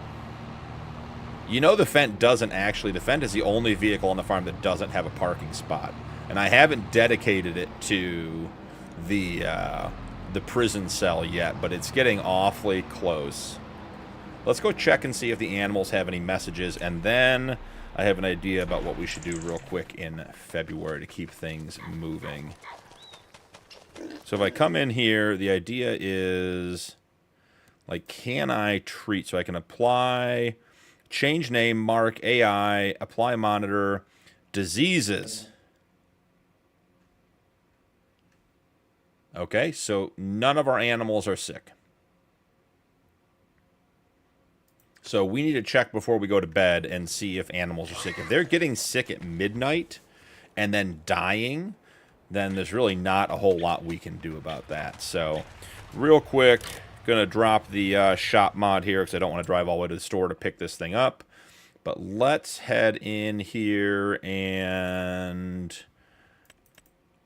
You know the Fent doesn't actually... The Fent is the only vehicle on the farm that doesn't have a parking spot. And I haven't dedicated it to the prison cell yet, but it's getting awfully close. Let's go check and see if the animals have any messages, and then I have an idea about what we should do real quick in February to keep things moving. So if I come in here, the idea is, like, can I treat? So I can apply, change name, mark, AI, apply monitor, diseases. Okay, so none of our animals are sick. So we need to check before we go to bed and see if animals are sick. If they're getting sick at midnight and then dying, then there's really not a whole lot we can do about that. So real quick, going to drop the shop mod here because I don't want to drive all the way to the store to pick this thing up. But let's head in here, and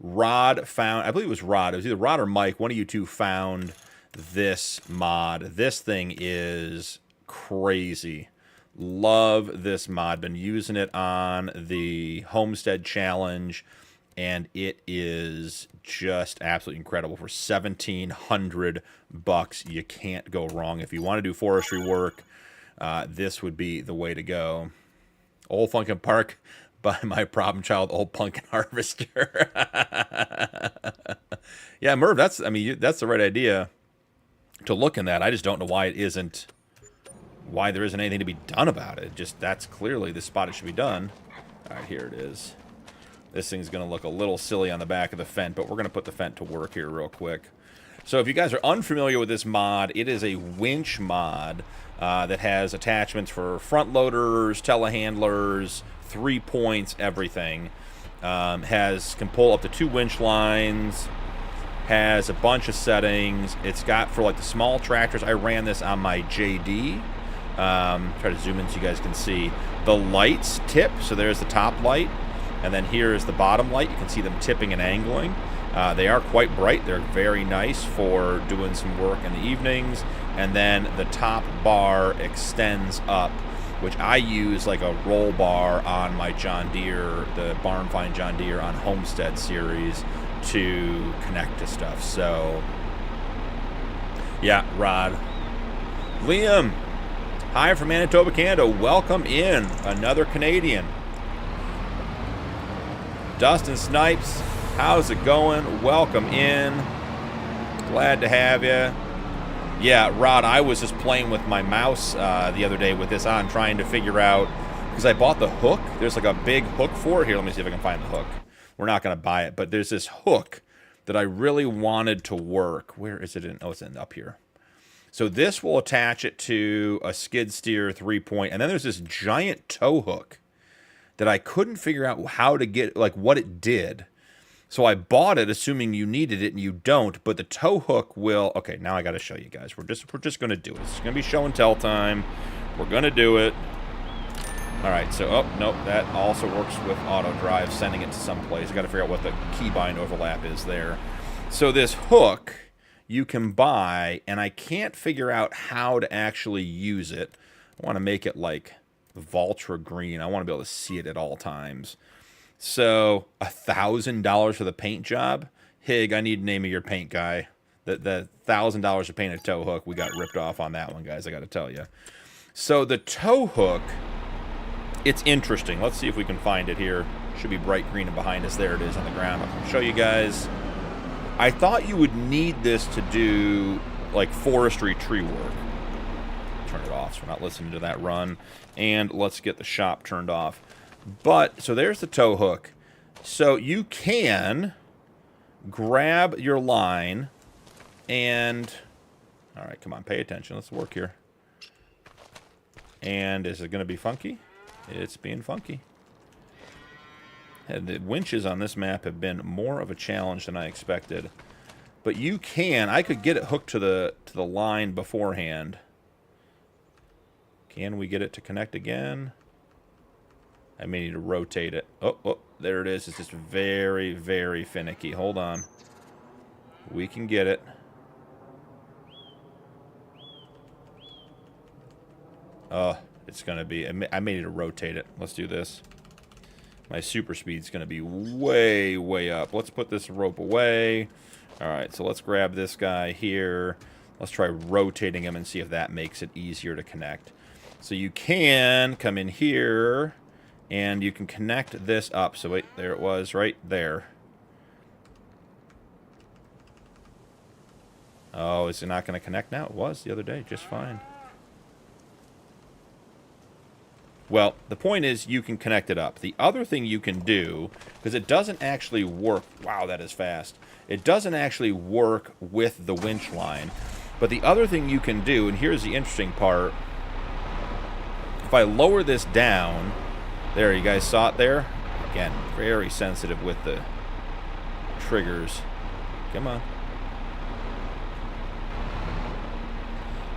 Rod found, I believe it was Rod. It was either Rod or Mike. One of you two found this mod. This thing is crazy. Love this mod. Been using it on the Homestead Challenge, and it is just absolutely incredible. For $1,700, you can't go wrong. If you want to do forestry work, this would be the way to go. Old Punkin Park by my problem child, Old Punkin Harvester. Yeah, Merv, that's the right idea to look in that. I just don't know why there isn't anything to be done about it. Just, that's clearly the spot it should be done. All right, here it is. This thing's going to look a little silly on the back of the Fent, but we're going to put the Fent to work here real quick. So if you guys are unfamiliar with this mod, it is a winch mod that has attachments for front loaders, telehandlers, 3 points, everything. Can pull up to 2 winch lines, has a bunch of settings. It's got, for like the small tractors, I ran this on my JD. Try to zoom in so you guys can see. The lights tip, so there's the top light, and then here is the bottom light. You can see them tipping and angling. They are quite bright. They're very nice for doing some work in the evenings. And then the top bar extends up, which I use like a roll bar on my John Deere, the Barn Find John Deere on Homestead series, to connect to stuff. So, yeah, Rod. Liam, hi from Manitoba, Canada. Welcome in. Another Canadian. Dustin Snipes, how's it going? Welcome in. Glad to have you. Yeah, Rod, I was just playing with my mouse the other day with this on, trying to figure out, because I bought the hook. There's like a big hook for it. Here, let me see if I can find the hook. We're not going to buy it, but there's this hook that I really wanted to work. Where is it? Oh, it's up here. So this will attach it to a skid steer 3-point, and then there's this giant tow hook that I couldn't figure out how to get, like what it did. So I bought it assuming you needed it, and you don't, but the tow hook will... Okay, now I got to show you guys. We're just going to do it. It's going to be show and tell time. We're going to do it. All right, so, oh, nope, that also works with auto drive, sending it to someplace. I got to figure out what the keybind overlap is there. So this hook you can buy, and I can't figure out how to actually use it. I want to make it like Valtra green. I want to be able to see it at all times. So $1,000 for the paint job? Hig, I need the name of your paint guy. The $1,000 to paint a tow hook, we got ripped off on that one, guys, I got to tell you. So the tow hook... It's interesting. Let's see if we can find it here. Should be bright green and behind us. There it is on the ground. I'll show you guys. I thought you would need this to do like forestry tree work. Turn it off so we're not listening to that run. And let's get the shop turned off. But, so there's the tow hook. So you can grab your line and... Alright, come on, pay attention. Let's work here. And is it going to be funky? It's being funky. And the winches on this map have been more of a challenge than I expected. But you can... I could get it hooked to the line beforehand. Can we get it to connect again? I may need to rotate it. Oh, there it is. It's just very, very finicky. Hold on. We can get it. It's going to be... I may need to rotate it. Let's do this. My super speed's going to be way, way up. Let's put this rope away. Alright, so let's grab this guy here. Let's try rotating him and see if that makes it easier to connect. So you can come in here, and you can connect this up. So wait, there it was, right there. Oh, is it not going to connect now? It was the other day, just fine. Well, the point is you can connect it up. The other thing you can do, because it doesn't actually work... Wow, that is fast. It doesn't actually work with the winch line. But the other thing you can do, and here's the interesting part. If I lower this down... There, you guys saw it there? Again, very sensitive with the triggers. Come on.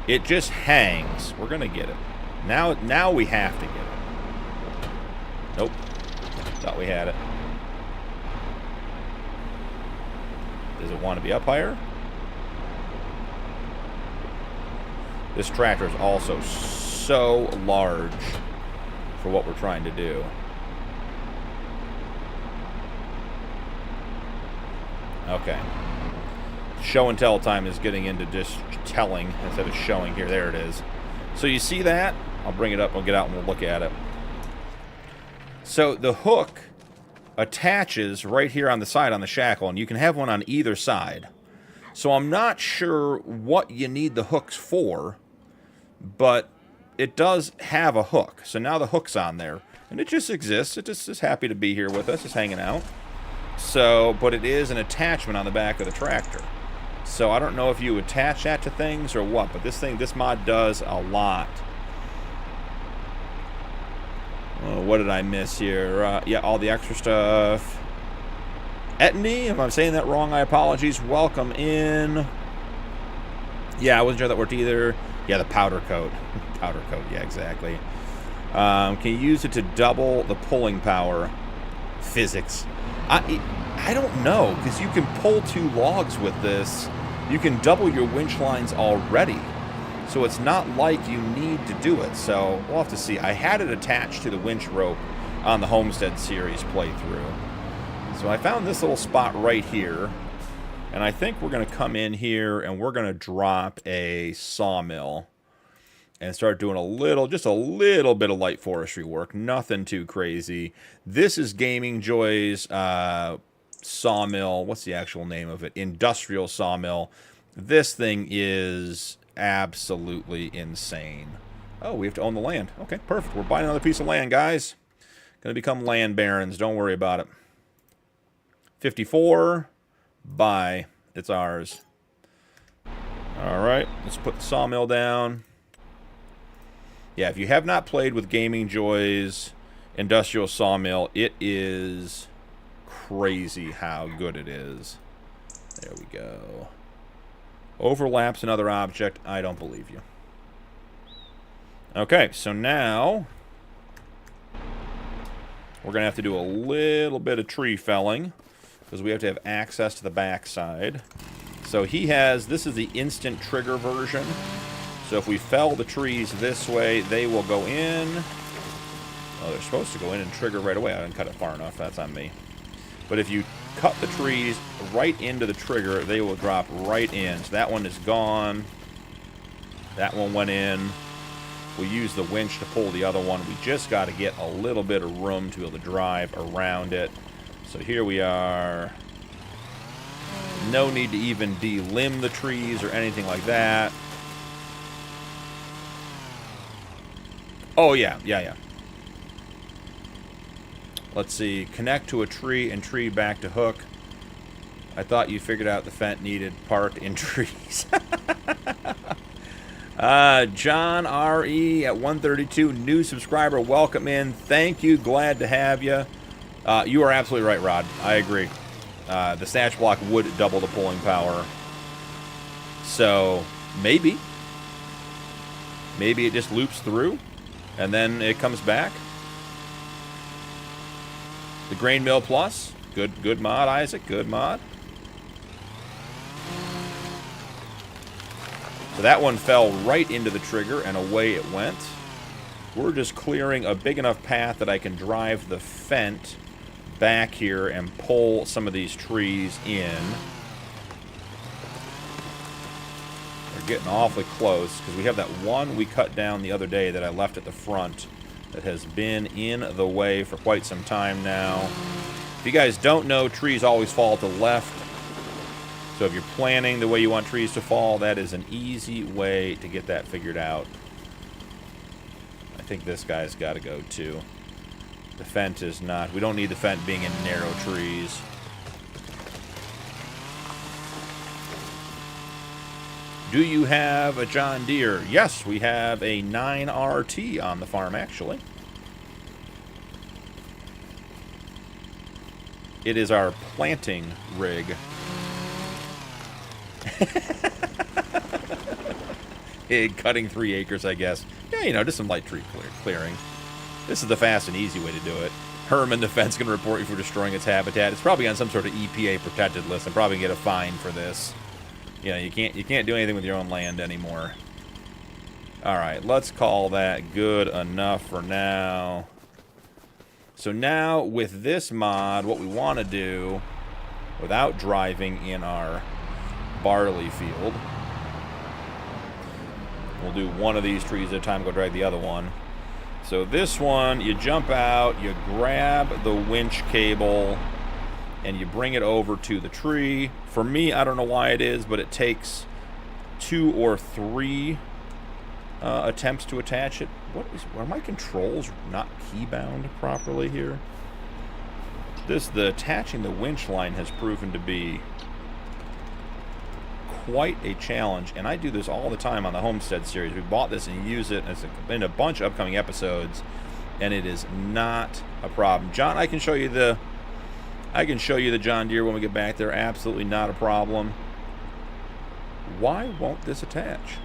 It just hangs. We're going to get it. Now we have to get it. Nope. Thought we had it. Does it want to be up higher? This tractor is also so large for what we're trying to do. Okay. Show and tell time is getting into just telling instead of showing here. There it is. So you see that? I'll bring it up, we'll get out and we'll look at it. So the hook attaches right here on the side on the shackle, and you can have one on either side. So I'm not sure what you need the hooks for, but it does have a hook. So now the hook's on there, and it just exists. It just is happy to be here with us, just hanging out. So, but it is an attachment on the back of the tractor. So I don't know if you attach that to things or what, but this mod does a lot. Oh, what did I miss here? Yeah, all the extra stuff. Etany, if I'm saying that wrong, I apologize. Welcome in. Yeah, I wasn't sure that worked either. Yeah, the powder coat. Powder coat, yeah, exactly. Can you use it to double the pulling power? Physics. I don't know, because you can pull 2 logs with this. You can double your winch lines already. So it's not like you need to do it. So we'll have to see. I had it attached to the winch rope on the Homestead Series playthrough. So I found this little spot right here. And I think we're going to come in here and we're going to drop a sawmill and start doing just a little bit of light forestry work. Nothing too crazy. This is Gaming Joy's sawmill. What's the actual name of it? Industrial sawmill. This thing is absolutely insane. Oh, we have to own the land. Okay, perfect. We're buying another piece of land, guys. Gonna become land barons. Don't worry about it. 54. Buy. It's ours. Alright, let's put the sawmill down. Yeah, if you have not played with Gaming Joy's industrial sawmill, it is crazy how good it is. There we go. Overlaps another object. I don't believe you. Okay, so now we're going to have to do a little bit of tree felling because we have to have access to the backside. So he has, this is the instant trigger version. So if we fell the trees this way, they will go in. Oh, they're supposed to go in and trigger right away. I didn't cut it far enough. That's on me. But if you cut the trees right into the trigger, they will drop right in. So that one is gone. That one went in. We'll use the winch to pull the other one. We just got to get a little bit of room to be able to drive around it. So here we are. No need to even de-limb the trees or anything like that. Oh, yeah. Let's see. Connect to a tree and tree back to hook. I thought you figured out the Fent needed parked in trees. John R.E. at 132, new subscriber. Welcome in. Thank you. Glad to have you. You are absolutely right, Rod. I agree. The snatch block would double the pulling power. So, maybe. Maybe it just loops through, and then it comes back. The Grain Mill Plus. Good mod, Isaac. Good mod. So that one fell right into the trigger, and away it went. We're just clearing a big enough path that I can drive the Fent back here and pull some of these trees in. We're getting awfully close, because we have that one we cut down the other day that I left at the front that has been in the way for quite some time now. If you guys don't know, trees always fall to the left. So if you're planning the way you want trees to fall, that is an easy way to get that figured out. I think this guy's got to go too. The Fent is not. We don't need the Fent being in narrow trees. Do you have a John Deere? Yes, we have a 9RT on the farm, actually. It is our planting rig. Cutting 3 acres, I guess. Yeah, you know, just some light tree clearing. This is the fast and easy way to do it. Herman, the Fent's going to report you for destroying its habitat. It's probably on some sort of EPA protected list. I'm probably going to get a fine for this. You know, you can't do anything with your own land anymore. All right, let's call that good enough for now. So now with this mod, what we want to do, without driving in our barley field, we'll do one of these trees at a time, go drag the other one. So this one, you jump out, you grab the winch cable, and you bring it over to the tree. For me, I don't know why it is, but it takes 2 or 3 attempts to attach it. Are my controls not keybound properly here? The attaching the winch line has proven to be quite a challenge, and I do this all the time on the Homestead series. We bought this and use it in a bunch of upcoming episodes, and it is not a problem. John, I can show you the John Deere when we get back there. Absolutely not a problem. Why won't this attach?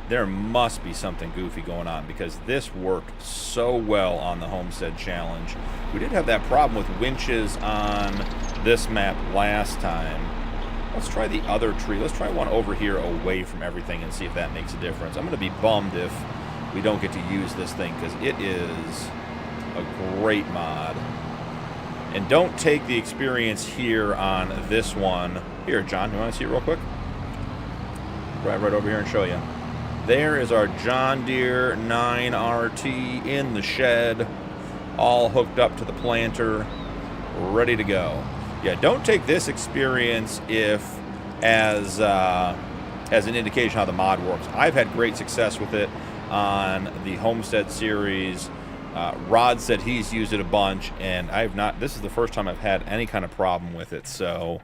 There must be something goofy going on, because this worked so well on the Homestead Challenge. We did have that problem with winches on this map last time. Let's try the other tree. Let's try one over here away from everything and see if that makes a difference. I'm going to be bummed if we don't get to use this thing, because it is a great mod. And don't take the experience here on this one. Here, John, you want to see it real quick? Drive right over here and show you. There is our John Deere 9RT in the shed, all hooked up to the planter, ready to go. Yeah, don't take this experience as an indication how the mod works. I've had great success with it on the Homestead series. Rod said he's used it a bunch, and I've not. This is the first time I've had any kind of problem with it. So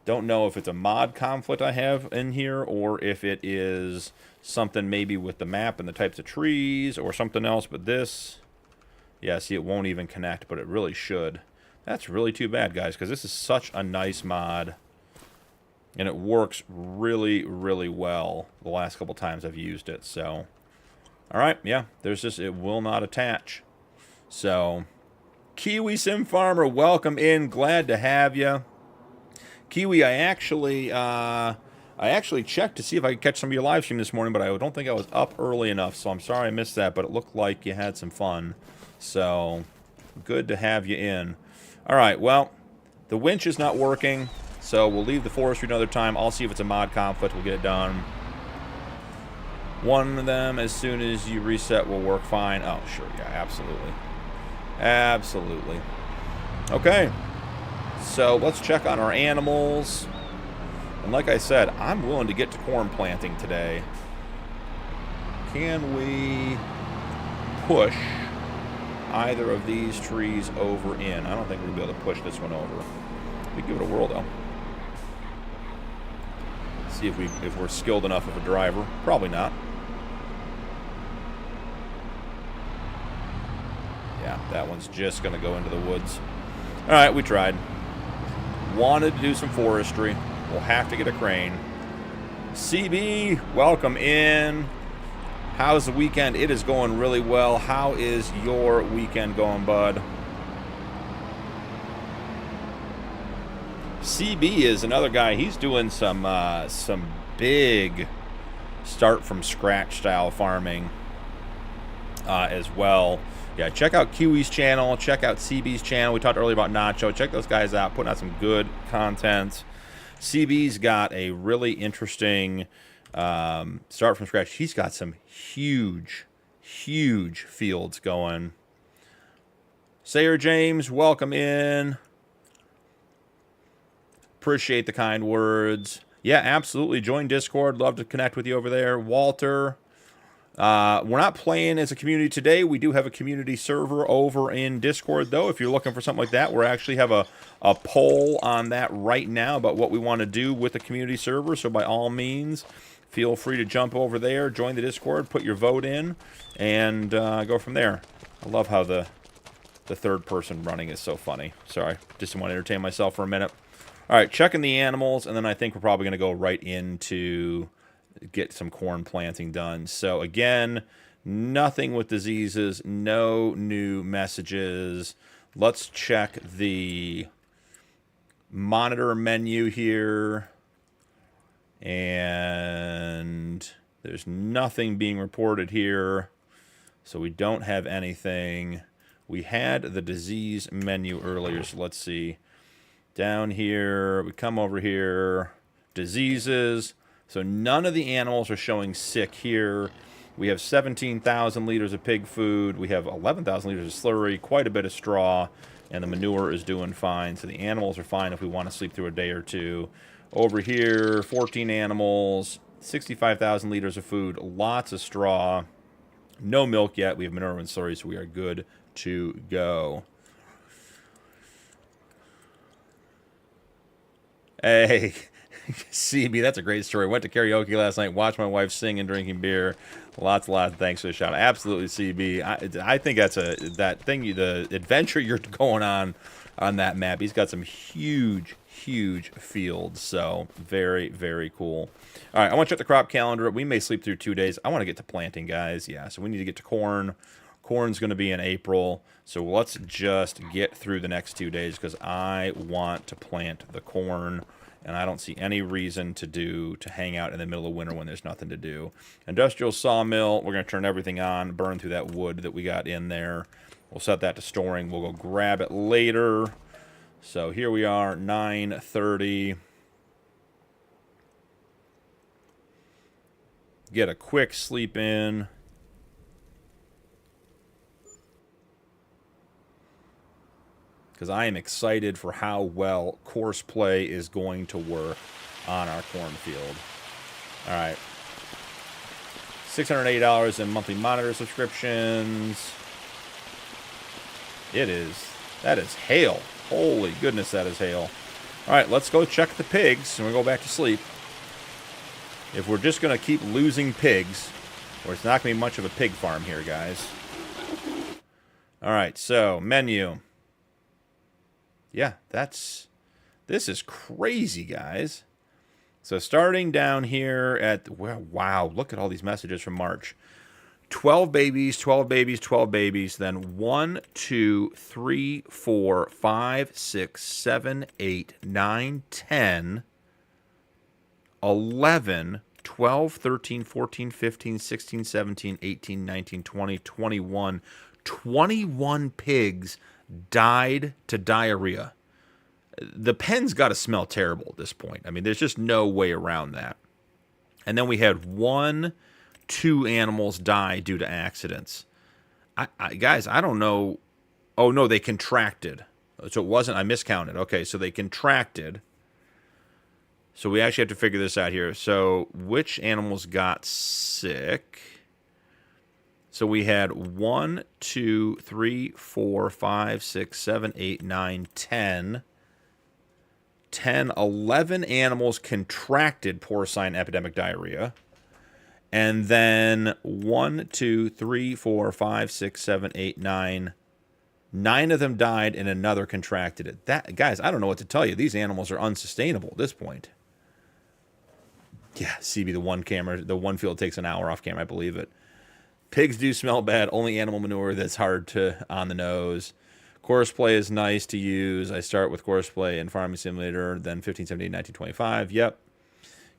Don't know if it's a mod conflict I have in here or if it is something maybe with the map and the types of trees or something else. But this, yeah, see, it won't even connect, but it really should. That's really too bad, guys, because this is such a nice mod. And it works really, really well the last couple times I've used it. So, all right, yeah, there's just, it will not attach. So, Kiwi Sim Farmer, welcome in. Glad to have you. Kiwi, I actually checked to see if I could catch some of your live stream this morning, but I don't think I was up early enough, so I'm sorry I missed that, but it looked like you had some fun. So, good to have you in. All right, well, the winch is not working, so we'll leave the forestry another time. I'll see if it's a mod conflict. We'll get it done. One of them, as soon as you reset, will work fine. Oh, sure, yeah, absolutely. Absolutely. Okay. So let's check on our animals. And like I said, I'm willing to get to corn planting today. Can we push either of these trees over in? I don't think we're going to be able to push this one over. We give it a whirl, though. See if we're skilled enough of a driver. Probably not. Yeah, that one's just going to go into the woods. All right, we tried. Wanted to do some forestry. We'll have to get a crane. CB, welcome in. How's the weekend? It is going really well. How is your weekend going, bud? CB is another guy. He's doing some big start from scratch style farming as well. Yeah, check out Kiwi's channel. Check out CB's channel. We talked earlier about Nacho. Check those guys out. Putting out some good content. CB's got a really interesting start from scratch. He's got some huge, huge fields going. Sayer James, welcome in. Appreciate the kind words. Yeah, absolutely. Join Discord. Love to connect with you over there. Walter. We're not playing as a community today. We do have a community server over in Discord, though. If you're looking for something like that, we actually have a poll on that right now about what we want to do with the community server. So by all means, feel free to jump over there, join the Discord, put your vote in, and go from there. I love how the third person running is so funny. Sorry, just want to entertain myself for a minute. All right, checking the animals, and then I think we're probably going to go right into get some corn planting done. So again, nothing with diseases, no new messages. Let's check the monitor menu here. And there's nothing being reported here. So we don't have anything. We had the disease menu earlier, so let's see. Down here, we come over here, diseases. So none of the animals are showing sick here. We have 17,000 liters of pig food. We have 11,000 liters of slurry, quite a bit of straw, and the manure is doing fine. So the animals are fine if we want to sleep through a day or two. Over here, 14 animals, 65,000 liters of food, lots of straw, no milk yet. We have manure and slurry, so we are good to go. Hey, CB, that's a great story. Went to karaoke last night, watched my wife sing and drinking beer. Lots of thanks for the shout. Absolutely, CB. I think that's that thing, the adventure you're going on that map. He's got some huge fields, so very, very cool. All right, I want to check the crop calendar. We may sleep through 2 days. I want to get to planting, guys. Yeah, so we need to get to corn. Corn's going to be in April, so let's just get through the next 2 days because I want to plant the corn. And I don't see any reason to hang out in the middle of winter when there's nothing to do. Industrial sawmill, we're going to turn everything on, burn through that wood that we got in there. We'll set that to storing. We'll go grab it later. So here we are, 9:30. Get a quick sleep in. Because I am excited for how well course play is going to work on our cornfield. All right. $680 in monthly monitor subscriptions. That is hail. Holy goodness, that is hail. All right, let's go check the pigs, and we'll go back to sleep. If we're just going to keep losing pigs, or it's not going to be much of a pig farm here, guys. All right, so menu. Yeah, this is crazy, guys. So starting down here at, wow, look at all these messages from March. 12 babies, 12 babies, 12 babies, then 1, 2, 3, 4, 5, 6, 7, 8, 9, 10, 11, 12, 13, 14, 15, 16, 17, 18, 19, 20, 21. 21 pigs died to diarrhea. The pen's got to smell terrible at this point. I mean, there's just no way around that. And then we had 2 animals die due to accidents. Guys, I don't know. Oh, no, they contracted. So it wasn't, I miscounted. Okay, so they contracted. So we actually have to figure this out here. So which animals got sick? So we had 1, 2, 3, 4, 5, 6, 7, 8, 9, 10. 10, 11 animals contracted porcine epidemic diarrhea. And then 1, 2, 3, 4, 5, 6, 7, 8, 9. 9 of them died and another contracted it. That, guys, I don't know what to tell you. These animals are unsustainable at this point. Yeah, CB, the one field takes an hour off camera. I believe it. Pigs do smell bad. Only animal manure that's hard to on the nose. Courseplay is nice to use. I start with Courseplay and Farming Simulator, then 1578, 1925. Yep.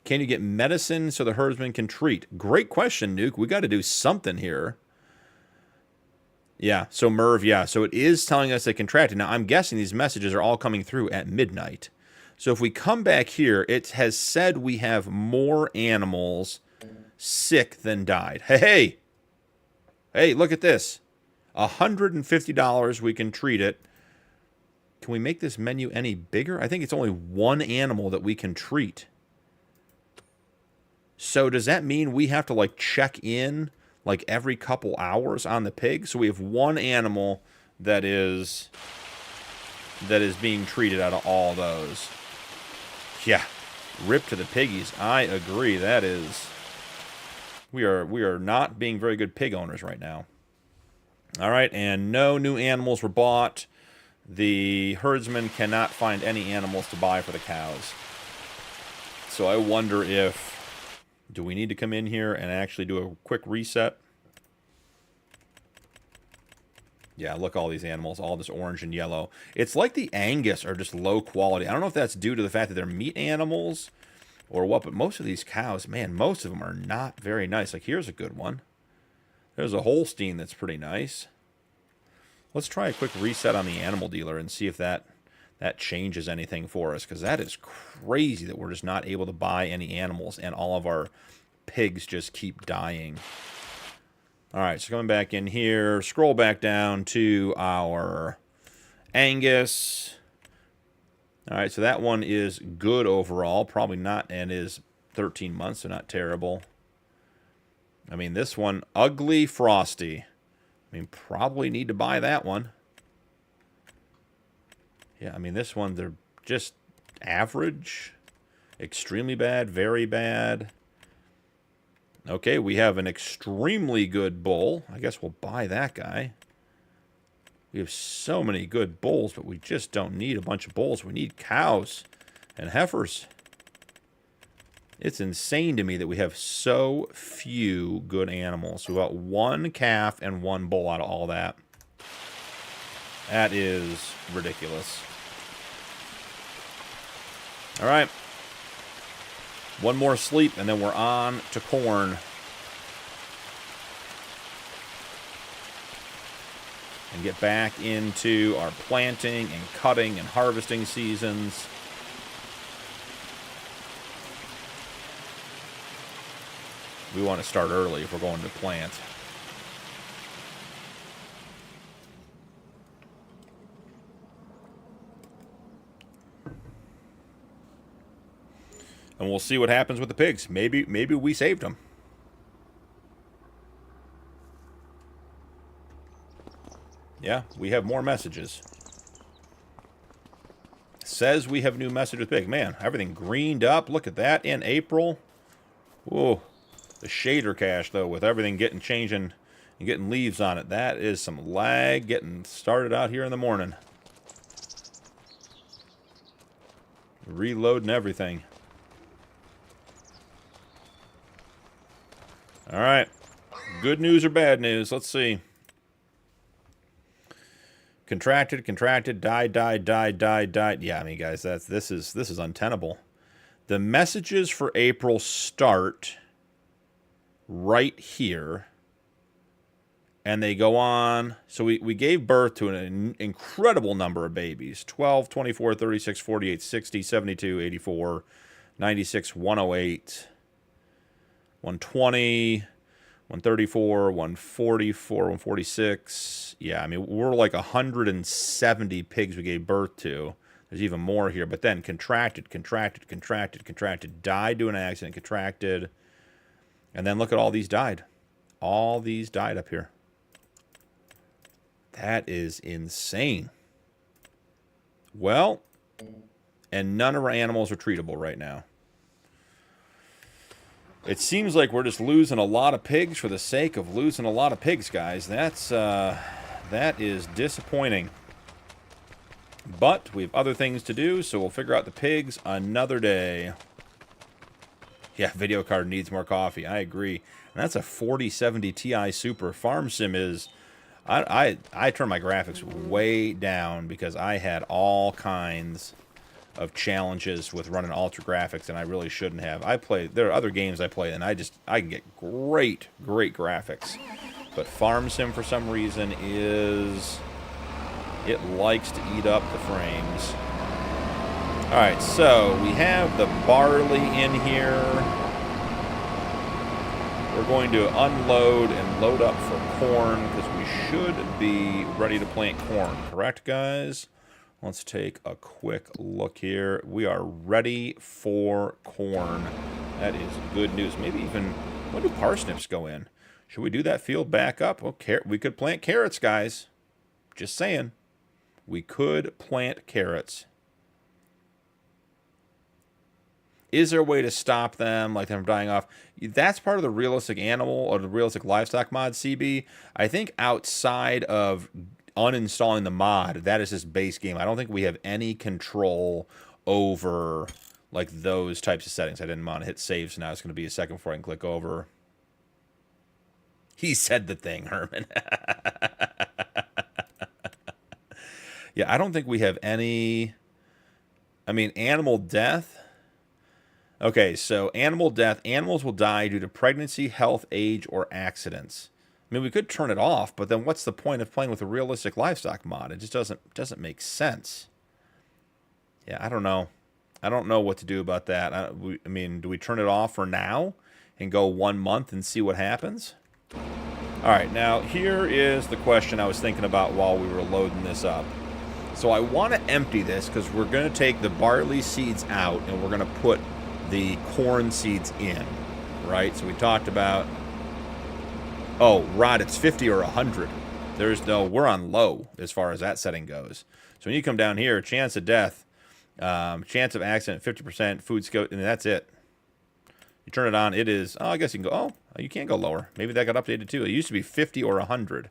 Can you get medicine so the herdsman can treat? Great question, Nuke. We got to do something here. Yeah, so Merv, yeah. So it is telling us they contracted. Now, I'm guessing these messages are all coming through at midnight. So if we come back here, it has said we have more animals sick than died. Hey! Hey, look at this. $150, we can treat it. Can we make this menu any bigger? I think it's only 1 animal that we can treat. So does that mean we have to, like, check in, like, every couple hours on the pig? So we have 1 animal that is being treated out of all those. Yeah, rip to the piggies. I agree. That is... We are not being very good pig owners right now. All right, and no new animals were bought. The herdsman cannot find any animals to buy for the cows. So I wonder if... Do we need to come in here and actually do a quick reset? Yeah, look, all these animals, all this orange and yellow. It's like the Angus are just low quality. I don't know if that's due to the fact that they're meat animals or what, but most of these cows, man, most of them are not very nice. Like, here's a good one. There's a Holstein that's pretty nice. Let's try a quick reset on the animal dealer and see if that changes anything for us, because that is crazy that we're just not able to buy any animals and all of our pigs just keep dying. All right, so coming back in here, scroll back down to our Angus. All right, so that one is good overall. Probably not, and is 13 months, so not terrible. I mean, this one, ugly Frosty. I mean, probably need to buy that one. Yeah, I mean, this one, they're just average, extremely bad, very bad. Okay, we have an extremely good bull. I guess we'll buy that guy. We have so many good bulls, but we just don't need a bunch of bulls. We need cows and heifers. It's insane to me that we have so few good animals. So we got 1 calf and 1 bull out of all that. That is ridiculous. All right. 1 more sleep, and then we're on to corn. And get back into our planting and cutting and harvesting seasons. We want to start early if we're going to plant. And we'll see what happens with the pigs. Maybe we saved them. Yeah, we have more messages. Says we have new message with pig. Man, everything greened up. Look at that in April. Whoa. The shader cache, though, with everything changing and getting leaves on it. That is some lag getting started out here in the morning. Reloading everything. All right. Good news or bad news? Let's see. Contracted, died. Yeah, I mean, guys, this is untenable. The messages for April start right here, and they go on. So we gave birth to an incredible number of babies: 12, 24, 36, 48, 60, 72, 84, 96, 108, 120. 134, 144, 146. Yeah, I mean, we're like 170 pigs we gave birth to. There's even more here. But then contracted, died due to an accident, contracted. And then look at all these died. All these died up here. That is insane. Well, and none of our animals are treatable right now. It seems like we're just losing a lot of pigs for the sake of losing a lot of pigs, guys. That is disappointing. But we have other things to do, so we'll figure out the pigs another day. Yeah, video card needs more coffee. I agree. And that's a 4070 Ti Super. Farm Sim is... I turned my graphics way down because I had all kinds of challenges with running ultra graphics, and I really shouldn't have. There are other games I play, and I can get great graphics. But Farm Sim, for some reason, it likes to eat up the frames. Alright, so we have the barley in here. We're going to unload and load up for corn, because we should be ready to plant corn. Correct, guys? Let's take a quick look here. We are ready for corn. That is good news. Maybe even, when do parsnips go in? Should we do that field back up? Well, we could plant carrots, guys. Just saying. We could plant carrots. Is there a way to stop them, like them dying off? That's part of the realistic animal or the realistic livestock mod, CB. I think outside of uninstalling the mod, that is just base game. I don't think we have any control over like those types of settings. I didn't want to hit save, so now it's going to be a second before I can click over. He said the thing, Herman. Yeah, I don't think we have any... I mean, animal death... Okay, so animal death. Animals will die due to pregnancy, health, age, or accidents. I mean, we could turn it off, but then what's the point of playing with a realistic livestock mod? It just doesn't make sense. Yeah, I don't know. I don't know what to do about that. I mean, do we turn it off for now and go 1 month and see what happens? All right, now here is the question I was thinking about while we were loading this up. So I want to empty this because we're going to take the barley seeds out and we're going to put the corn seeds in, right? So we talked about, oh, Rod, it's 50 or 100. We're on low as far as that setting goes. So when you come down here, chance of death, chance of accident, 50%, food scope, and that's it. You turn it on, it is, oh, I guess you can go, oh, you can't go lower. Maybe that got updated too. It used to be 50 or 100.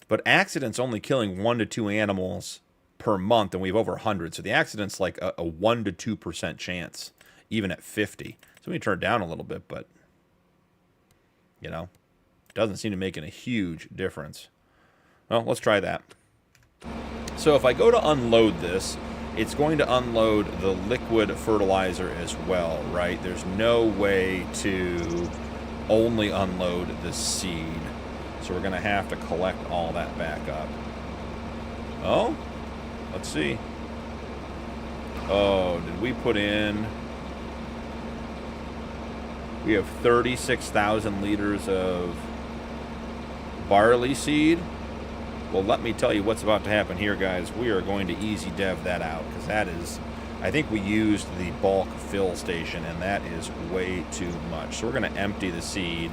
But accidents only killing 1 to 2 animals per month, and we have over 100. So the accident's like a 1 to 2% chance, even at 50. So we turn it down a little bit, but, you know, doesn't seem to be making a huge difference. Well, let's try that. So if I go to unload this, it's going to unload the liquid fertilizer as well, right? There's no way to only unload the seed. So we're going to have to collect all that back up. Oh, let's see. Oh, did we put in... We have 36,000 liters of barley seed. Well, let me tell you what's about to happen here, guys. We are going to easy dev that out, because that is... I think we used the bulk fill station, and that is way too much. So we're going to empty the seed.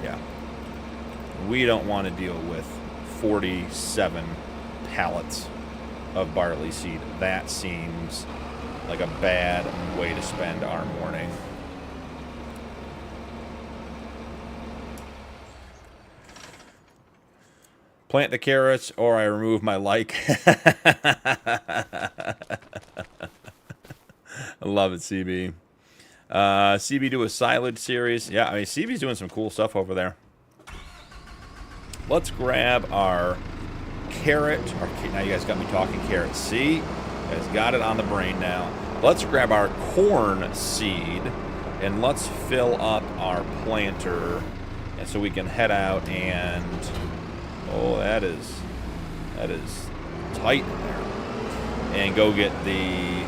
Yeah. We don't want to deal with 47 pallets of barley seed. That seems like a bad way to spend our morning. Plant the carrots, or I remove my like. I love it, CB. CB do a silage series. Yeah, I mean, CB's doing some cool stuff over there. Let's grab our carrot. Now you guys got me talking carrots. See? You guys got it on the brain now. Let's grab our corn seed, and let's fill up our planter, and so we can head out and... Oh, that is tight in there. And go get the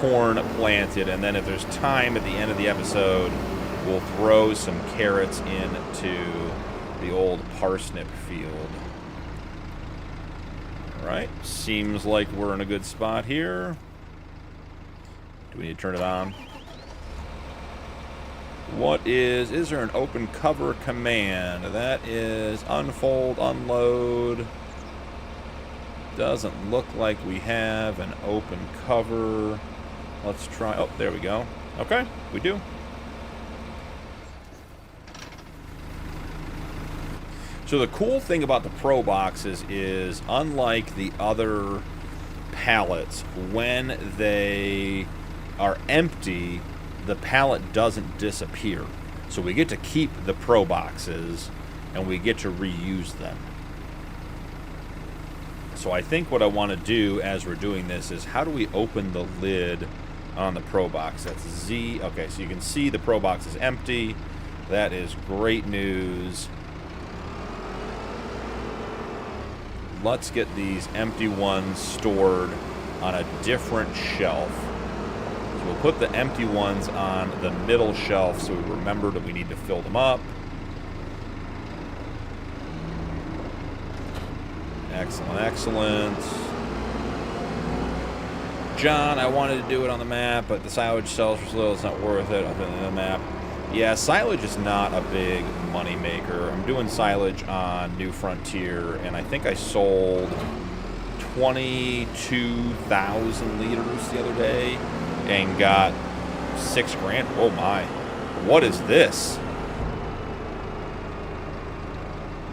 corn planted, and then if there's time at the end of the episode, we'll throw some carrots into the old parsnip field. All right, seems like we're in a good spot here. Do we need to turn it on? What is there an open cover command? That is unfold, unload. Doesn't look like we have an open cover. Let's try, oh, there we go. Okay, we do. So the cool thing about the Pro boxes is, unlike the other pallets, when they are empty, the pallet doesn't disappear. So we get to keep the Pro boxes and we get to reuse them. So I think what I want to do as we're doing this is, how do we open the lid on the Pro box? That's Z. Okay, so you can see the Pro box is empty. That is great news. Let's get these empty ones stored on a different shelf. So we'll put the empty ones on the middle shelf so we remember that we need to fill them up. Excellent, excellent. John, I wanted to do it on the map, but the silage sells for so little, it's not worth it. I'll put it on the map. Yeah, silage is not a big money maker. I'm doing silage on New Frontier, and I think I sold 22,000 liters the other day and got $6 grand. Oh my. What is this?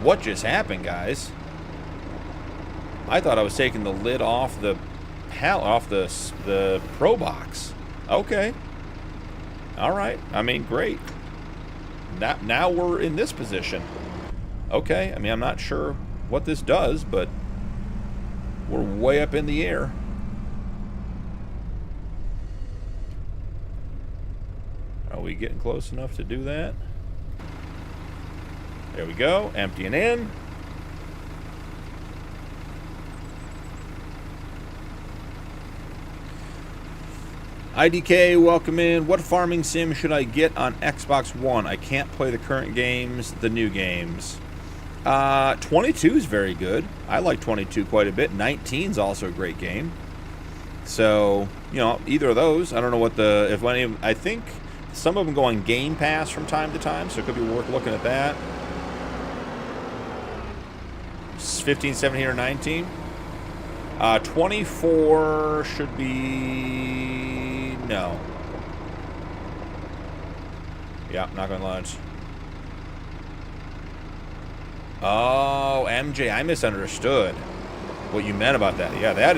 What just happened, guys? I thought I was taking the lid off the Pro box. Okay. All right. I mean, great. Now we're in this position. Okay. I mean, I'm not sure what this does, but we're way up in the air. Are we getting close enough to do that? There we go. Emptying in. IDK, welcome in. What farming sim should I get on Xbox One? I can't play the current games, the new games. 22 is very good. I like 22 quite a bit. 19 is also a great game. So, you know, either of those. I don't know what I think some of them go on Game Pass from time to time, so it could be worth looking at that. 15, 17, or 19. 24 should be... No. Yeah, not gonna launch. Oh, MJ, I misunderstood what you meant about that. Yeah, that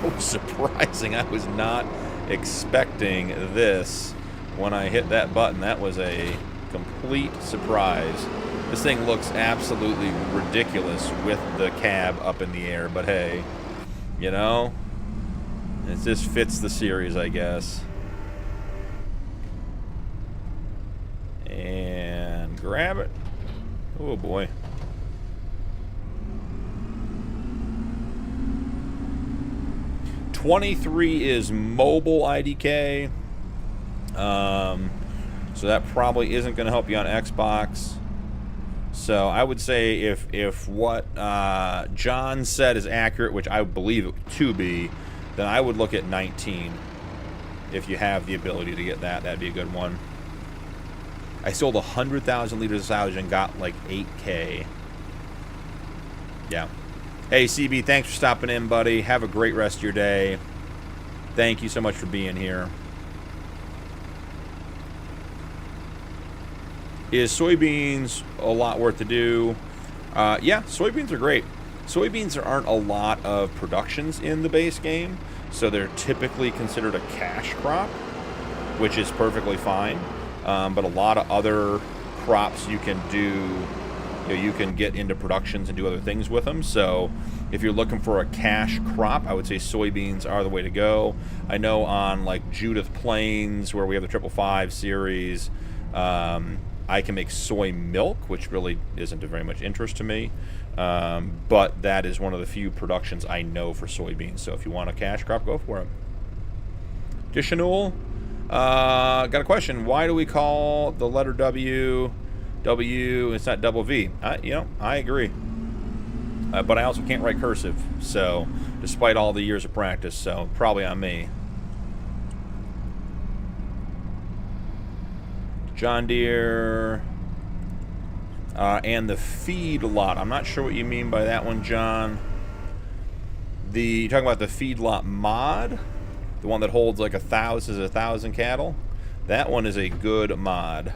was surprising. I was not expecting this when I hit that button. That was a complete surprise. This thing looks absolutely ridiculous with the cab up in the air, but hey, you know, it just fits the series, I guess. And grab it. Oh boy. $23 is mobile IDK. So that probably isn't going to help you on Xbox. So I would say if what John said is accurate, which I believe it to be, then I would look at 19. If you have the ability to get that, that'd be a good one. I sold 100,000 liters of silage and got like 8K. Yeah. Hey, CB, thanks for stopping in, buddy. Have a great rest of your day. Thank you so much for being here. Is soybeans a lot worth to do? Yeah, soybeans are great. Soybeans, there aren't a lot of productions in the base game, so they're typically considered a cash crop, which is perfectly fine. But a lot of other crops you can do, you can get into productions and do other things with them. So if you're looking for a cash crop, I would say soybeans are the way to go. I know on like Judith Plains, where we have the 555 series, I can make soy milk, which really isn't of very much interest to me. But that is one of the few productions I know for soybeans. So if you want a cash crop, go for it. Dishanul, got a question. Why do we call the letter W, it's not double V? I agree. But I also can't write cursive. So despite all the years of practice, so probably on me. John Deere, and the feed lot. I'm not sure what you mean by that one, John. You're talking about the feedlot mod, the one that holds like 1,000 cattle. That one is a good mod.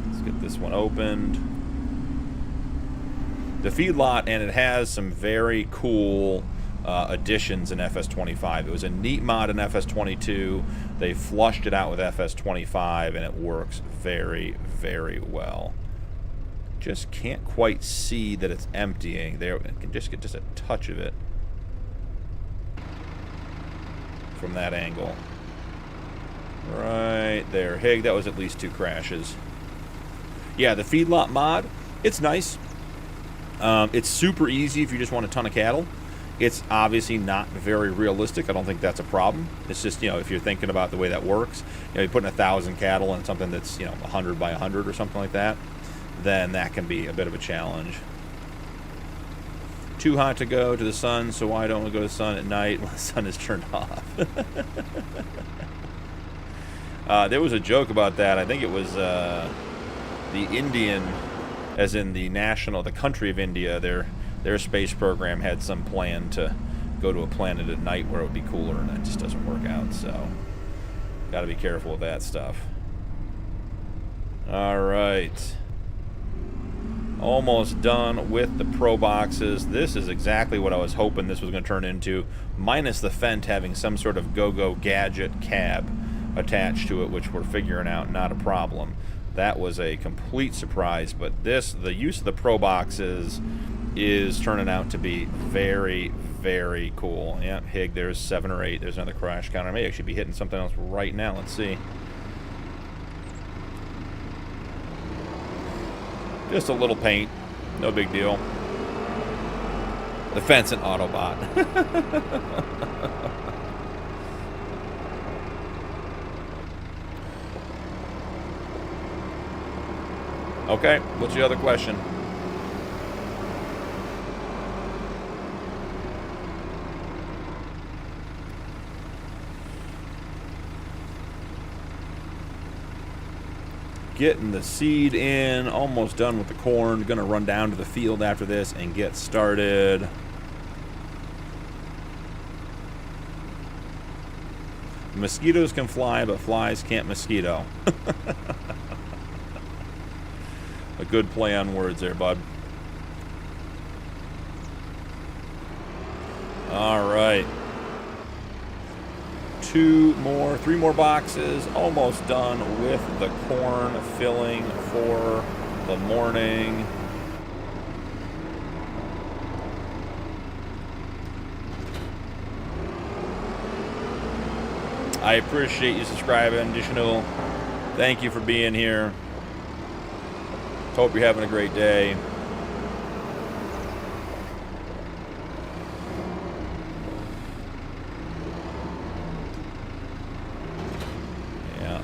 Let's get this one opened. The feedlot, and it has some very cool additions in FS25. It was a neat mod in FS22. They flushed it out with FS25, and it works very, very well. Just can't quite see that it's emptying. There, I can just get just a touch of it from that angle. Right there. Hig, that was at least 2 crashes. Yeah, the feedlot mod, it's nice. It's super easy if you just want a ton of cattle. It's obviously not very realistic. I don't think that's a problem. It's just, if you're thinking about the way that works, you're putting 1,000 cattle in something that's, 100 by 100 or something like that, then that can be a bit of a challenge. Too hot to go to the sun, so why don't we go to the sun at night when the sun is turned off? There was a joke about that. I think it was the Indian, as in the country of India, their space program had some plan to go to a planet at night where it would be cooler, and that just doesn't work out, so got to be careful with that stuff. All right. Almost done with the Pro boxes. This is exactly what I was hoping this was going to turn into, minus the Fendt having some sort of go-go gadget cab attached to it, which we're figuring out not a problem. That was a complete surprise, but the use of the Pro boxes is turning out to be very, very cool. Yeah, Hig, there's 7 or 8. There's another crash counter. I may actually be hitting something else right now. Let's see. Just a little paint. No big deal. The Fence and Autobot. Okay, what's the other question? Getting the seed in, almost done with the corn. Gonna run down to the field after this and get started. Mosquitoes can fly, but flies can't mosquito. A good play on words there, bud. All right. 3 more boxes, almost done with the corn filling for the morning. I appreciate you subscribing, Dishanul. Thank you for being here. Hope you're having a great day.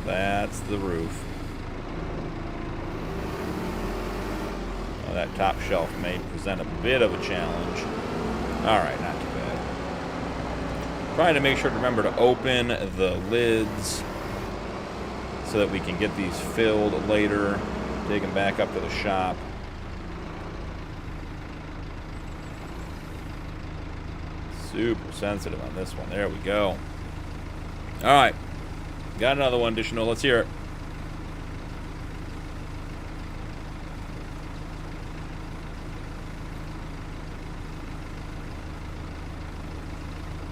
That's the roof. Well, that top shelf may present a bit of a challenge. Alright, not too bad. Trying to make sure to remember to open the lids so that we can get these filled later. Take them back up to the shop. Super sensitive on this one. There we go. All right. Got another one additional. Let's hear it.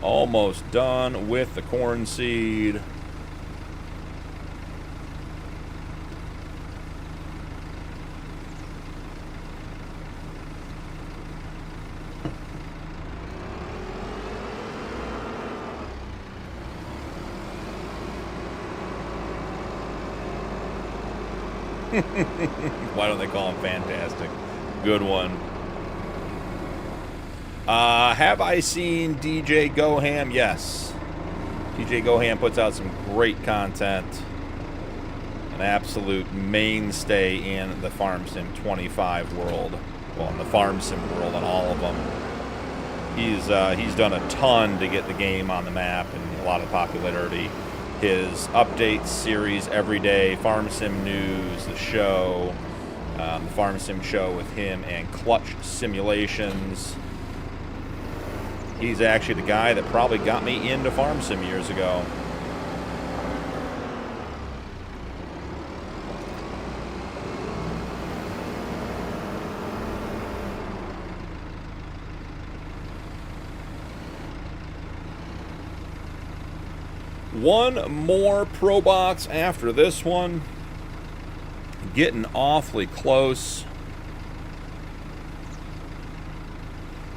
Almost done with the corn seed. Why don't they call him fantastic? Good one. Have I seen DJ Goham? Yes. DJ Goham puts out some great content. An absolute mainstay in the Farm Sim 25 world. Well, in the Farm Sim world, and all of them. He's done a ton to get the game on the map and a lot of popularity. His updates series every day, Farm Sim News, the show, the Farm Sim show with him, and Clutch Simulations. He's actually the guy that probably got me into Farm Sim years ago. One more Pro Box after this one. Getting awfully close.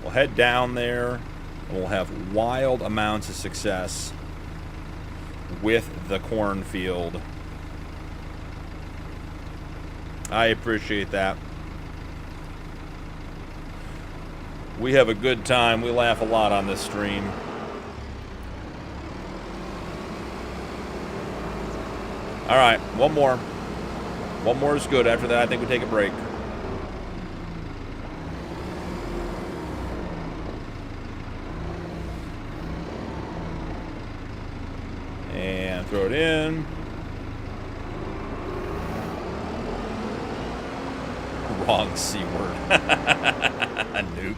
We'll head down there. And we'll have wild amounts of success with the cornfield. I appreciate that. We have a good time. We laugh a lot on this stream. All right, one more. One more is good. After that, I think we take a break. And throw it in. Wrong C word. Nuke.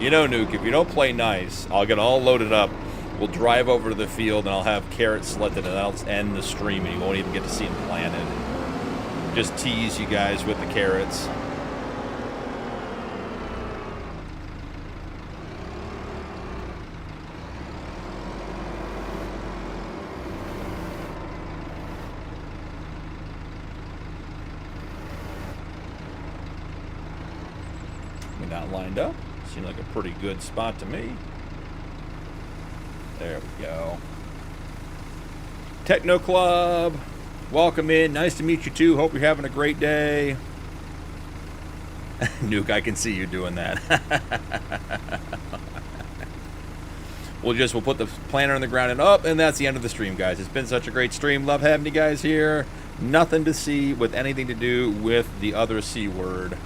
You know, Nuke, if you don't play nice, I'll get all loaded up. We'll drive over to the field, and I'll have carrots selected, and that'll end the stream, and you won't even get to see them planted. Just tease you guys with the carrots. We got lined up. Seemed like a pretty good spot to me. There we go. Techno Club, welcome in. Nice to meet you too. Hope you're having a great day. Nuke, I can see you doing that. We'll put the planter on the ground and up, and that's the end of the stream, guys. It's been such a great stream. Love having you guys here. Nothing to see with anything to do with the other C word.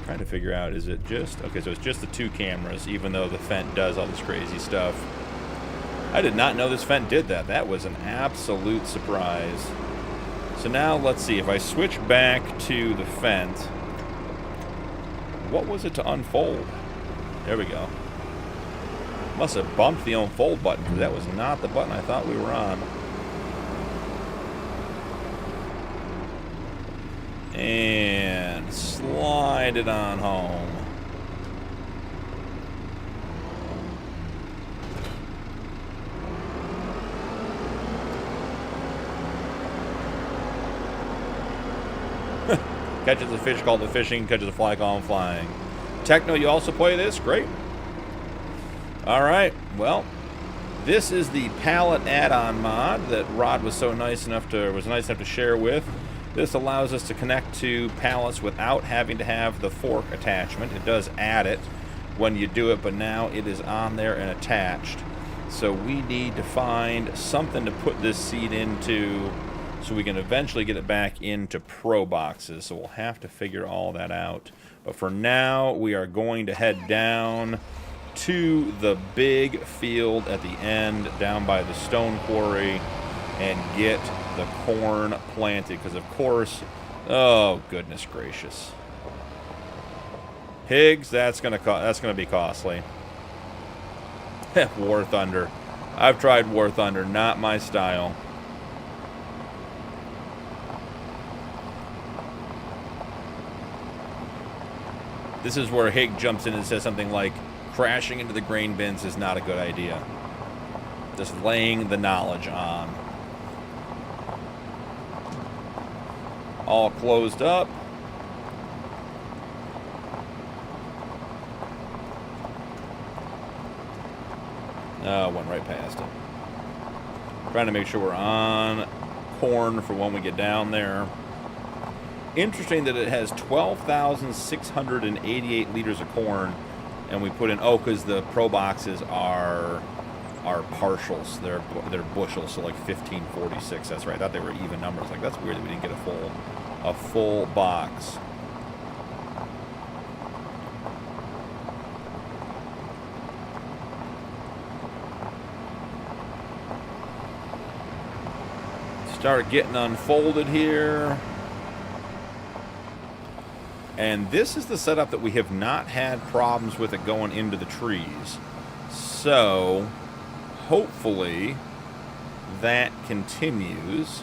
Trying to figure out, is it just... Okay, so it's just the two cameras, even though the Fent does all this crazy stuff. I did not know this Fent did that. That was an absolute surprise. So now, let's see. If I switch back to the Fent, what was it to unfold? There we go. Must have bumped the unfold button, because that was not the button I thought we were on. And slide it on home. Catches a fish, called the fishing. Catches a fly, call him flying. Techno, you also play this? Great. All right. Well, this is the pallet add-on mod that Rod was nice enough to share with. This allows us to connect to pallets without having to have the fork attachment. It does add it when you do it, but now it is on there and attached. So we need to find something to put this seed into so we can eventually get it back into Pro Boxes. So we'll have to figure all that out. But for now, we are going to head down to the big field at the end, down by the stone quarry. and get the corn planted. Because, of course, oh, goodness gracious. Pigs, that's gonna be costly. War Thunder. I've tried War Thunder, not my style. This is where Hig jumps in and says something like, crashing into the grain bins is not a good idea. Just laying the knowledge on. All closed up. Oh, went right past it. Trying to make sure we're on corn for when we get down there. Interesting that it has 12,688 liters of corn, and we put in, oh, because the Pro boxes are partials. They're bushels, so like 1546. That's right. I thought they were even numbers. Like, that's weird that we didn't get a full box. Start getting unfolded here. And this is the setup that we have not had problems with it going into the trees. So, hopefully, that continues.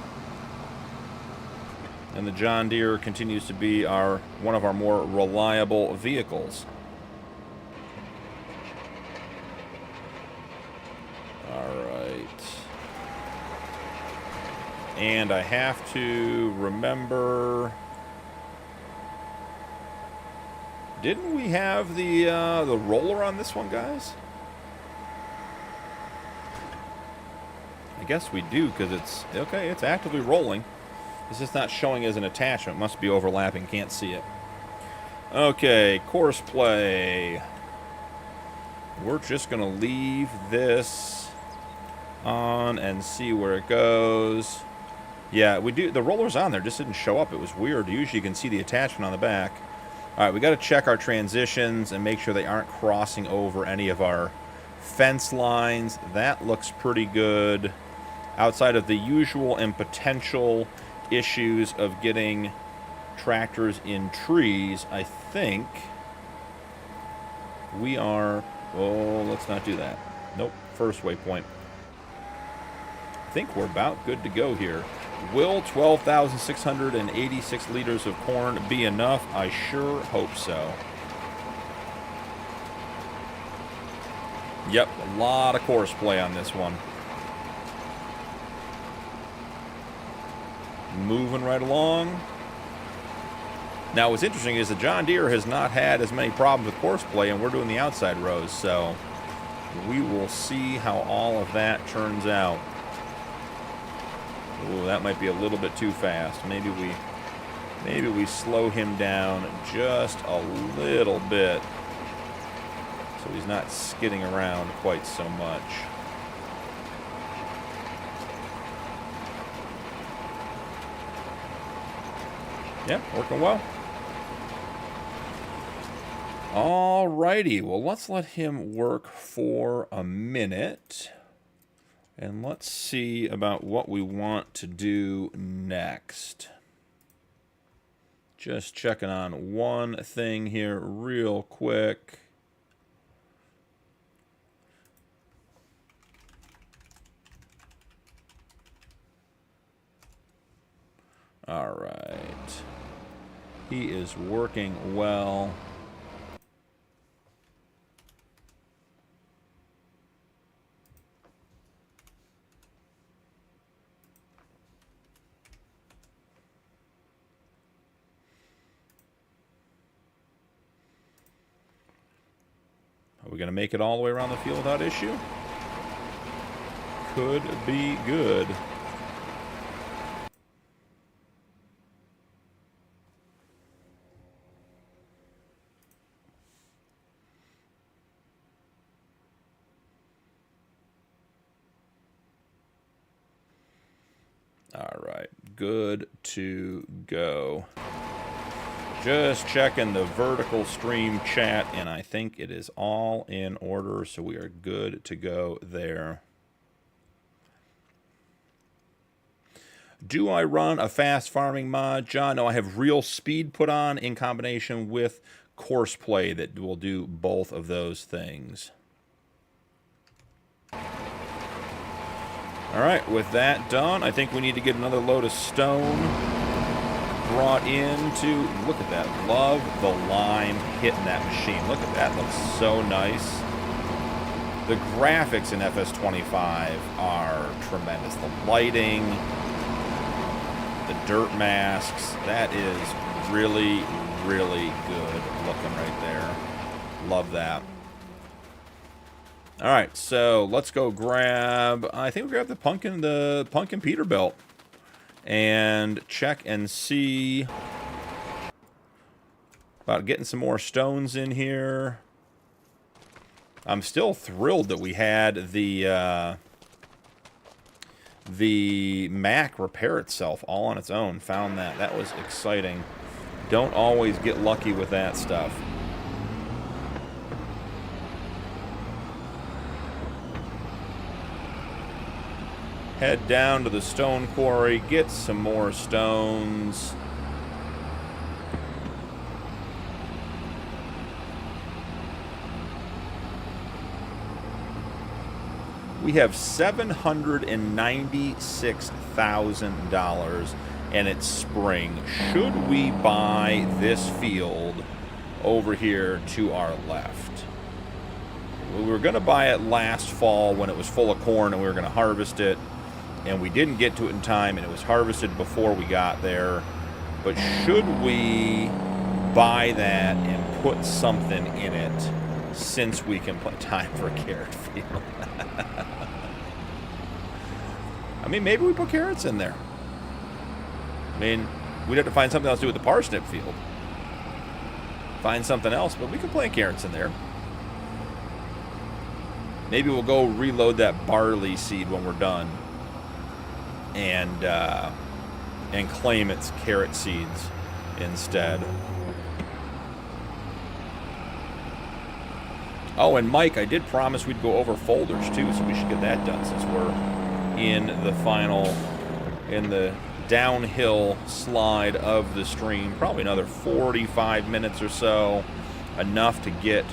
And the John Deere continues to be one of our more reliable vehicles. Alright. And I have to remember... Didn't we have the roller on this one, guys? I guess we do, because it's... Okay, it's actively rolling. It's just not showing as an attachment. Must be overlapping. Can't see it. Okay, course play. We're just going to leave this on and see where it goes. Yeah, we do. The roller's on there. Just didn't show up. It was weird. Usually you can see the attachment on the back. All right, we got to check our transitions and make sure they aren't crossing over any of our fence lines. That looks pretty good. Outside of the usual and potential issues of getting tractors in trees, I think we are... Oh, let's not do that. Nope, first waypoint. I think we're about good to go here. Will 12,686 liters of corn be enough? I sure hope so. Yep, a lot of course play on this one. Moving right along. Now, what's interesting is the John Deere has not had as many problems with course play, and we're doing the outside rows, so we will see how all of that turns out. Ooh, that might be a little bit too fast. Maybe we slow him down just a little bit so he's not skidding around quite so much. Yeah, working well. Alrighty, well, let's let him work for a minute. And let's see about what we want to do next. Just checking on one thing here real quick. All right. He is working well. Are we going to make it all the way around the field without issue? Could be good. All right, good to go. Just checking the vertical stream chat, and I think it is all in order, so we are good to go there. Do I run a fast farming mod, John? No, I have real speed put on in combination with course play that will do both of those things. All right, with that done, I think we need to get another load of stone brought into, look at that, love the lime hitting that machine. Look at that, looks so nice. The graphics in FS25 are tremendous. The lighting, the dirt masks, that is really, really good looking right there. Love that. All right, so let's go grab, I think we grab the Punkin Peterbilt and check and see about getting some more stones in here. I'm still thrilled that we had the Mac repair itself all on its own. Found that. That was exciting. Don't always get lucky with that stuff. Head down to the stone quarry, get some more stones. We have $796,000 and it's spring. Should we buy this field over here to our left? We were going to buy it last fall when it was full of corn and we were going to harvest it. And we didn't get to it in time, and it was harvested before we got there. But should we buy that and put something in it since we can put time for a carrot field? I mean, maybe we put carrots in there. I mean, we'd have to find something else to do with the parsnip field. Find something else, but we could plant carrots in there. Maybe we'll go reload that barley seed when we're done. And claim its carrot seeds instead. Oh, and Mike, I did promise we'd go over folders too, so we should get that done since we're in the downhill slide of the stream. Probably another 45 minutes or so, enough to get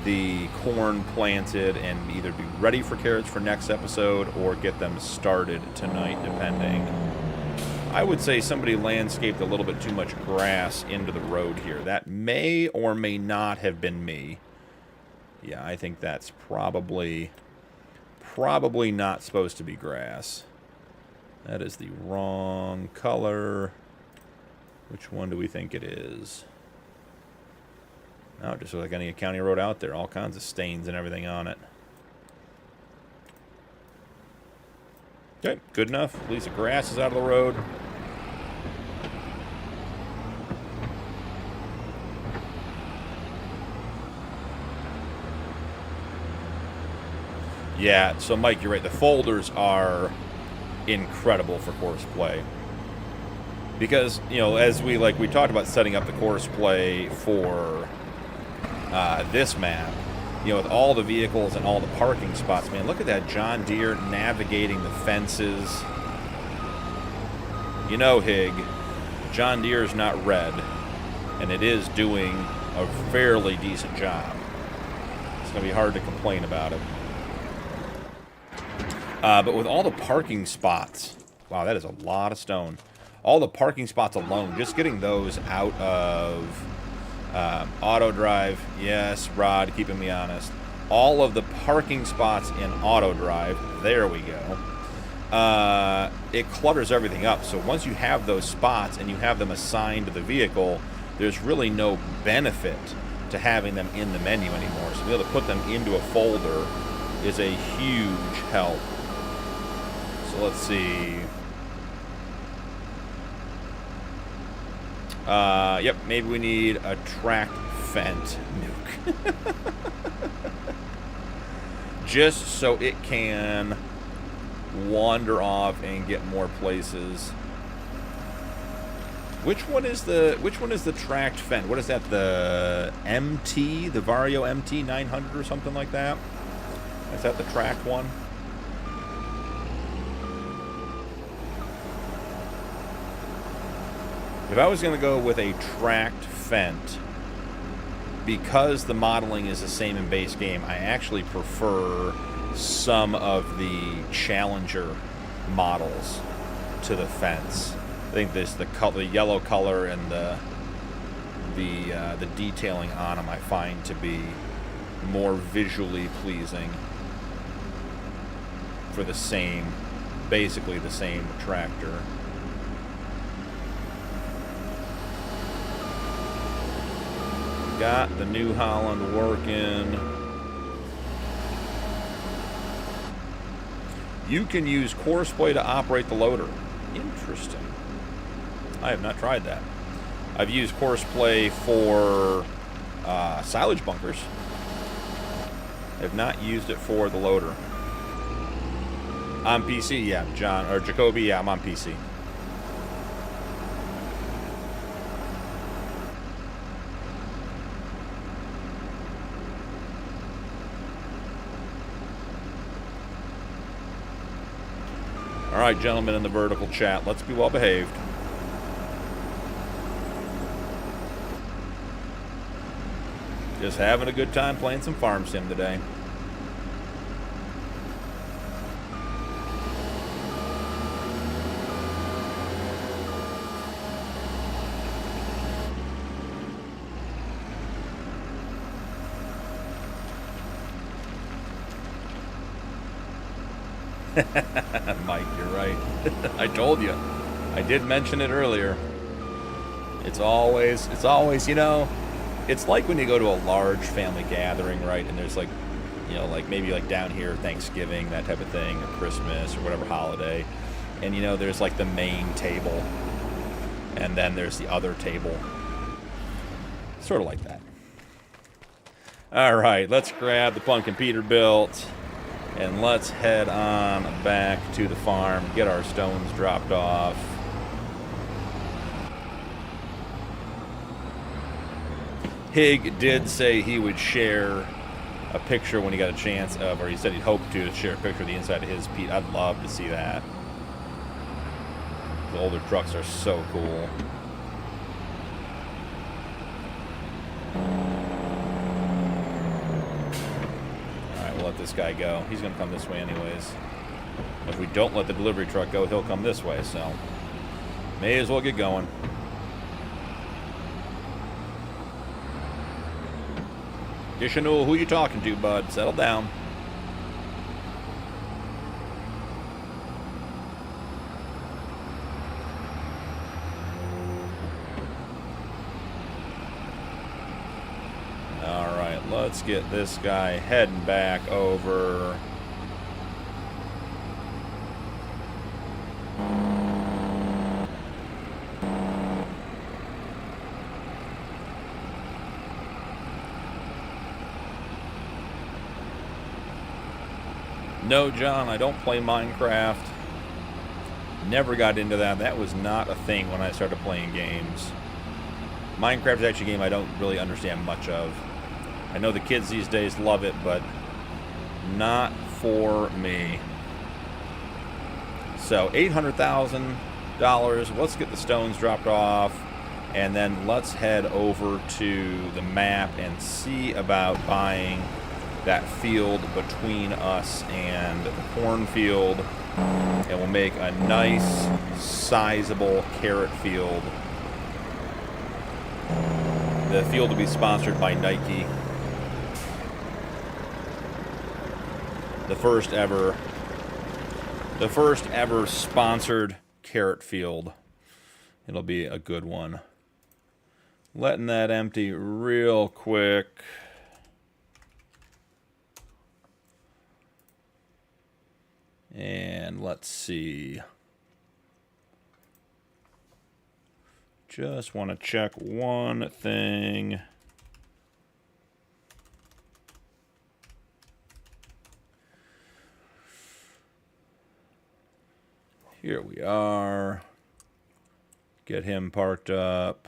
the corn planted and either be ready for carrots for next episode or get them started tonight, depending. I would say somebody landscaped a little bit too much grass into the road here. That may or may not have been me. Yeah, I think that's probably not supposed to be grass. That is the wrong color. Which one do we think it is? Oh, just like any county road out there. All kinds of stains and everything on it. Okay, good enough. At least the grass is out of the road. Yeah, so Mike, you're right. The folders are incredible for course play. Because, you know, as we talked about setting up the course play for this map, you know, with all the vehicles and all the parking spots, man, look at that John Deere navigating the fences. You know, Hig, John Deere is not red, and it is doing a fairly decent job. It's going to be hard to complain about it. But with all the parking spots, wow, that is a lot of stone. All the parking spots alone, just getting those out of auto drive. Yes, Rod, keeping me honest. All of the parking spots in auto drive, there we go. It clutters everything up. So once you have those spots and you have them assigned to the vehicle, there's really no benefit to having them in the menu anymore. So being able to put them into a folder is a huge help. So let's see. Yep, maybe we need a tracked fent nuke. Just so it can wander off and get more places. Which one is the tracked fent? What is that? The MT, the Vario MT 900 or something like that? Is that the tracked one? If I was going to go with a tracked Fent, because the modeling is the same in base game, I actually prefer some of the Challenger models to the Fents. I think this the yellow color and the detailing on them I find to be more visually pleasing for the same, basically the same tractor. Got the New Holland working. You can use Courseplay to operate the loader. Interesting. I have not tried that. I've used Courseplay for silage bunkers. I have not used it for the loader. On PC, yeah, John, or Jacoby, yeah, I'm on PC. All right, gentlemen in the vertical chat, let's be well behaved. Just having a good time playing some Farm Sim today. Mike, you're right. I told you. I did mention it earlier. It's always, you know, it's like when you go to a large family gathering, right? And there's like, you know, like maybe like down here, Thanksgiving, that type of thing, or Christmas, or whatever holiday. And, you know, there's like the main table, and then there's the other table. Sort of like that. All right, let's grab the Punkin Peterbilt. And let's head on back to the farm, get our stones dropped off. Hig did say he would share a picture when he got a chance of, or he said he'd hope to share a picture of the inside of his Pete. I'd love to see that. The older trucks are so cool. Let this guy go. He's going to come this way anyways. If we don't let the delivery truck go, he'll come this way, so may as well get going. Dishanul, who you talking to, bud? Settle down. Let's get this guy heading back over. No, John, I don't play Minecraft. Never got into that. That was not a thing when I started playing games. Minecraft is actually a game I don't really understand much of. I know the kids these days love it, but not for me. So $800,000. Let's get the stones dropped off, and then let's head over to the map and see about buying that field between us and the cornfield, and we'll make a nice, sizable carrot field. The field will be sponsored by Nike. The first ever sponsored carrot field. It'll be a good one. Letting that empty real quick. And let's see. Just want to check one thing. Here we are. Get him parked up.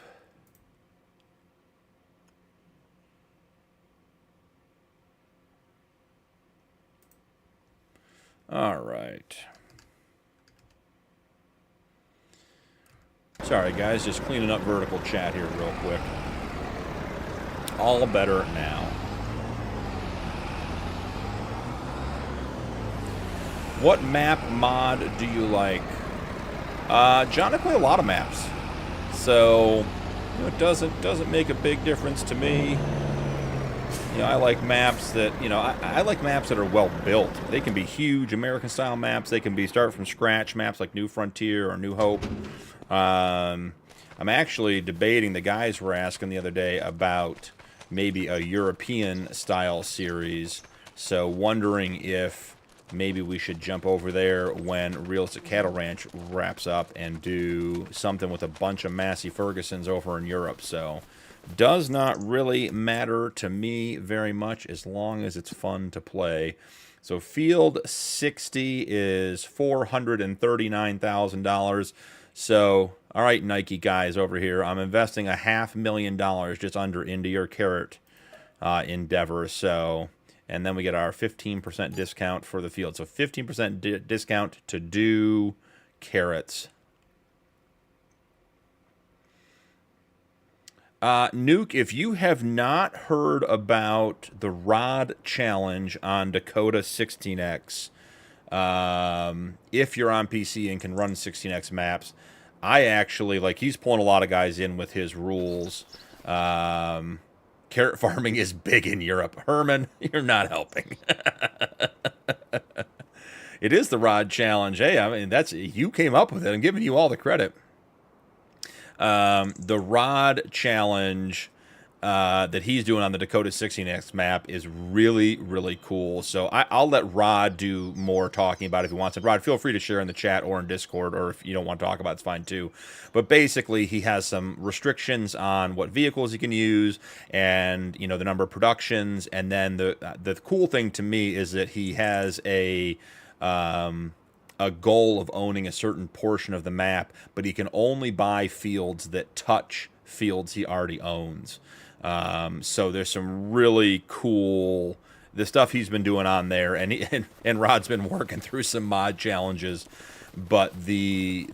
All right. Sorry, guys, just cleaning up vertical chat here real quick. All better now. What map mod do you like? John, I play a lot of maps, so you know, it doesn't make a big difference to me. You know, I like maps that, you know, I like maps that are well built. They can be huge American style maps. They can be start from scratch maps like New Frontier or New Hope. I'm actually debating, the guys were asking the other day about maybe a European style series. So wondering if maybe we should jump over there when Realistic Cattle Ranch wraps up and do something with a bunch of Massey Fergusons over in Europe. So does not really matter to me very much as long as it's fun to play. So Field 60 is $439,000. So, all right, Nike guys over here, I'm investing $500,000 just under into your carrot endeavor. So, and then we get our 15% discount for the field. So 15% discount to do carrots. Nuke, if you have not heard about the Rod Challenge on Dakota 16X, if you're on PC and can run 16X maps, I actually, like, he's pulling a lot of guys in with his rules. Carrot farming is big in Europe. Herman, you're not helping. It is the Rod Challenge. Hey, I mean, you came up with it. I'm giving you all the credit. The Rod Challenge that he's doing on the Dakota 16X map is really, really cool. So I'll let Rod do more talking about it if he wants to. Rod, feel free to share in the chat or in Discord, or if you don't want to talk about it, it's fine too. But basically, he has some restrictions on what vehicles he can use and, you know, the number of productions. And then the cool thing to me is that he has a goal of owning a certain portion of the map, but he can only buy fields that touch fields he already owns. So there's some really cool the stuff he's been doing on there, and Rod's been working through some mod challenges. But the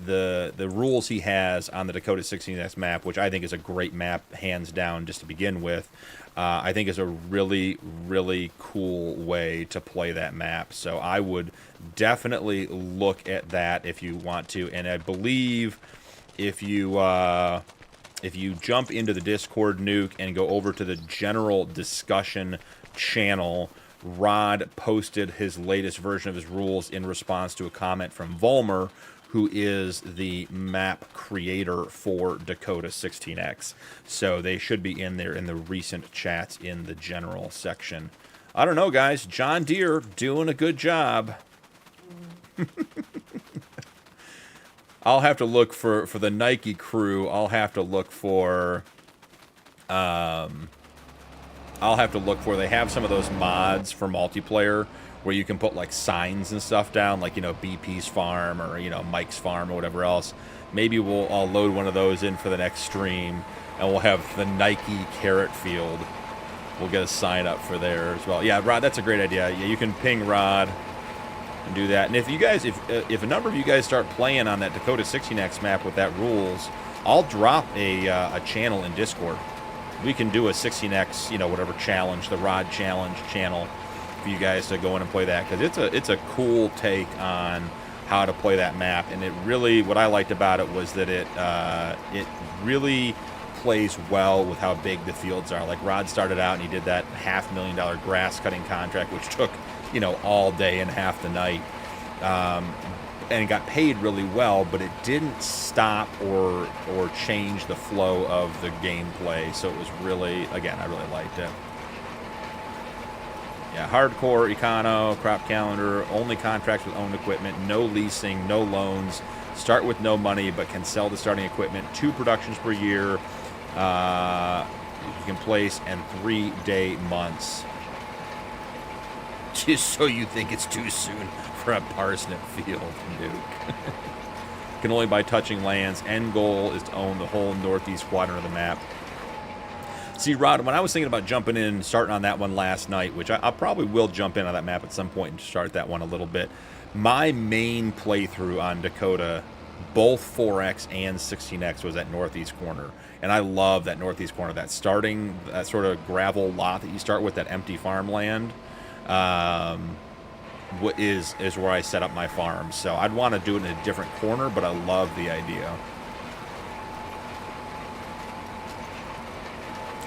rules he has on the Dakota 16X map, which I think is a great map, hands down, just to begin with, I think is a really, really cool way to play that map. So I would definitely look at that if you want to. And I believe if you jump into the Discord, Nuke, and go over to the general discussion channel, Rod posted his latest version of his rules in response to a comment from Volmer, who is the map creator for Dakota 16X. So they should be in there in the recent chats in the general section. I don't know, guys. John Deere doing a good job. I'll have to look for the Nike crew. I'll have to look for they have some of those mods for multiplayer where you can put like signs and stuff down, like, you know, BP's farm or, you know, Mike's farm or whatever else. Maybe I'll load one of those in for the next stream, and we'll have the Nike carrot field. We'll get a sign up for there as well. Yeah, Rod, that's a great idea. Yeah, you can ping Rod and do that. And if you guys, if a number of you guys start playing on that Dakota 16X map with that rules, I'll drop a channel in Discord. We can do a 16X, you know, whatever challenge, the Rod Challenge channel, for you guys to go in and play that, because it's a cool take on how to play that map. And it really, what I liked about it was that it really plays well with how big the fields are. Like, Rod started out and he did that $500,000 grass cutting contract, which took, you know, all day and half the night, and got paid really well, but it didn't stop or change the flow of the gameplay. So it was really, again, I really liked it. Yeah, hardcore, econo, crop calendar, only contracts with owned equipment, no leasing, no loans, start with no money, but can sell the starting equipment, 2 productions per year, you can place, and 3-day months. Just so you think it's too soon for a parsnip field, Nuke. Can only buy touching lands. End goal is to own the whole northeast quadrant of the map. See, Rod, when I was thinking about jumping in, starting on that one last night, which I probably will jump in on that map at some point and start that one a little bit, my main playthrough on Dakota both 4X and 16X was at northeast corner. And I love that northeast corner, that sort of gravel lot that you start with, that empty farmland, is where I set up my farm. So I'd want to do it in a different corner, but I love the idea.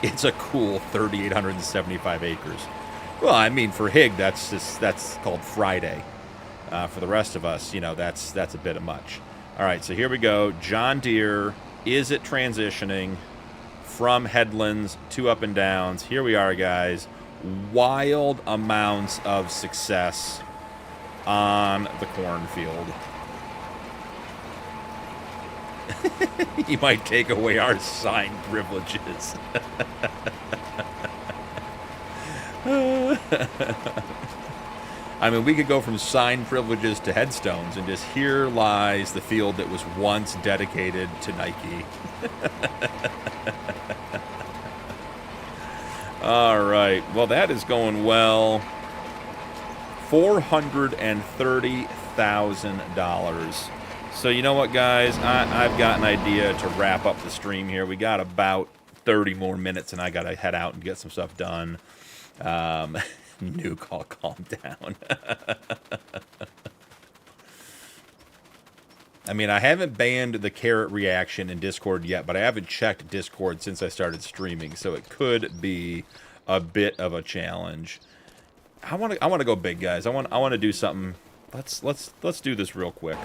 It's a cool 3,875 acres. Well, I mean, for Hig, that's called Friday. For the rest of us, you know, that's a bit of much. All right, so here we go. John Deere, is it transitioning from headlands to up and downs? Here we are, guys. Wild amounts of success on the cornfield. He might take away our sign privileges. I mean, we could go from sign privileges to headstones, and just here lies the field that was once dedicated to Nike. All right. Well, that is going well. $430,000. So you know what, guys? I've got an idea to wrap up the stream here. We got about 30 more minutes, and I got to head out and get some stuff done. Nuke, I'll calm down. I mean, I haven't banned the carrot reaction in Discord yet, but I haven't checked Discord since I started streaming, so it could be a bit of a challenge. I want to go big, guys. I want to do something. Let's do this real quick.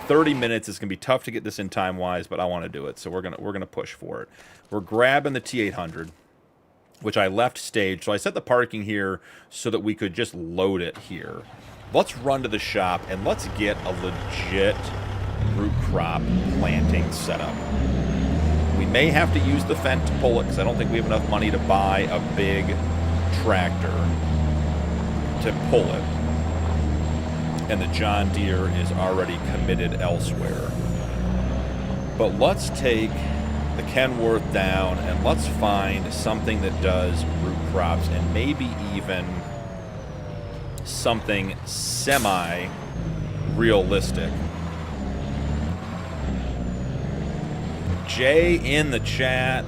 30 minutes is gonna be tough to get this in time wise, but I want to do it, so we're gonna push for it. We're grabbing the T800, which I left staged. So I set the parking here so that we could just load it here. Let's run to the shop and let's get a legit root crop planting setup. We may have to use the Fendt to pull it because I don't think we have enough money to buy a big tractor to pull it. And the John Deere is already committed elsewhere. But let's take the Kenworth down and let's find something that does root crops and maybe even something semi-realistic. Jay in the chat.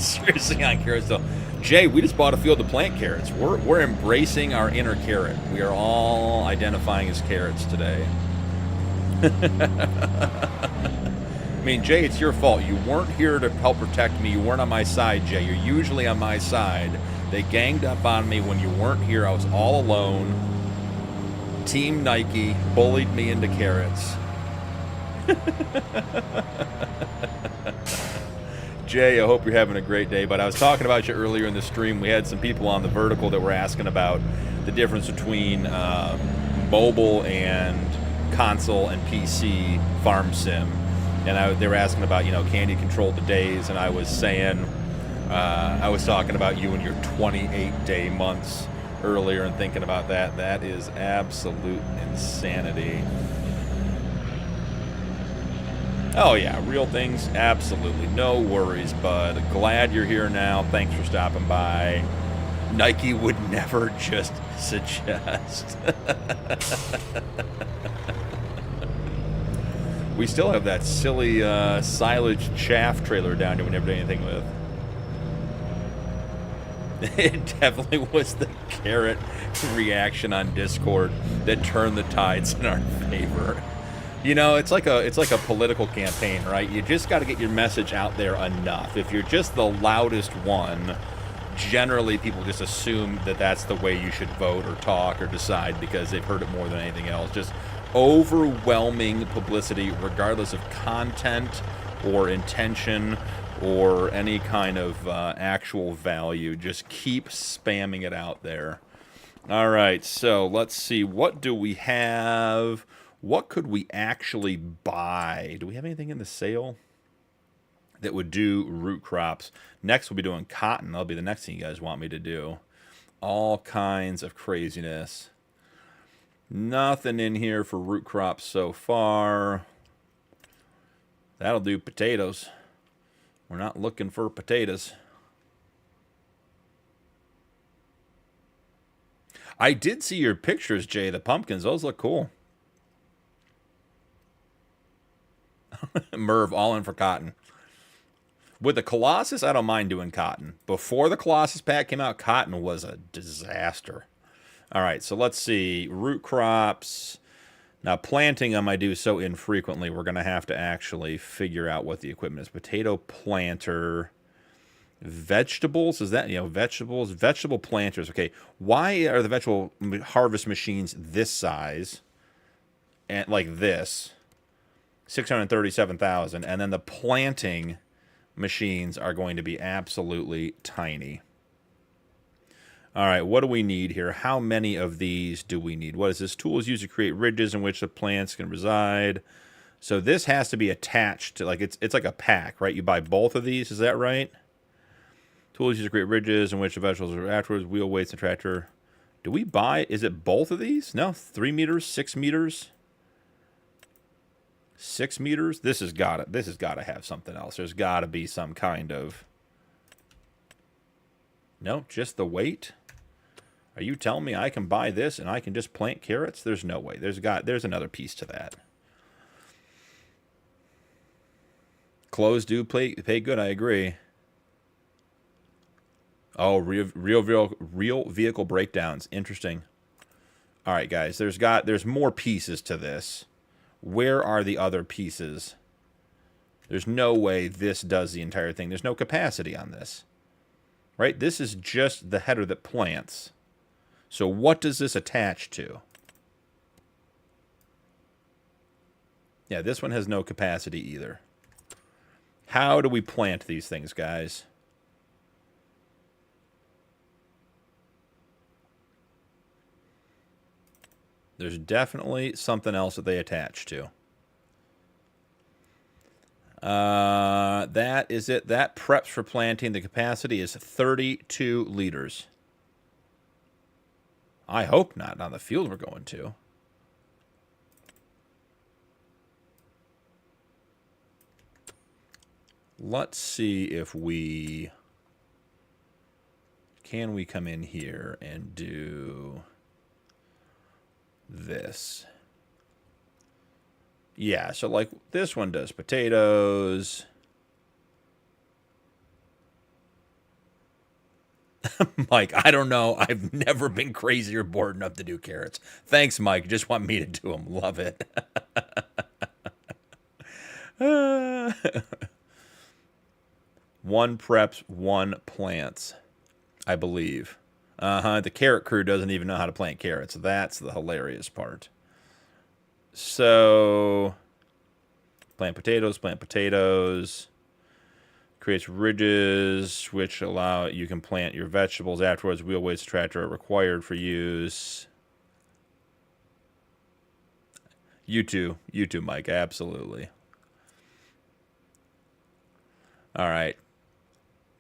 Seriously, on carrots though. Jay, we just bought a field to plant carrots. We're embracing our inner carrot. We are all identifying as carrots today. I mean, Jay, it's your fault. You weren't here to help protect me. You weren't on my side, Jay. You're usually on my side. They ganged up on me when you weren't here. I was all alone. Team Nike bullied me into carrots. Jay, I hope you're having a great day. But I was talking about you earlier in the stream. We had some people on the vertical that were asking about the difference between mobile and console and PC farm sim. And they were asking about, you know, can you control the days? And I was saying, I was talking about you and your 28-day months earlier and thinking about that. That is absolute insanity. Oh, yeah, real things? Absolutely. No worries, bud. Glad you're here now. Thanks for stopping by. Nike would never just suggest. We still have that silly silage chaff trailer down here we never did anything with. It definitely was the carrot reaction on Discord that turned the tides in our favor. You know, it's like a political campaign, right? You just got to get your message out there enough. If you're just the loudest one, generally people just assume that that's the way you should vote or talk or decide because they've heard it more than anything else. Just overwhelming publicity, regardless of content or intention or any kind of actual value. Just keep spamming it out there. All right, so let's see. What do we have? What could we actually buy? Do we have anything in the sale that would do root crops? Next, we'll be doing cotton. That'll be the next thing you guys want me to do. All kinds of craziness. Nothing in here for root crops so far. That'll do potatoes. We're not looking for potatoes. I did see your pictures, Jay. The pumpkins, those look cool. Merv, all in for cotton. With the Colossus, I don't mind doing cotton. Before the Colossus pack came out, cotton was a disaster. All right, so let's see. Root crops. Now, planting them I do so infrequently, we're going to have to actually figure out what the equipment is. Potato planter. Vegetables, is that, vegetables? Vegetable planters. Okay, why are the vegetable harvest machines this size? And like this. 637,000. And then the planting machines are going to be absolutely tiny. All right, what do we need here? How many of these do we need? What is this? Tools used to create ridges in which the plants can reside. So this has to be attached to, like, it's like a pack, right? You buy both of these, is that right? Tools used to create ridges in which the vegetables are afterwards. Wheel weights and tractor. Do we buy, is it both of these? No, 3 meters, 6 meters. 6 meters? This has got to have something else. There's got to be some kind of... No, just the weight? Are you telling me I can buy this and I can just plant carrots? There's no way. There's another piece to that. Clothes do pay good, I agree. Oh, real vehicle breakdowns. Interesting. All right, guys. There's more pieces to this. Where are the other pieces? There's no way this does the entire thing. There's no capacity on this. Right? This is just the header that plants. So what does this attach to? Yeah, this one has no capacity either. How do we plant these things, guys? There's definitely something else that they attach to. That is it. That preps for planting. The capacity is 32 liters. I hope not on the field we're going to. Let's see if we... Can we come in here and do this? Yeah, so like this one does potatoes. Mike, I don't know. I've never been crazy or bored enough to do carrots. Thanks, Mike. Just want me to do them. Love it. One preps, one plants, I believe. The carrot crew doesn't even know how to plant carrots. That's the hilarious part. So, plant potatoes. Creates ridges, which allow you can plant your vegetables afterwards. Wheel weights tractor are required for use. You too, Mike, absolutely. All right.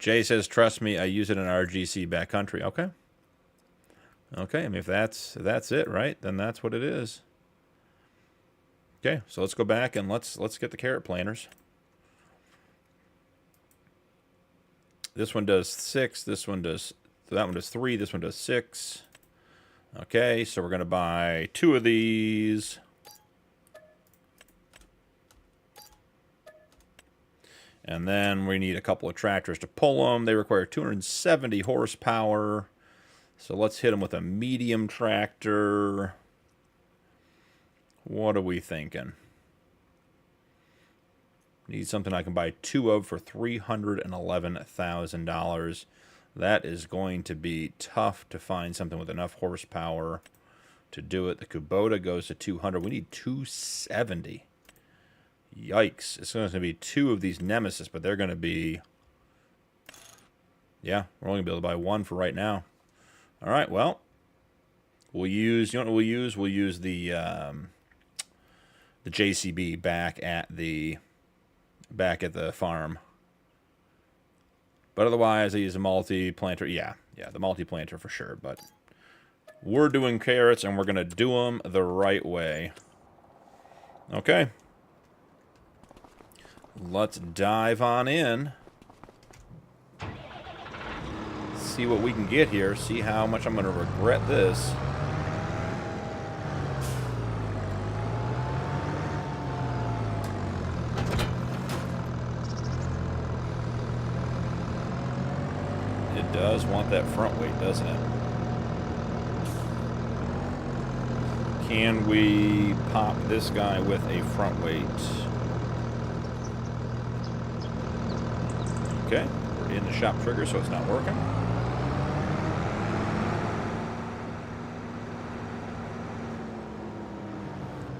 Jay says, trust me, I use it in RGC backcountry. Okay. Okay, I mean, if that's it, right? Then that's what it is. Okay, so let's go back and let's get the carrot planters. This one does 6. That one does 3. This one does 6. Okay, so we're going to buy 2 of these. And then we need a couple of tractors to pull them. They require 270 horsepower. So let's hit them with a medium tractor. What are we thinking? Need something I can buy 2 of for $311,000. That is going to be tough to find something with enough horsepower to do it. The Kubota goes to 200. We need 270. Yikes. It's going to be 2 of these Nemesis, but they're going to be... Yeah, we're only going to be able to buy 1 for right now. All right, well, we'll use... You know what we'll use? We'll use the JCB back at the farm. But otherwise, I use a multi-planter. Yeah, the multi-planter for sure. But we're doing carrots, and we're going to do them the right way. Okay. Let's dive on in. See what we can get here. See how much I'm going to regret this. does want that front weight, doesn't it? Can we pop this guy with a front weight? Okay, we're in the shop trigger, so it's not working.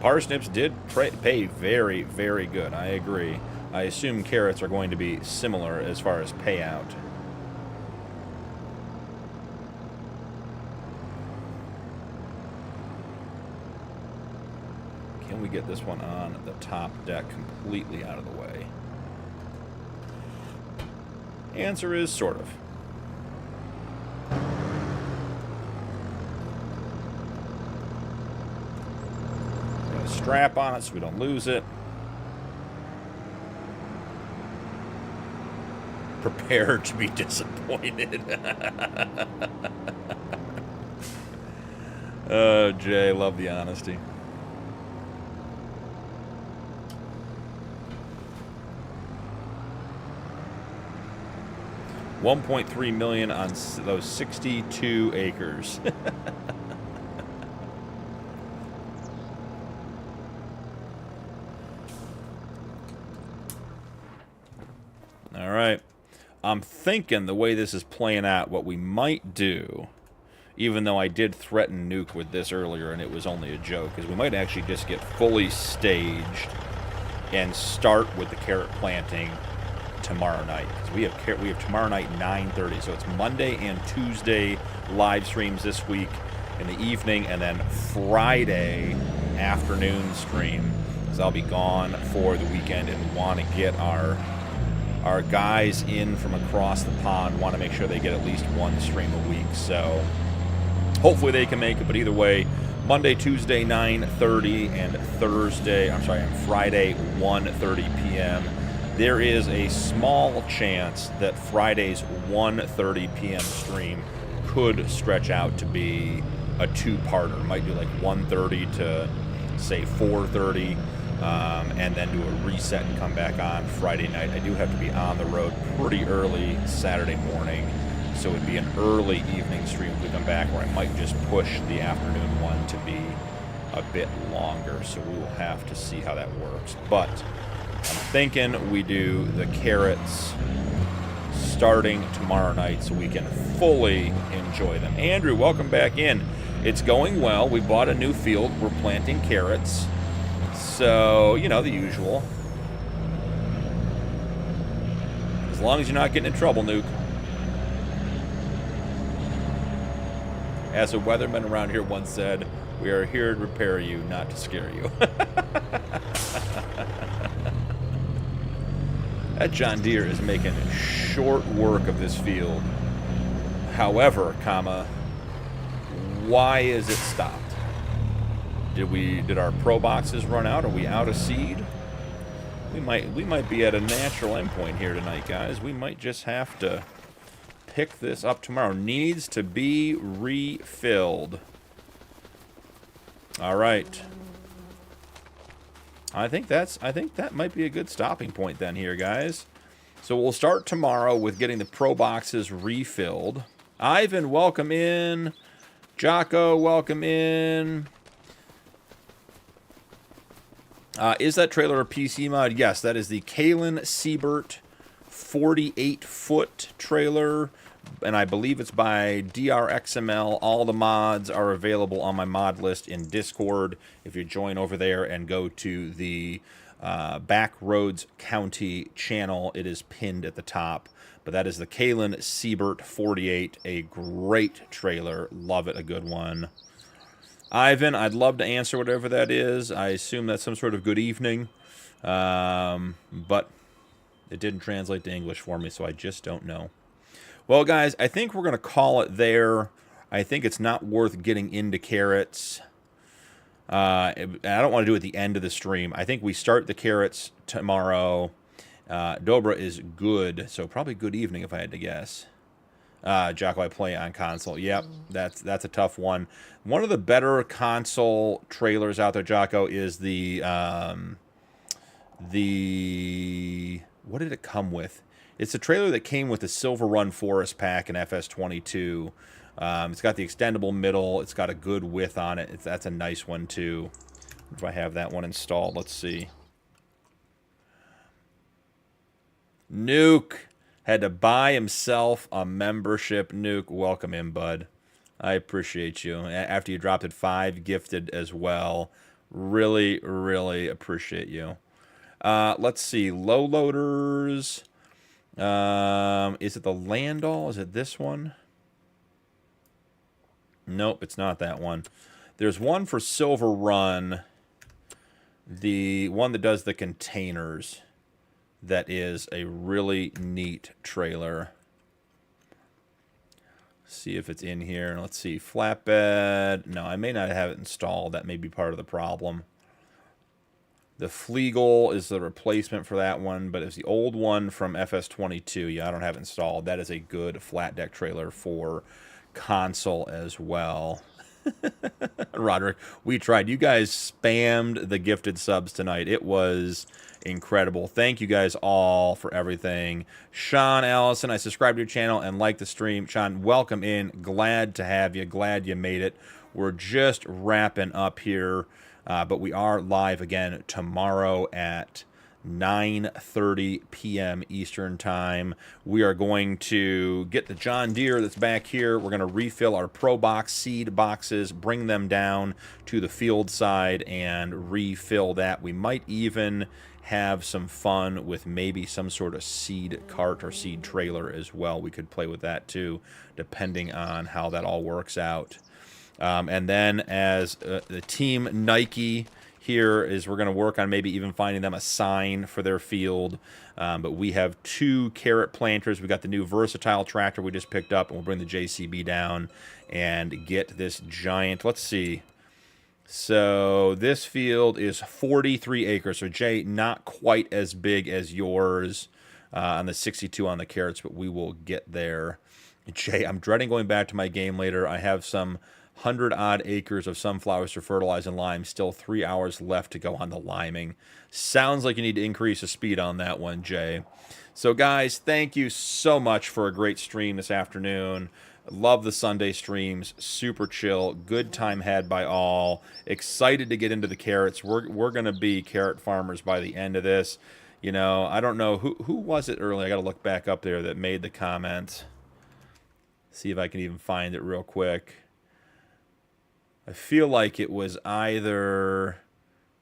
Parsnips did pay very, very good. I agree. I assume carrots are going to be similar as far as payout. Can we get this one on the top deck completely out of the way? Answer is sort of. Got a strap on it so we don't lose it. Prepare to be disappointed. Oh, Jay, love the honesty. $1.3 million on those 62 acres. All right. I'm thinking the way this is playing out, what we might do, even though I did threaten nuke with this earlier and it was only a joke, is we might actually just get fully staged and start with the carrot planting tomorrow night, because we have tomorrow night 9:30, so it's Monday and Tuesday live streams this week in the evening, and then Friday afternoon stream, because I'll be gone for the weekend and want to get our guys in from across the pond. Want to make sure they get at least one stream a week, so hopefully they can make it. But either way, Monday, Tuesday 9:30, and Friday 1:30 p.m. There is a small chance that Friday's 1:30 p.m. stream could stretch out to be a two-parter. Might do like 1:30 to, say, 4:30, and then do a reset and come back on Friday night. I do have to be on the road pretty early Saturday morning, so it would be an early evening stream if we come back, or I might just push the afternoon one to be a bit longer, so we will have to see how that works. But I'm thinking we do the carrots starting tomorrow night so we can fully enjoy them. Andrew, welcome back in. It's going well. We bought a new field. We're planting carrots. So, you know, the usual. As long as you're not getting in trouble, Nuke. As a weatherman around here once said, we are here to repair you, not to scare you. That John Deere is making short work of this field. However, why is it stopped? Did our pro boxes run out? Are we out of seed? We might be at a natural endpoint here tonight, guys. We might just have to pick this up tomorrow. Needs to be refilled. All right. I think that might be a good stopping point then here, guys. So we'll start tomorrow with getting the pro boxes refilled. Ivan, welcome in. Jocko, welcome in. Is that trailer a PC mod? Yes, that is the Kalen Siebert 48-foot trailer, and I believe it's by DRXML. All the mods are available on my mod list in Discord. If you join over there and go to the Backroads County channel, it is pinned at the top. But that is the Kalen Siebert 48, a great trailer. Love it, a good one. Ivan, I'd love to answer whatever that is. I assume that's some sort of good evening. But it didn't translate to English for me, so I just don't know. Well, guys, I think we're going to call it there. I think it's not worth getting into carrots. I don't want to do it at the end of the stream. I think we start the carrots tomorrow. Dobra is good, so probably good evening if I had to guess. Jocko, I play on console. Yep, that's a tough one. One of the better console trailers out there, Jocko, is the what did it come with? It's a trailer that came with the Silver Run Forest pack in FS22. It's got the extendable middle. It's got a good width on it. That's a nice one, too. If I have that one installed, let's see. Nuke had to buy himself a membership. Nuke, welcome in, bud. I appreciate you. After you dropped at 5, gifted as well. Really, really appreciate you. Let's see. Low loaders. Is it the Landau? Is it this one? Nope, it's not that one. There's one for Silver Run. The one that does the containers. That is a really neat trailer. See if it's in here. Let's see. Flatbed. No, I may not have it installed. That may be part of the problem. The Fliegel is the replacement for that one, but it's the old one from FS22. Yeah, I don't have it installed. That is a good flat deck trailer for console as well. Roderick, we tried. You guys spammed the gifted subs tonight. It was incredible. Thank you guys all for everything. Sean Allison, I subscribed to your channel and like the stream. Sean, welcome in. Glad to have you. Glad you made it. We're just wrapping up here, but we are live again tomorrow at 9:30 p.m. Eastern Time. We are going to get the John Deere that's back here. We're going to refill our Pro Box seed boxes, bring them down to the field side, and refill that. We might even have some fun with maybe some sort of seed cart or seed trailer as well. We could play with that too, depending on how that all works out. And then as the team Nike here is, we're going to work on maybe even finding them a sign for their field. But we have 2 carrot planters. We got the new versatile tractor we just picked up, and we'll bring the JCB down and get this giant. Let's see. So this field is 43 acres. So Jay, not quite as big as yours on the 62 on the carrots, but we will get there. Jay, I'm dreading going back to my game later. I have some 100-odd acres of sunflowers to fertilize and lime. Still 3 hours left to go on the liming. Sounds like you need to increase the speed on that one, Jay. So, guys, thank you so much for a great stream this afternoon. Love the Sunday streams. Super chill. Good time had by all. Excited to get into the carrots. We're going to be carrot farmers by the end of this. You know, I don't know. Who was it earlier? I got to look back up there that made the comment. See if I can even find it real quick. I feel like it was either...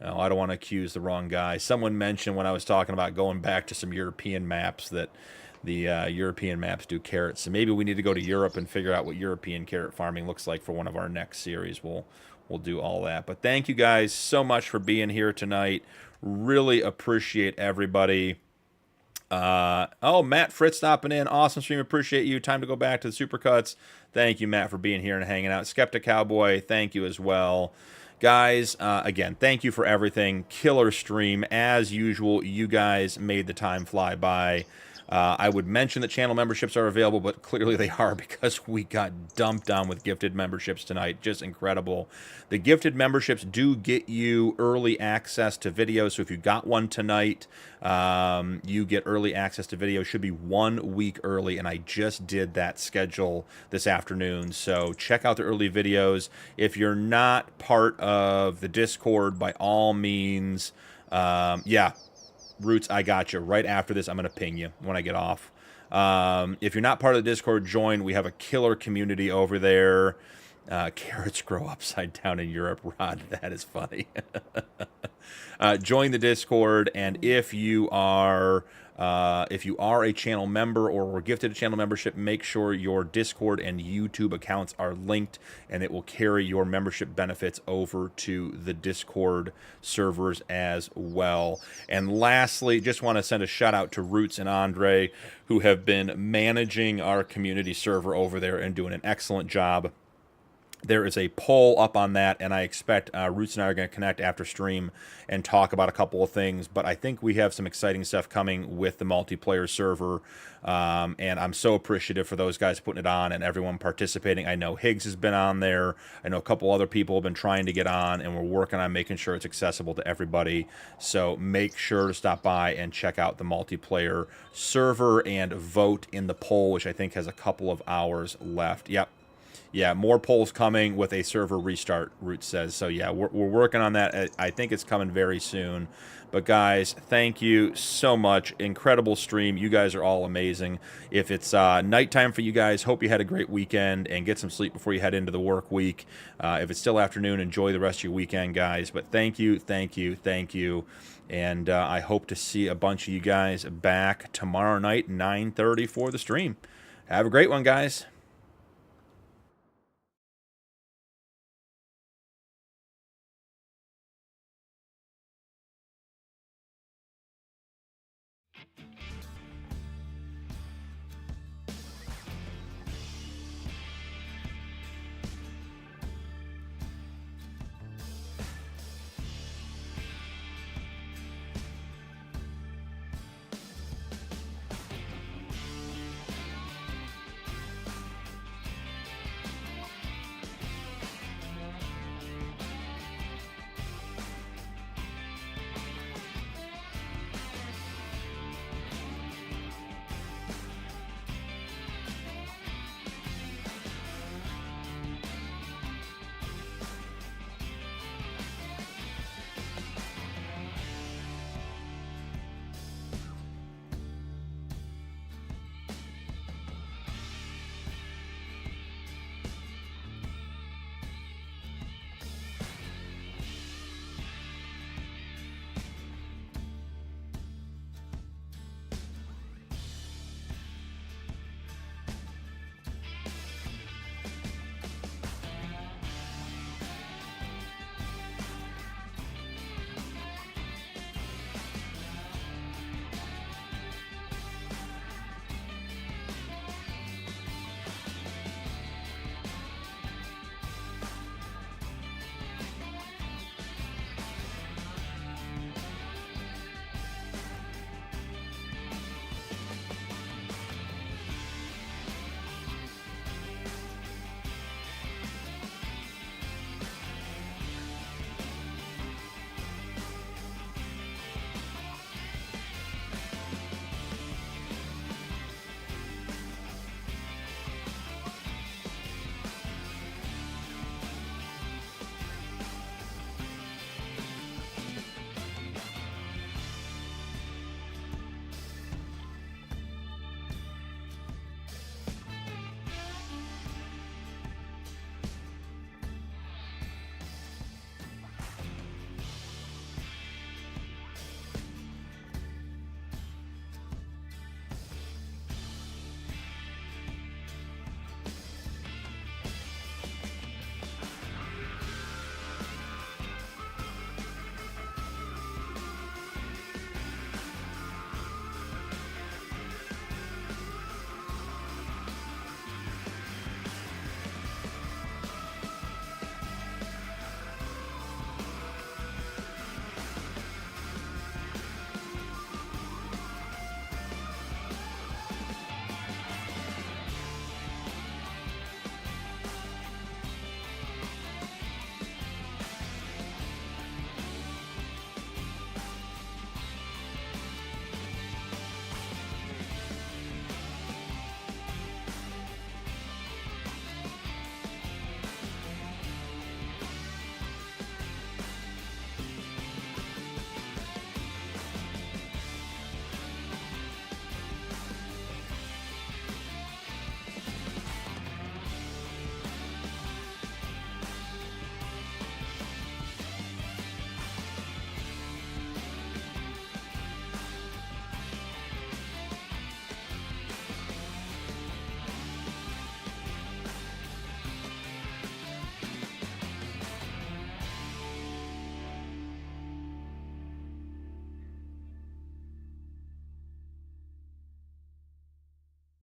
Oh, I don't want to accuse the wrong guy. Someone mentioned when I was talking about going back to some European maps that the European maps do carrots. So maybe we need to go to Europe and figure out what European carrot farming looks like for one of our next series. We'll do all that. But thank you guys so much for being here tonight. Really appreciate everybody. Oh, Matt Fritz stopping in. Awesome stream. Appreciate you. Time to go back to the Supercuts. Thank you, Matt, for being here and hanging out. Skeptic Cowboy, thank you as well. Guys, again, thank you for everything. Killer stream. As usual, you guys made the time fly by. I would mention that channel memberships are available, but clearly they are because we got dumped on with gifted memberships tonight. Just incredible. The gifted memberships do get you early access to videos. So if you got one tonight, you get early access to videos. Should be 1 week early, and I just did that schedule this afternoon. So check out the early videos. If you're not part of the Discord, by all means, yeah. Roots, I got you. Right after this, I'm going to ping you when I get off. If you're not part of the Discord, join. We have a killer community over there. Carrots grow upside down in Europe, Rod. That is funny. Join the Discord, and if you are a channel member or were gifted a channel membership, make sure your Discord and YouTube accounts are linked, and it will carry your membership benefits over to the Discord servers as well. And lastly, just want to send a shout out to Roots and Andre, who have been managing our community server over there and doing an excellent job. There is a poll up on that, and I expect Roots and I are going to connect after stream and talk about a couple of things. But I think we have some exciting stuff coming with the multiplayer server, and I'm so appreciative for those guys putting it on and everyone participating. I know Higgs has been on there. I know a couple other people have been trying to get on, and we're working on making sure it's accessible to everybody. So make sure to stop by and check out the multiplayer server and vote in the poll, which I think has a couple of hours left. Yep. Yeah, more polls coming with a server restart, Root says. So, yeah, we're working on that. I think it's coming very soon. But, guys, thank you so much. Incredible stream. You guys are all amazing. If it's nighttime for you guys, hope you had a great weekend and get some sleep before you head into the work week. If it's still afternoon, enjoy the rest of your weekend, guys. But thank you, thank you, thank you. And I hope to see a bunch of you guys back tomorrow night, 9:30 for the stream. Have a great one, guys.